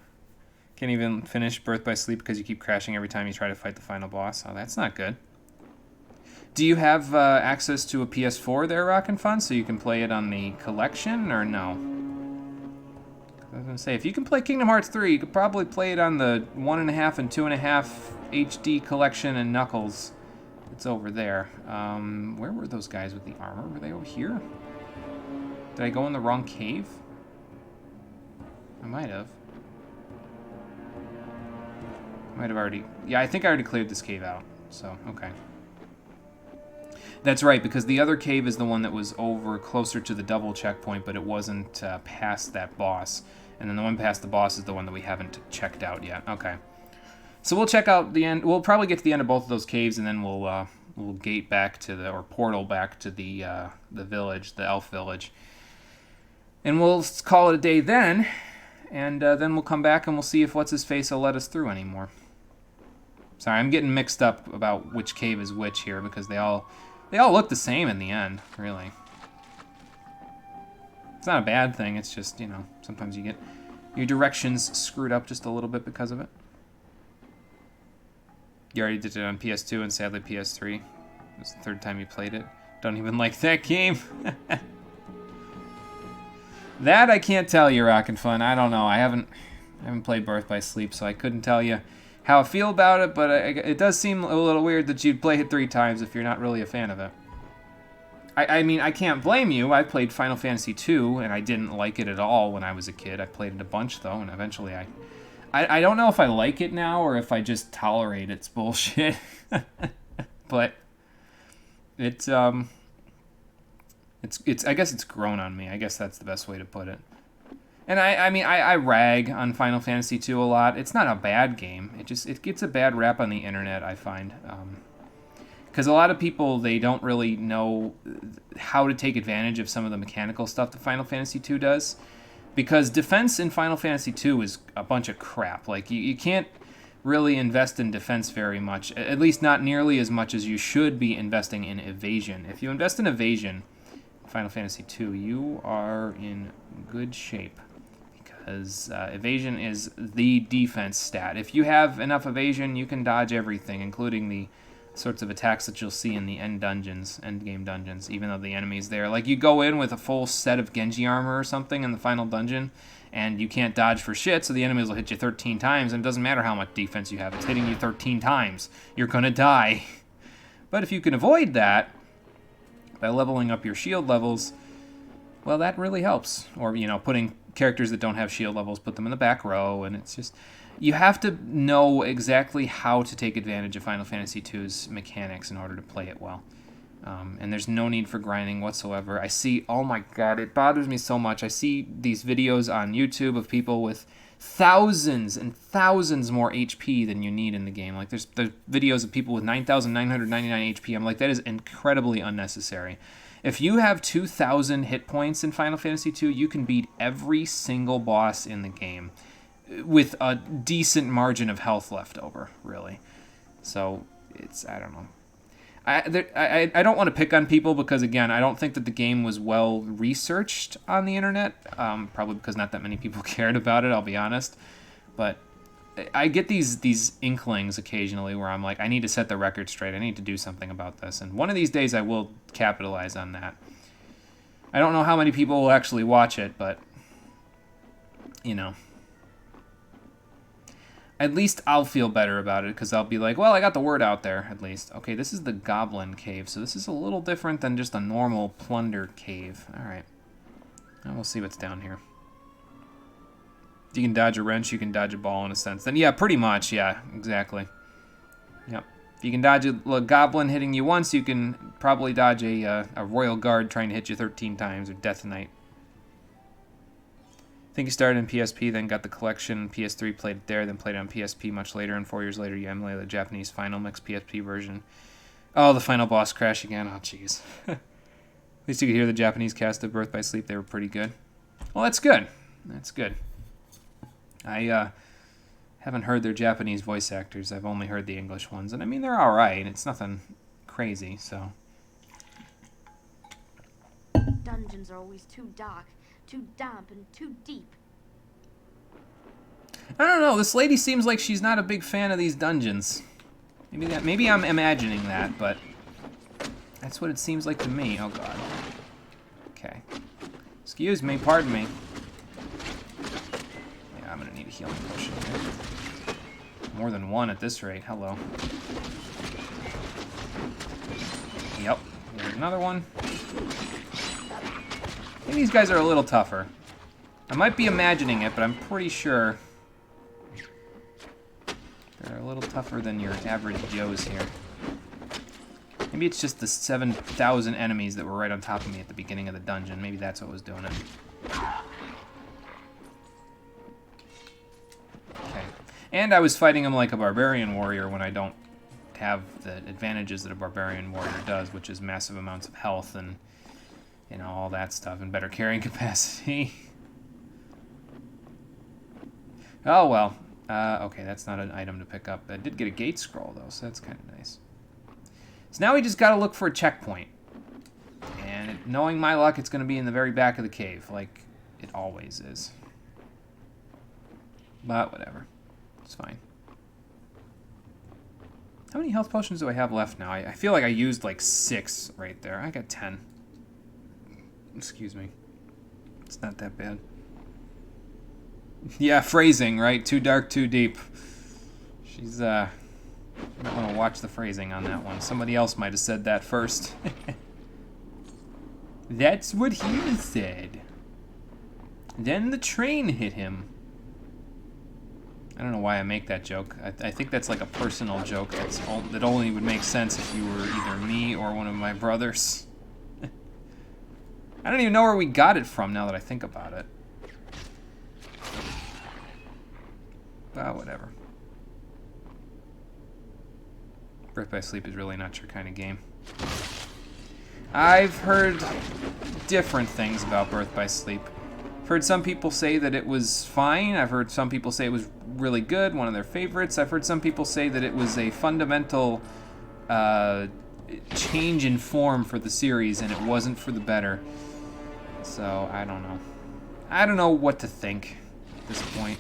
Can't even finish Birth by Sleep because you keep crashing every time you try to fight the final boss. Oh, that's not good. Do you have access to a PS4 there, Rockin' Fun, so you can play it on the collection, or no? I was going to say, if you can play Kingdom Hearts 3, you could probably play it on the 1.5 and 2.5 HD collection and Knuckles. It's over there. Where were those guys with the armor? Were they over here? Did I go in the wrong cave? I might have. Might have already... Yeah, I think I already cleared this cave out. So, okay. That's right, because the other cave is the one that was over closer to the double checkpoint, but it wasn't past that boss. And then the one past the boss is the one that we haven't checked out yet. Okay. So we'll check out the end. We'll probably get to the end of both of those caves, and then we'll gate back to the, or portal back to the village, the elf village. And we'll call it a day then, and then we'll come back and we'll see if What's-His-Face will let us through anymore. Sorry, I'm getting mixed up about which cave is which here, because they all look the same in the end, really. It's not a bad thing, it's just, you know, sometimes you get your directions screwed up just a little bit because of it. You already did it on PS2 and sadly PS3. It was the 3rd time you played it. Don't even like that game. That I can't tell you, Rockin' Fun. I don't know. I haven't played Birth by Sleep, so I couldn't tell you how I feel about it, but it does seem a little weird that you'd play it 3 times if you're not really a fan of it. I mean, I can't blame you. I played Final Fantasy II, and I didn't like it at all when I was a kid. I played it a bunch, though, and eventually I don't know if I like it now or if I just tolerate its bullshit. But it's I guess it's grown on me. I guess that's the best way to put it. And I mean, I rag on Final Fantasy II a lot. It's not a bad game. It gets a bad rap on the internet, I find. Because a lot of people, they don't really know how to take advantage of some of the mechanical stuff that Final Fantasy II does. Because defense in Final Fantasy II is a bunch of crap. Like, you can't really invest in defense very much. At least not nearly as much as you should be investing in evasion. If you invest in evasion, Final Fantasy II, you are in good shape. Because evasion is the defense stat. If you have enough evasion, you can dodge everything, including the sorts of attacks that you'll see in the end game dungeons, even though the enemy's there. Like, you go in with a full set of Genji armor or something in the final dungeon, and you can't dodge for shit, so the enemies will hit you 13 times, and it doesn't matter how much defense you have. It's hitting you 13 times. You're gonna die. But if you can avoid that by leveling up your shield levels, well, that really helps. Or, you know, putting characters that don't have shield levels, put them in the back row, and it's just... You have to know exactly how to take advantage of Final Fantasy II's mechanics in order to play it well. And there's no need for grinding whatsoever. I see... Oh my god, it bothers me so much. I see these videos on YouTube of people with thousands and thousands more HP than you need in the game. Like, there's videos of people with 9,999 HP. I'm like, that is incredibly unnecessary. If you have 2,000 hit points in Final Fantasy II, you can beat every single boss in the game with a decent margin of health left over, really. So, it's, I don't know. I don't want to pick on people because, again, I don't think that the game was well researched on the internet. Probably because not that many people cared about it, I'll be honest. But I get these inklings occasionally where I'm like, I need to set the record straight. I need to do something about this. And one of these days I will capitalize on that. I don't know how many people will actually watch it, but, you know. At least I'll feel better about it, because I'll be like, well, I got the word out there, at least. Okay, this is the Goblin Cave, so this is a little different than just a normal plunder cave. Alright. Well, we'll see what's down here. If you can dodge a wrench, you can dodge a ball in a sense. Then, yeah, pretty much, yeah, exactly. Yep. If you can dodge a goblin hitting you once, you can probably dodge a royal guard trying to hit you 13 times, or Death Knight. I think you started in PSP, then got the collection, PS3, played it there, then played it on PSP much later, and 4 years later you emulated the Japanese Final Mix PSP version. Oh, the final boss crash again. Oh, jeez. At least you could hear the Japanese cast of Birth by Sleep. They were pretty good. Well, that's good. That's good. I haven't heard their Japanese voice actors. I've only heard the English ones, and I mean, they're alright. It's nothing crazy, so... Dungeons are always too dark, too damp, and too deep. I don't know. This lady seems like she's not a big fan of these dungeons. Maybe I'm imagining that, but that's what it seems like to me. Oh god. Okay. Excuse me. Pardon me. Yeah, I'm gonna need a healing potion here. More than one at this rate. Hello. Yep. Here's another one. I think these guys are a little tougher. I might be imagining it, but I'm pretty sure they're a little tougher than your average Joes here. Maybe it's just the 7,000 enemies that were right on top of me at the beginning of the dungeon. Maybe that's what was doing it. Okay. And I was fighting him like a barbarian warrior when I don't have the advantages that a barbarian warrior does, which is massive amounts of health and, you know, all that stuff, and better carrying capacity. Oh, well. Okay, that's not an item to pick up. I did get a gate scroll, though, so that's kind of nice. So now we just gotta look for a checkpoint. And knowing my luck, it's gonna be in the very back of the cave, like it always is. But whatever. It's fine. How many health potions do I have left now? I feel like I used like 6 right there. I got 10. Excuse me. It's not that bad. Yeah, phrasing, right? Too dark, too deep. She's, might want to watch the phrasing on that one. Somebody else might have said that first. That's what he said. Then the train hit him. I don't know why I make that joke. I think that's like a personal joke that only would make sense if you were either me or one of my brothers. I don't even know where we got it from now that I think about it. But whatever. Birth by Sleep is really not your kind of game. I've heard different things about Birth by Sleep. I've heard some people say that it was fine. I've heard some people say it was really good, one of their favorites. I've heard some people say that it was a fundamental change in form for the series, and it wasn't for the better. So, I don't know. I don't know what to think at this point.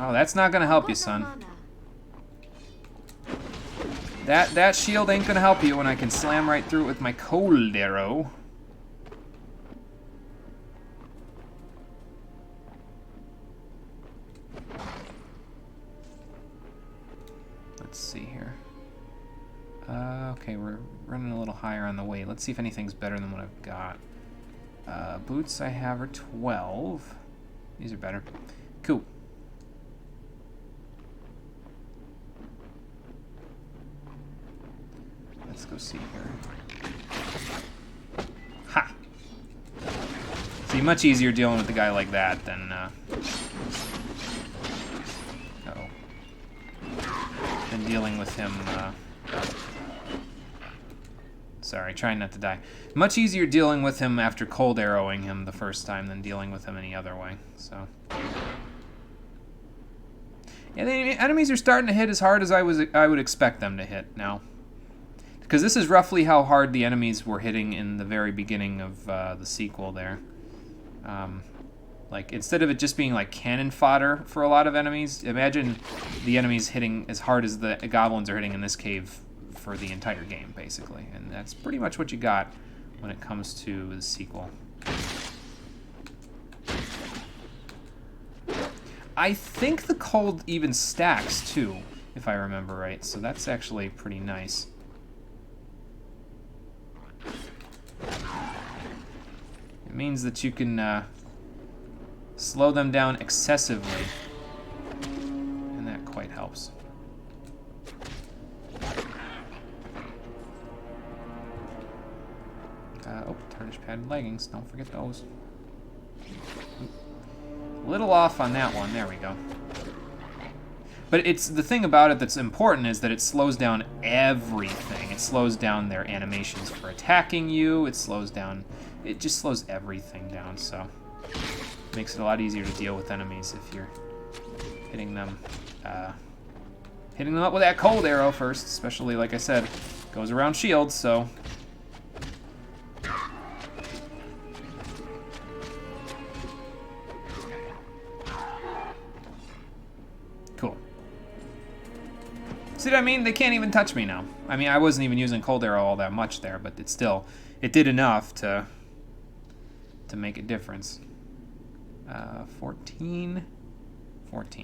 Oh, that's not gonna help you, son. That shield ain't gonna help you when I can slam right through it with my cold arrow. Let's see here. Okay, we're running a little higher on the weight. Let's see if anything's better than what I've got. Boots I have are 12. These are better. Cool. Let's go see here. Ha! See, much easier dealing with a guy like that than, than dealing with him, sorry, trying not to die. Much easier dealing with him after cold arrowing him the first time than dealing with him any other way, so. Yeah, the enemies are starting to hit as hard as I would expect them to hit now. Because this is roughly how hard the enemies were hitting in the very beginning of the sequel there. Like, instead of it just being like cannon fodder for a lot of enemies, imagine the enemies hitting as hard as the goblins are hitting in this cave for the entire game, basically. And that's pretty much what you got when it comes to the sequel. I think the cold even stacks, too, if I remember right. So that's actually pretty nice. It means that you can slow them down excessively, and that quite helps. Oh, tarnished padded leggings. Don't forget those. A little off on that one. There we go. But it's the thing about it that's important is that it slows down everything. It slows down their animations for attacking you. It slows down. It just slows everything down. So it makes it a lot easier to deal with enemies if you're hitting them up with that cold arrow first. Especially, like I said, goes around shields. So. Cool. See what I mean? They can't even touch me now. I mean, I wasn't even using cold arrow all that much there, but it did enough to make a difference. 14,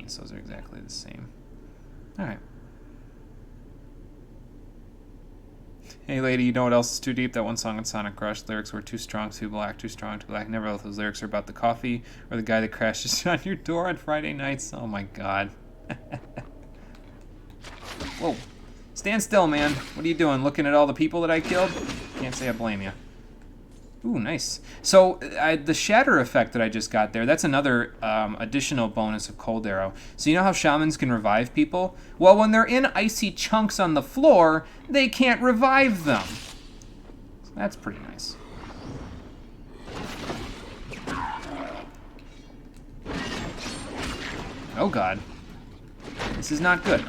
so those are exactly the same. All right. Hey lady, you know what else is too deep? That one song on Sonic Crush. Lyrics were too strong, too black, too strong, too black. Never thought those lyrics are about the coffee or the guy that crashes on your door on Friday nights. Oh my god. Whoa. Stand still, man. What are you doing? Looking at all the people that I killed? Can't say I blame you. Ooh, nice. So, the shatter effect that I just got there, that's another additional bonus of Cold Arrow. So you know how shamans can revive people? Well, when they're in icy chunks on the floor, they can't revive them. So that's pretty nice. Oh god. This is not good.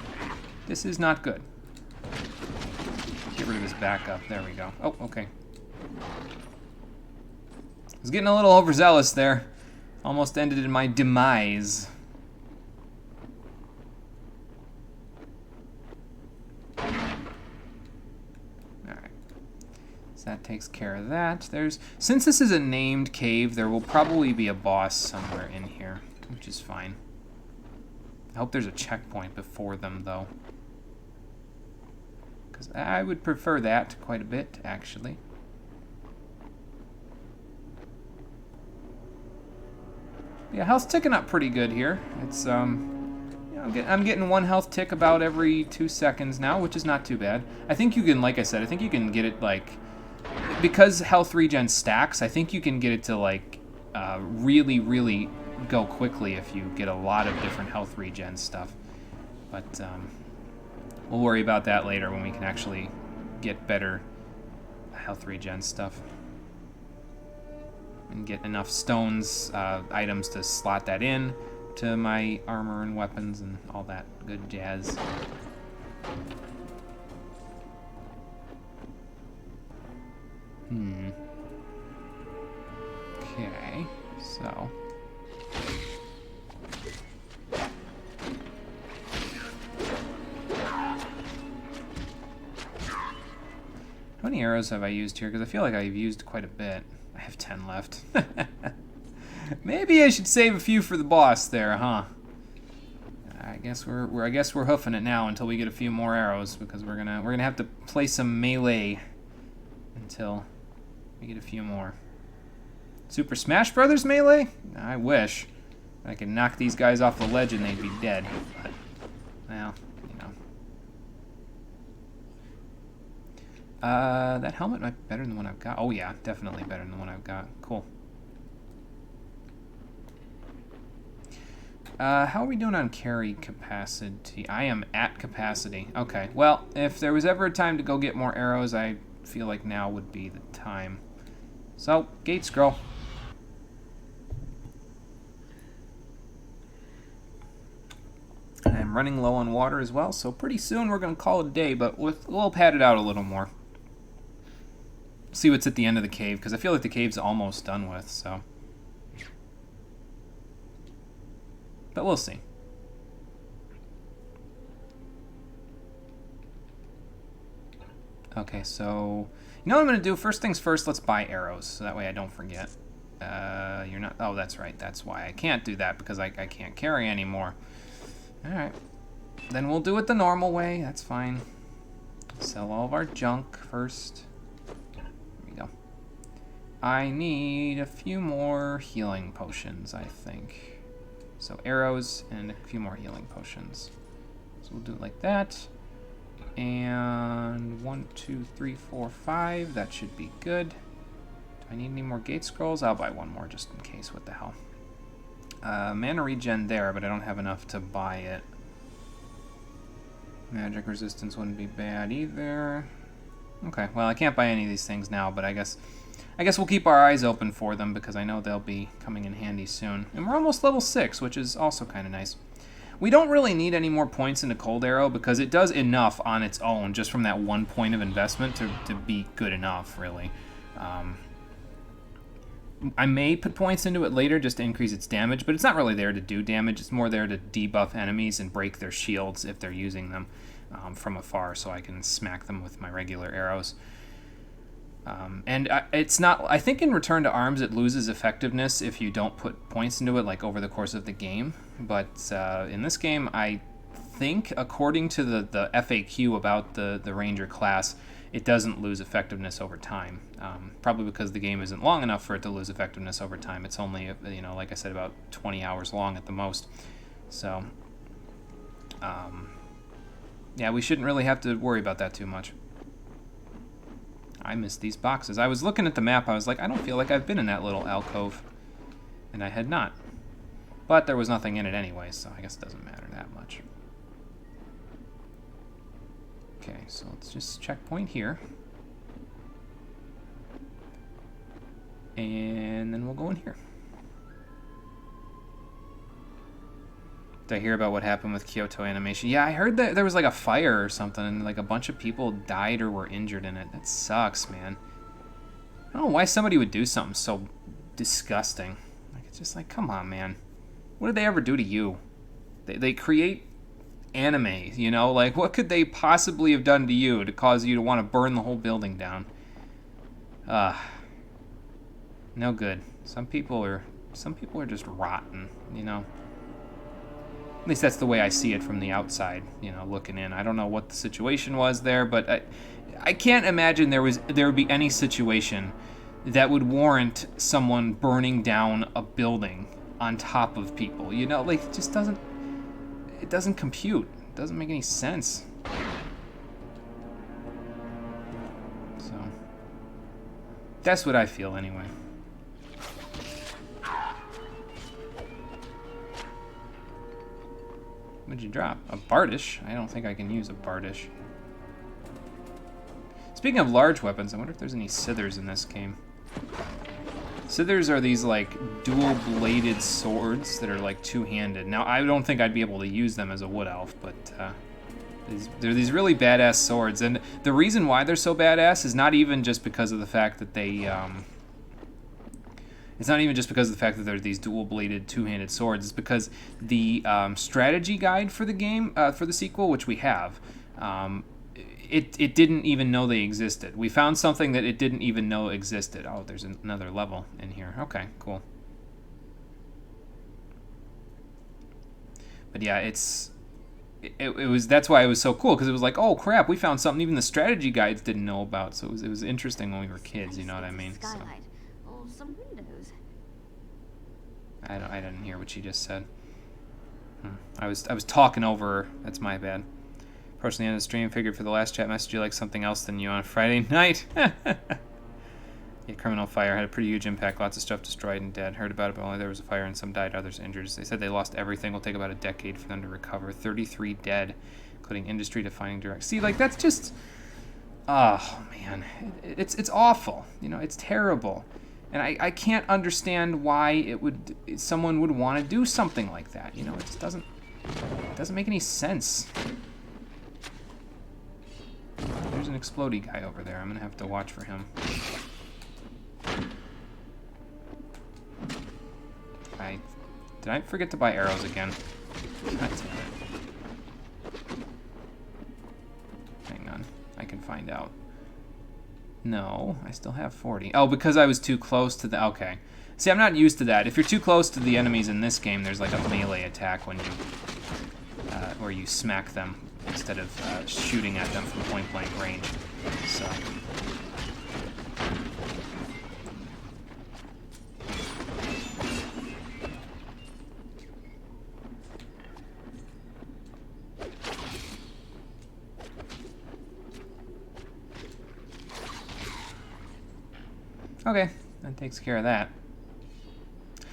This is not good. Get rid of his backup. There we go. Oh, okay. I was getting a little overzealous there. Almost ended in my demise. Alright. So that takes care of that. Since this is a named cave, there will probably be a boss somewhere in here, which is fine. I hope there's a checkpoint before them, though. Because I would prefer that quite a bit, actually. Yeah, health's ticking up pretty good here. It's, you know, I'm getting 1 health tick about every 2 seconds now, which is not too bad. I think you can, like I said, I think you can get it, like, because health regen stacks, I think you can get it to, like, really, really go quickly if you get a lot of different health regen stuff. But, we'll worry about that later when we can actually get better health regen stuff. And get enough stones, items to slot that in. to my armor and weapons and all that good jazz. Okay, so... How many arrows have I used here? Because I feel like I've used quite a bit. I have 10 left. Maybe I should save a few for the boss there, huh? I guess we're hoofing it now until we get a few more arrows, because we're gonna have to play some melee until we get a few more. Super Smash Brothers melee? I wish I could knock these guys off the ledge and they'd be dead. But, well, you know. That helmet might be better than the one I've got. Oh yeah, definitely better than the one I've got. Cool. How are we doing on carry capacity? I am at capacity. Okay, well, if there was ever a time to go get more arrows, I feel like now would be the time. So, gate scroll. I'm running low on water as well, so pretty soon we're going to call it a day, but we'll pad it out a little more. See what's at the end of the cave, because I feel like the cave's almost done with, so... But we'll see. Okay, so... You know what I'm going to do? First things first, let's buy arrows, so that way I don't forget. You're not... Oh, that's right. That's why I can't do that, because I can't carry anymore. Alright. Then we'll do it the normal way. That's fine. Sell all of our junk first. There we go. I need a few more healing potions, I think. So arrows and a few more healing potions. So we'll do it like that. And 1, 2, 3, 4, 5. That should be good. Do I need any more gate scrolls? I'll buy one more just in case. What the hell? Mana regen there, but I don't have enough to buy it. Magic resistance wouldn't be bad either. Okay, well I can't buy any of these things now, but I guess we'll keep our eyes open for them because I know they'll be coming in handy soon. And we're almost level 6, which is also kind of nice. We don't really need any more points into Cold Arrow because it does enough on its own just from that 1 point of investment to be good enough, really. I may put points into it later just to increase its damage, but it's not really there to do damage. It's more there to debuff enemies and break their shields if they're using them from afar, so I can smack them with my regular arrows. And it's not... I think in Return to Arms it loses effectiveness if you don't put points into it, like over the course of the game. But in this game, I think, according to the FAQ about the Ranger class, it doesn't lose effectiveness over time. Probably because the game isn't long enough for it to lose effectiveness over time. It's only, you know, like I said, about 20 hours long at the most. So, yeah, we shouldn't really have to worry about that too much. I missed these boxes. I was looking at the map, I was like, I don't feel like I've been in that little alcove. And I had not. But there was nothing in it anyway, so I guess it doesn't matter that much. Okay, so let's just checkpoint here. And then we'll go in here. Did I hear about what happened with Kyoto Animation? Yeah, I heard that there was like a fire or something and like a bunch of people died or were injured in it. That sucks, man. I don't know why somebody would do something so disgusting. Like, it's just like, come on, man. What did they ever do to you? They create anime, you know? Like, what could they possibly have done to you to cause you to want to burn the whole building down? No good. Some people are just rotten, you know? At least that's the way I see it from the outside, you know, looking in. I don't know what the situation was there, but I can't imagine there would be any situation that would warrant someone burning down a building on top of people. You know, like, it just doesn't compute. It doesn't make any sense. So, that's what I feel anyway. What'd you drop? A Bardish? I don't think I can use a Bardish. Speaking of large weapons, I wonder if there's any Sithers in this game. Scythers are these like dual-bladed swords that are like two-handed. Now I don't think I'd be able to use them as a wood elf, but they're these really badass swords. And the reason why they're so badass is not even just because of the fact that they it's not even just because of the fact that they're these dual-bladed, two-handed swords. It's because the strategy guide for the game, for the sequel, which we have, it didn't even know they existed. We found something that it didn't even know existed. Oh, there's another level in here. Okay, cool. But yeah, it was that's why it was so cool, because it was like, oh crap, we found something even the strategy guides didn't know about. So it was interesting when we were kids, you know what I mean? So. Or some windows. I didn't hear what she just said. I was talking over her. That's my bad. Approaching the end of the stream, figured for the last chat message you like something else than you on Friday night. Yeah, Criminal Fire had a pretty huge impact. Lots of stuff destroyed and dead. Heard about it, but only there was a fire and some died, others injured. They said they lost everything. Will take about a decade for them to recover. 33 dead, including industry-defining direct. See, like, that's just... Oh, man. It's awful. You know, it's terrible. And I can't understand why someone would want to do something like that. You know, it just doesn't make any sense. There's an explodey guy over there. I'm gonna have to watch for him. Did I forget to buy arrows again? God damn it. Hang on, I can find out. No, I still have 40. Oh, because I was too close to the... Okay. See, I'm not used to that. If you're too close to the enemies in this game, there's like a melee attack when you... where you smack them instead of shooting at them from point-blank range. So... Okay, that takes care of that.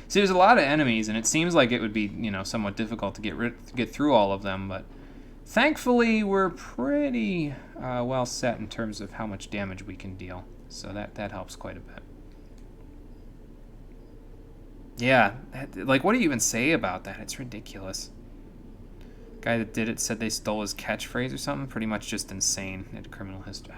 See, there's a lot of enemies, and it seems like it would be, you know, somewhat difficult to get through all of them, but thankfully we're pretty well set in terms of how much damage we can deal, so that helps quite a bit. Yeah, like, what do you even say about that? It's ridiculous. Guy that did it said they stole his catchphrase or something. Pretty much just insane. Had criminal history.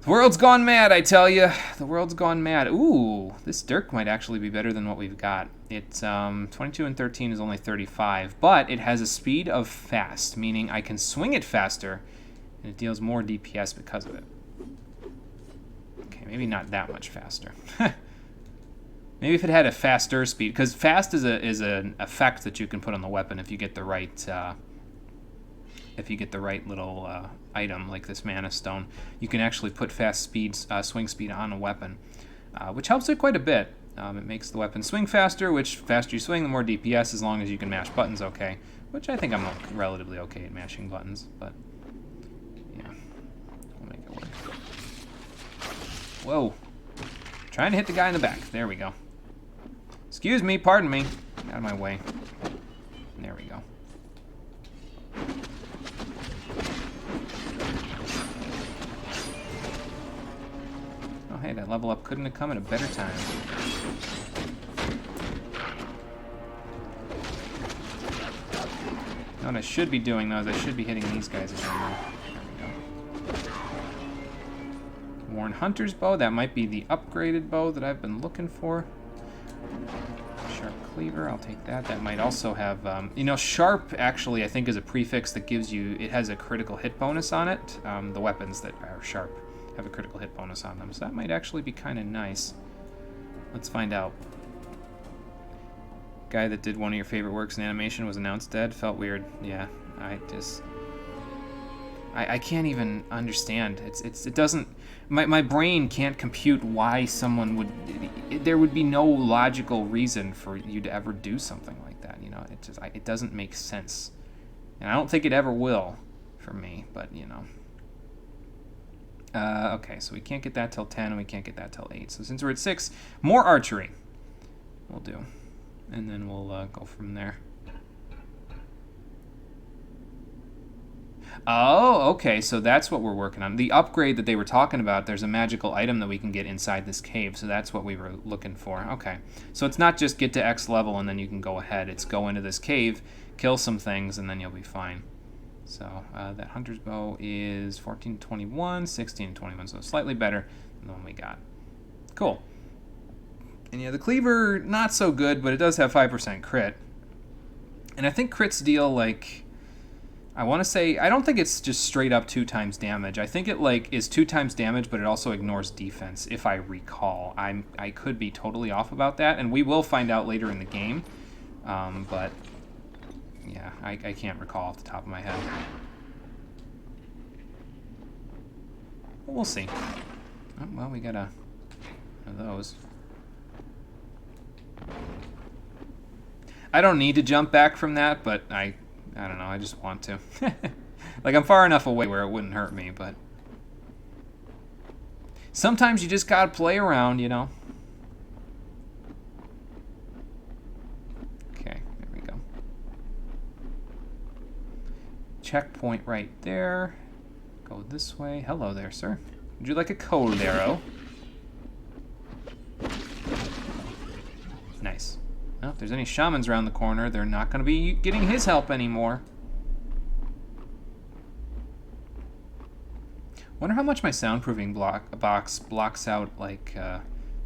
The world's gone mad, I tell you. The world's gone mad. Ooh, this Dirk might actually be better than what we've got. It's 22 and 13 is only 35, but it has a speed of fast, meaning I can swing it faster, and it deals more DPS because of it. Okay, maybe not that much faster. Maybe if it had a faster speed, because fast is an effect that you can put on the weapon if you get the right little item like this mana stone. You can actually put fast speeds, swing speed on a weapon, which helps it quite a bit. It makes the weapon swing faster, which faster you swing, the more DPS, as long as you can mash buttons okay. Which I think I'm relatively okay at mashing buttons, but yeah, we'll make it work. Whoa. Trying to hit the guy in the back. There we go. Excuse me, pardon me. Out of my way. There we go. Oh, hey, that level up couldn't have come at a better time. What I should be doing, though, is I should be hitting these guys again. There we go. Worn Hunter's Bow. That might be the upgraded bow that I've been looking for. Sharp Cleaver. I'll take that. That might also have... you know, Sharp, actually, I think is a prefix that gives you... It has a critical hit bonus on it. The weapons that are Sharp have a critical hit bonus on them. So that might actually be kind of nice. Let's find out. Guy that did one of your favorite works in animation was announced dead. Felt weird. Yeah, I can't even understand. It doesn't... My brain can't compute why someone would... There would be no logical reason for you to ever do something like that, you know? It doesn't make sense. And I don't think it ever will for me, but, you know. Okay, so we can't get that till 10, and we can't get that till 8. So since we're at 6, more archery we'll do. And then we'll go from there. Oh, okay, so that's what we're working on. The upgrade that they were talking about, there's a magical item that we can get inside this cave, so that's what we were looking for. Okay, so it's not just get to X level and then you can go ahead. It's go into this cave, kill some things, and then you'll be fine. So that Hunter's Bow is 1421, 1621, so slightly better than the one we got. Cool. And yeah, the Cleaver, not so good, but it does have 5% crit. And I think crits deal, like, I want to say, I don't think it's just straight up 2 times damage. I think it, like, is 2 times damage, but it also ignores defense, if I recall. I could be totally off about that, and we will find out later in the game. But, yeah, I can't recall off the top of my head. But we'll see. Oh, well, we got one of those. I don't need to jump back from that, but I don't know, I just want to. Like, I'm far enough away where it wouldn't hurt me, but sometimes you just gotta play around, you know? Okay, there we go. Checkpoint right there. Go this way. Hello there, sir. Would you like a cold arrow? Nice. Well, if there's any shamans around the corner, they're not going to be getting his help anymore. Wonder how much my soundproofing box blocks out, like,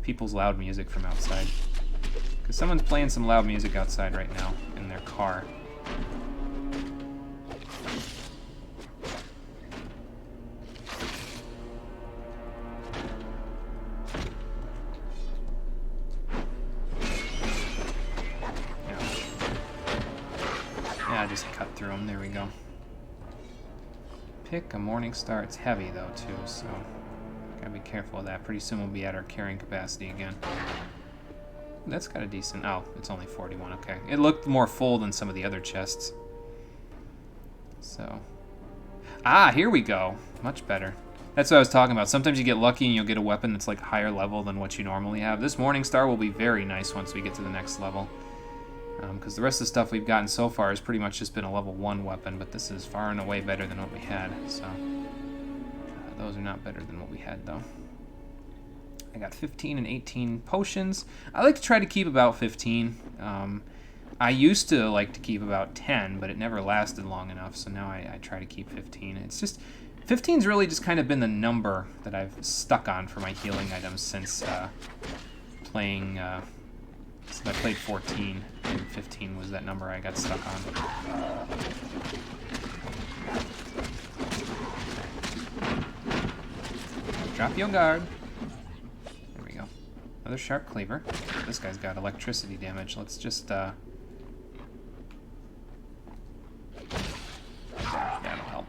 people's loud music from outside. Because someone's playing some loud music outside right now in their car. Just cut through them. There we go. Pick a morning star. It's heavy though too, so gotta be careful of that. Pretty soon we'll be at our carrying capacity again. That's got a decent. Oh, it's only 41. Okay, it looked more full than some of the other chests. So, here we go. Much better. That's what I was talking about. Sometimes you get lucky and you'll get a weapon that's like higher level than what you normally have. This morning star will be very nice once we get to the next level. Because the rest of the stuff we've gotten so far has pretty much just been a level 1 weapon, but this is far and away better than what we had, so those are not better than what we had, though. I got 15 and 18 potions. I like to try to keep about 15. I used to like to keep about 10, but it never lasted long enough, so now I try to keep 15. It's just, 15's really just kind of been the number that I've stuck on for my healing items since playing... I played 14, and 15 was that number I got stuck on. Drop your guard. There we go. Another sharp cleaver. This guy's got electricity damage. Let's just, that'll help.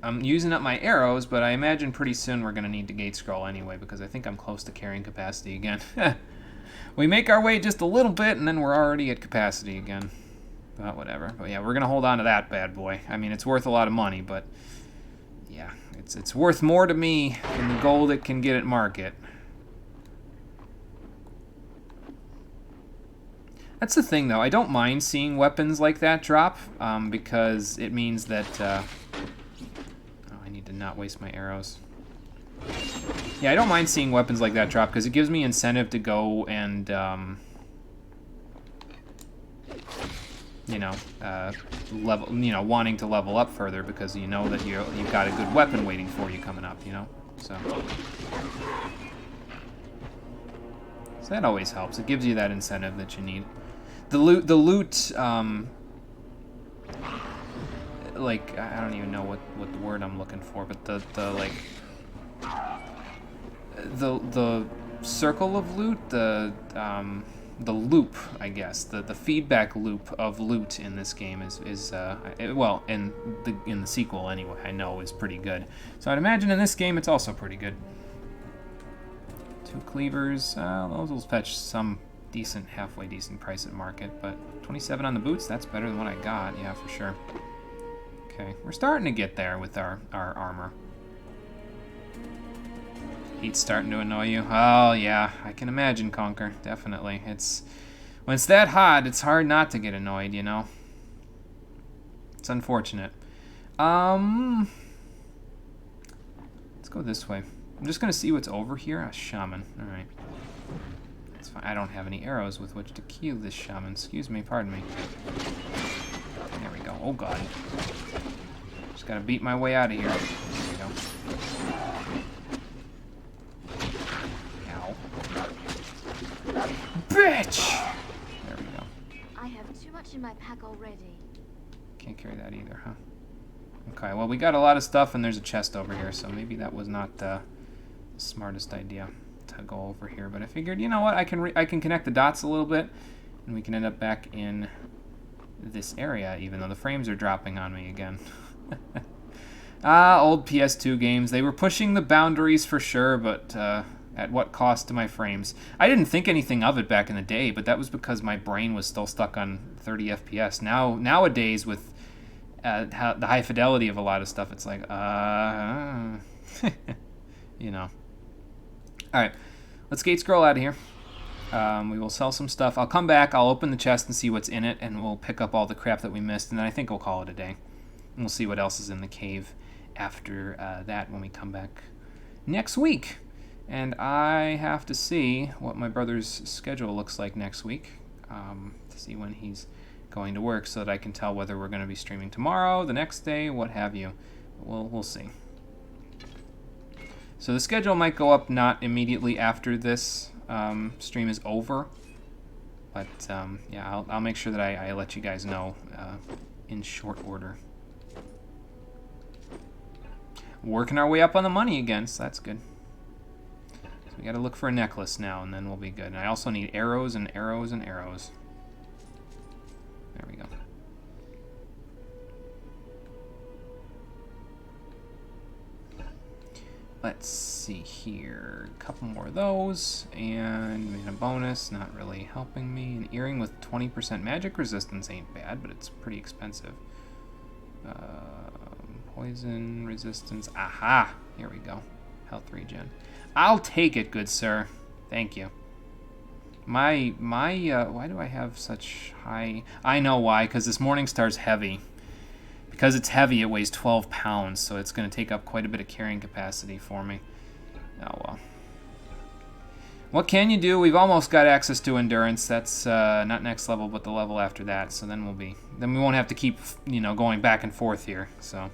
I'm using up my arrows, but I imagine pretty soon we're going to need to gate scroll anyway, because I think I'm close to carrying capacity again. We make our way just a little bit, and then we're already at capacity again. But whatever. But yeah, we're going to hold on to that bad boy. I mean, it's worth a lot of money, but yeah, it's worth more to me than the gold it can get at market. That's the thing, though. I don't mind seeing weapons like that drop, because it means that... oh, I need to not waste my arrows. Yeah, I don't mind seeing weapons like that drop because it gives me incentive to go and, level, wanting to level up further because you know that you've got a good weapon waiting for you coming up, you know? So that always helps. It gives you that incentive that you need. The loot, like, I don't even know what the word I'm looking for, but the circle of loot, the loop, I guess, the feedback loop of loot in this game is well, in the sequel anyway, I know is pretty good. So I'd imagine in this game it's also pretty good. 2 cleavers, those will fetch some halfway decent price at market, but 27 on the boots, that's better than what I got, yeah, for sure. Okay, we're starting to get there with our armor. Heat's starting to annoy you. Oh, yeah, I can imagine, Conker, definitely. When it's that hot, it's hard not to get annoyed, you know? It's unfortunate. Let's go this way. I'm just gonna see what's over here. A shaman. All right. That's fine. I don't have any arrows with which to kill this shaman. Excuse me. Pardon me. There we go. Oh god. Just gotta beat my way out of here. There we go. Ow. Bitch! There we go. I have too much in my pack already. Can't carry that either, huh? Okay, well, we got a lot of stuff, and there's a chest over here, so maybe that was not the smartest idea to go over here. But I figured, you know what, I can connect the dots a little bit, and we can end up back in this area, even though the frames are dropping on me again. Old PS2 games. They were pushing the boundaries for sure, but at what cost to my frames? I didn't think anything of it back in the day, but that was because my brain was still stuck on 30 FPS. Nowadays, with the high fidelity of a lot of stuff, it's like, you know. All right, let's gate scroll out of here. We will sell some stuff. I'll come back. I'll open the chest and see what's in it, and we'll pick up all the crap that we missed, and then I think we'll call it a day. And we'll see what else is in the cave after that when we come back next week. And I have to see what my brother's schedule looks like next week to see when he's going to work so that I can tell whether we're going to be streaming tomorrow, the next day, what have you. We'll see. So the schedule might go up not immediately after this stream is over, but yeah, I'll make sure that I let you guys know in short order. Working our way up on the money again, so that's good. So we got to look for a necklace now, and then we'll be good. And I also need arrows and arrows and arrows. There we go. Let's see here. A couple more of those, and a bonus, not really helping me. An earring with 20% magic resistance ain't bad, but it's pretty expensive. Poison resistance. Aha! Here we go. Health regen. I'll take it, good sir. Thank you. Why do I have such high... I know why, because this Morning Star's heavy. Because it's heavy, it weighs 12 pounds, so it's going to take up quite a bit of carrying capacity for me. Oh, well. What can you do? We've almost got access to endurance. That's not next level, but the level after that, so then we won't have to keep, you know, going back and forth here, so...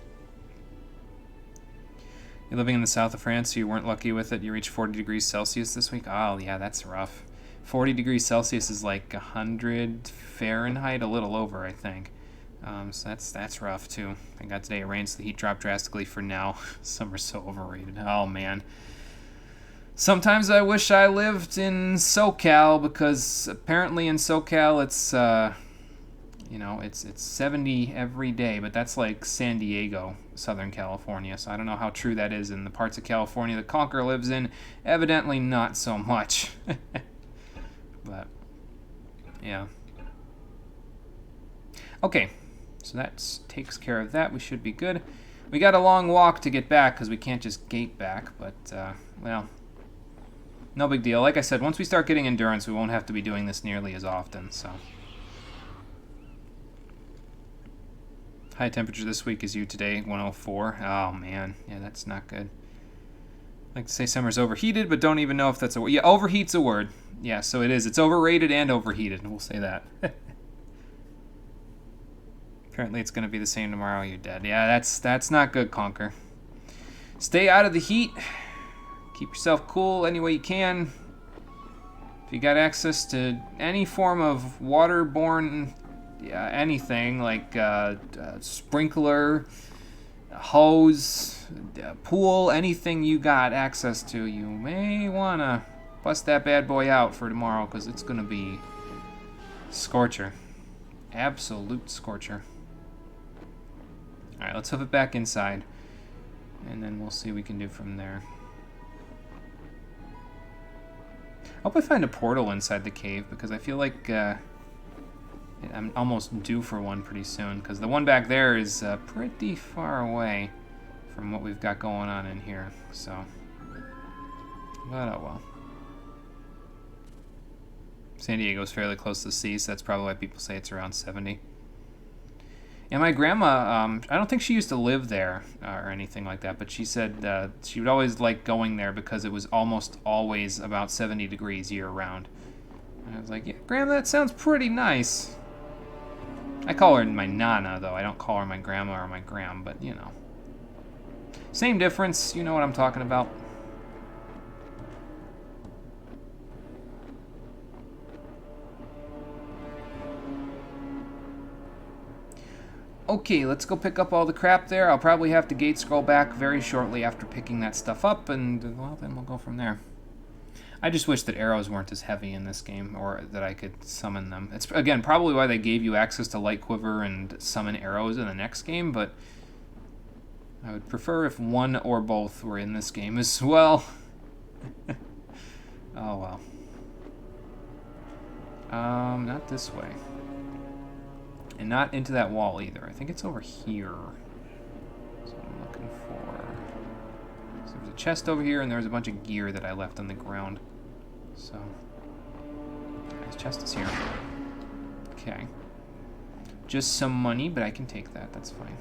You're living in the south of France, so you weren't lucky with it. You reached 40 degrees Celsius this week? Oh, yeah, that's rough. 40 degrees Celsius is like 100 Fahrenheit, a little over, I think. So that's rough, too. Thank God today it rained, so the heat dropped drastically for now. Summer's so overrated. Oh, man. Sometimes I wish I lived in SoCal, because apparently in SoCal it's, you know, it's 70 every day, but that's like San Diego, Southern California, so I don't know how true that is in the parts of California that Conker lives in. Evidently not so much. But, yeah. Okay, so that takes care of that. We should be good. We got a long walk to get back, because we can't just gate back, but, well, no big deal. Like I said, once we start getting endurance, we won't have to be doing this nearly as often, so... High temperature this week is you today, 104. Oh, man. Yeah, that's not good. I like to say summer's overheated, but don't even know if that's a word. Yeah, overheat's a word. Yeah, so it is. It's overrated and overheated. We'll say that. Apparently it's going to be the same tomorrow. You're dead. Yeah, that's not good, Conker. Stay out of the heat. Keep yourself cool any way you can. If you got access to any form of waterborne... Yeah, anything like sprinkler, hose, pool, anything you got access to, you may want to bust that bad boy out for tomorrow, because it's going to be scorcher. Absolute scorcher. Alright, let's hoof it back inside, and then we'll see what we can do from there. I hope I find a portal inside the cave, because I feel like... I'm almost due for one pretty soon, because the one back there is pretty far away from what we've got going on in here, so... But oh well. San Diego's fairly close to the sea, so that's probably why people say it's around 70. And my grandma, I don't think she used to live there or anything like that, but she said she would always like going there because it was almost always about 70 degrees year-round. And I was like, yeah, Grandma, that sounds pretty nice. I call her my Nana, though. I don't call her my grandma or my gram, but, you know. Same difference, you know what I'm talking about. Okay, let's go pick up all the crap there. I'll probably have to gate scroll back very shortly after picking that stuff up, and, well, then we'll go from there. I just wish that arrows weren't as heavy in this game, or that I could summon them. It's, again, probably why they gave you access to Light Quiver and summon arrows in the next game, but I would prefer if one or both were in this game as well. Oh, well. Not this way. And not into that wall either. I think it's over here. That's what I'm looking for. So there's a chest over here, and there's a bunch of gear that I left on the ground. So, this chest is here. Okay. Just some money, but I can take that. That's fine.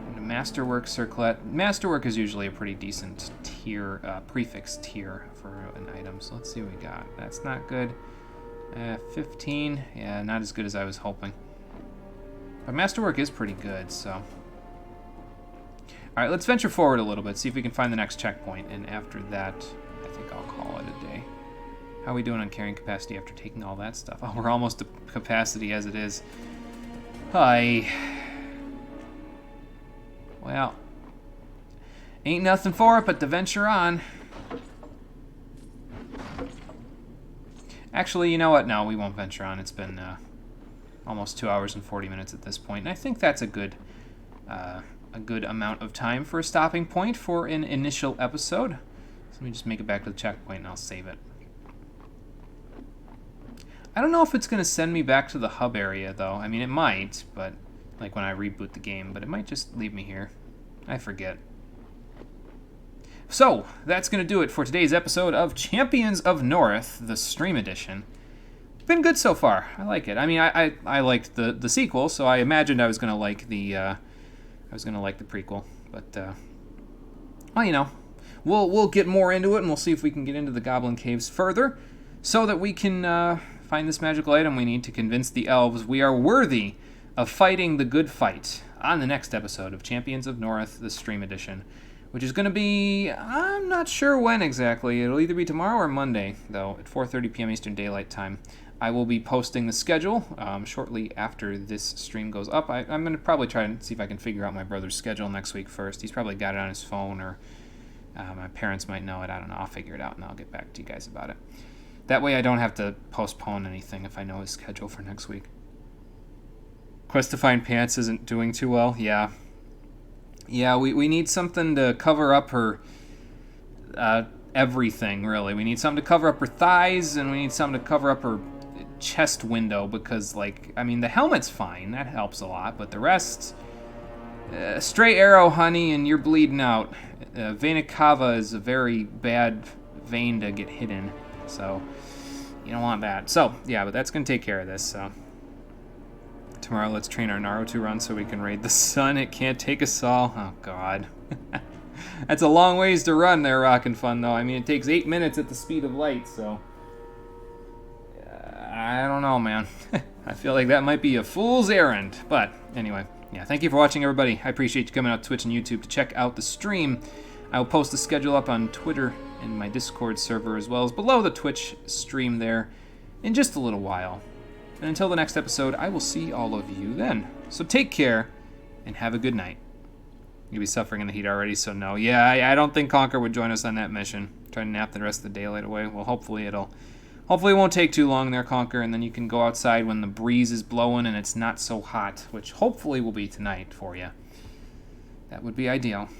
And a Masterwork circlet. Masterwork is usually a pretty decent tier, prefix tier for an item. So let's see what we got. That's not good. 15. Yeah, not as good as I was hoping. But Masterwork is pretty good, so. Alright, let's venture forward a little bit, see if we can find the next checkpoint, and after that, I think I'll call it a day. How are we doing on carrying capacity after taking all that stuff? Oh, we're almost to capacity as it is. Hi. Well, ain't nothing for it but to venture on. Actually, you know what? No, we won't venture on. It's been almost 2 hours and 40 minutes at this point, and I think that's a good amount of time for a stopping point for an initial episode. So let me just make it back to the checkpoint, and I'll save it. I don't know if it's going to send me back to the hub area, though. I mean, it might, but like when I reboot the game, but it might just leave me here. I forget. So, that's going to do it for today's episode of Champions of Norrath, the Stream Edition. Been good so far. I like it. I mean, I liked the sequel, so I imagined I was going to like the prequel. But well, you know, we'll get more into it, and we'll see if we can get into the Goblin Caves further, so that we can find this magical item we need to convince the elves we are worthy of fighting the good fight on the next episode of Champions of Norrath, the Stream Edition. Which is going to be, I'm not sure when exactly. It'll either be tomorrow or Monday, though, at 4:30 p.m. Eastern Daylight Time. I will be posting the schedule shortly after this stream goes up. I'm going to probably try and see if I can figure out my brother's schedule next week first. He's probably got it on his phone, or my parents might know it. I don't know. I'll figure it out, and I'll get back to you guys about it. That way I don't have to postpone anything if I know his schedule for next week. Quest to Find Pants isn't doing too well. Yeah. Yeah, we need something to cover up her everything, really. We need something to cover up her thighs, and we need something to cover up her chest window, because, like, I mean, the helmet's fine. That helps a lot, but the rest... stray arrow, honey, and you're bleeding out. Vena cava is a very bad vein to get hit in, so you don't want that. So, yeah, but that's going to take care of this, so... Tomorrow, let's train our Naruto run so we can raid the sun. It can't take us all. Oh, God. That's a long ways to run there, Rockin' Fun, though. I mean, it takes 8 minutes at the speed of light, so... I don't know, man. I feel like that might be a fool's errand. But, anyway. Yeah, thank you for watching, everybody. I appreciate you coming out to Twitch and YouTube to check out the stream. I will post the schedule up on Twitter and my Discord server, as well as below the Twitch stream there in just a little while. And until the next episode, I will see all of you then. So take care, and have a good night. You'll be suffering in the heat already, so no. Yeah, I don't think Conquer would join us on that mission. Try to nap the rest of the daylight away. Well, hopefully it won't take too long there, Conquer, and then you can go outside when the breeze is blowing and it's not so hot, which hopefully will be tonight for you. That would be ideal.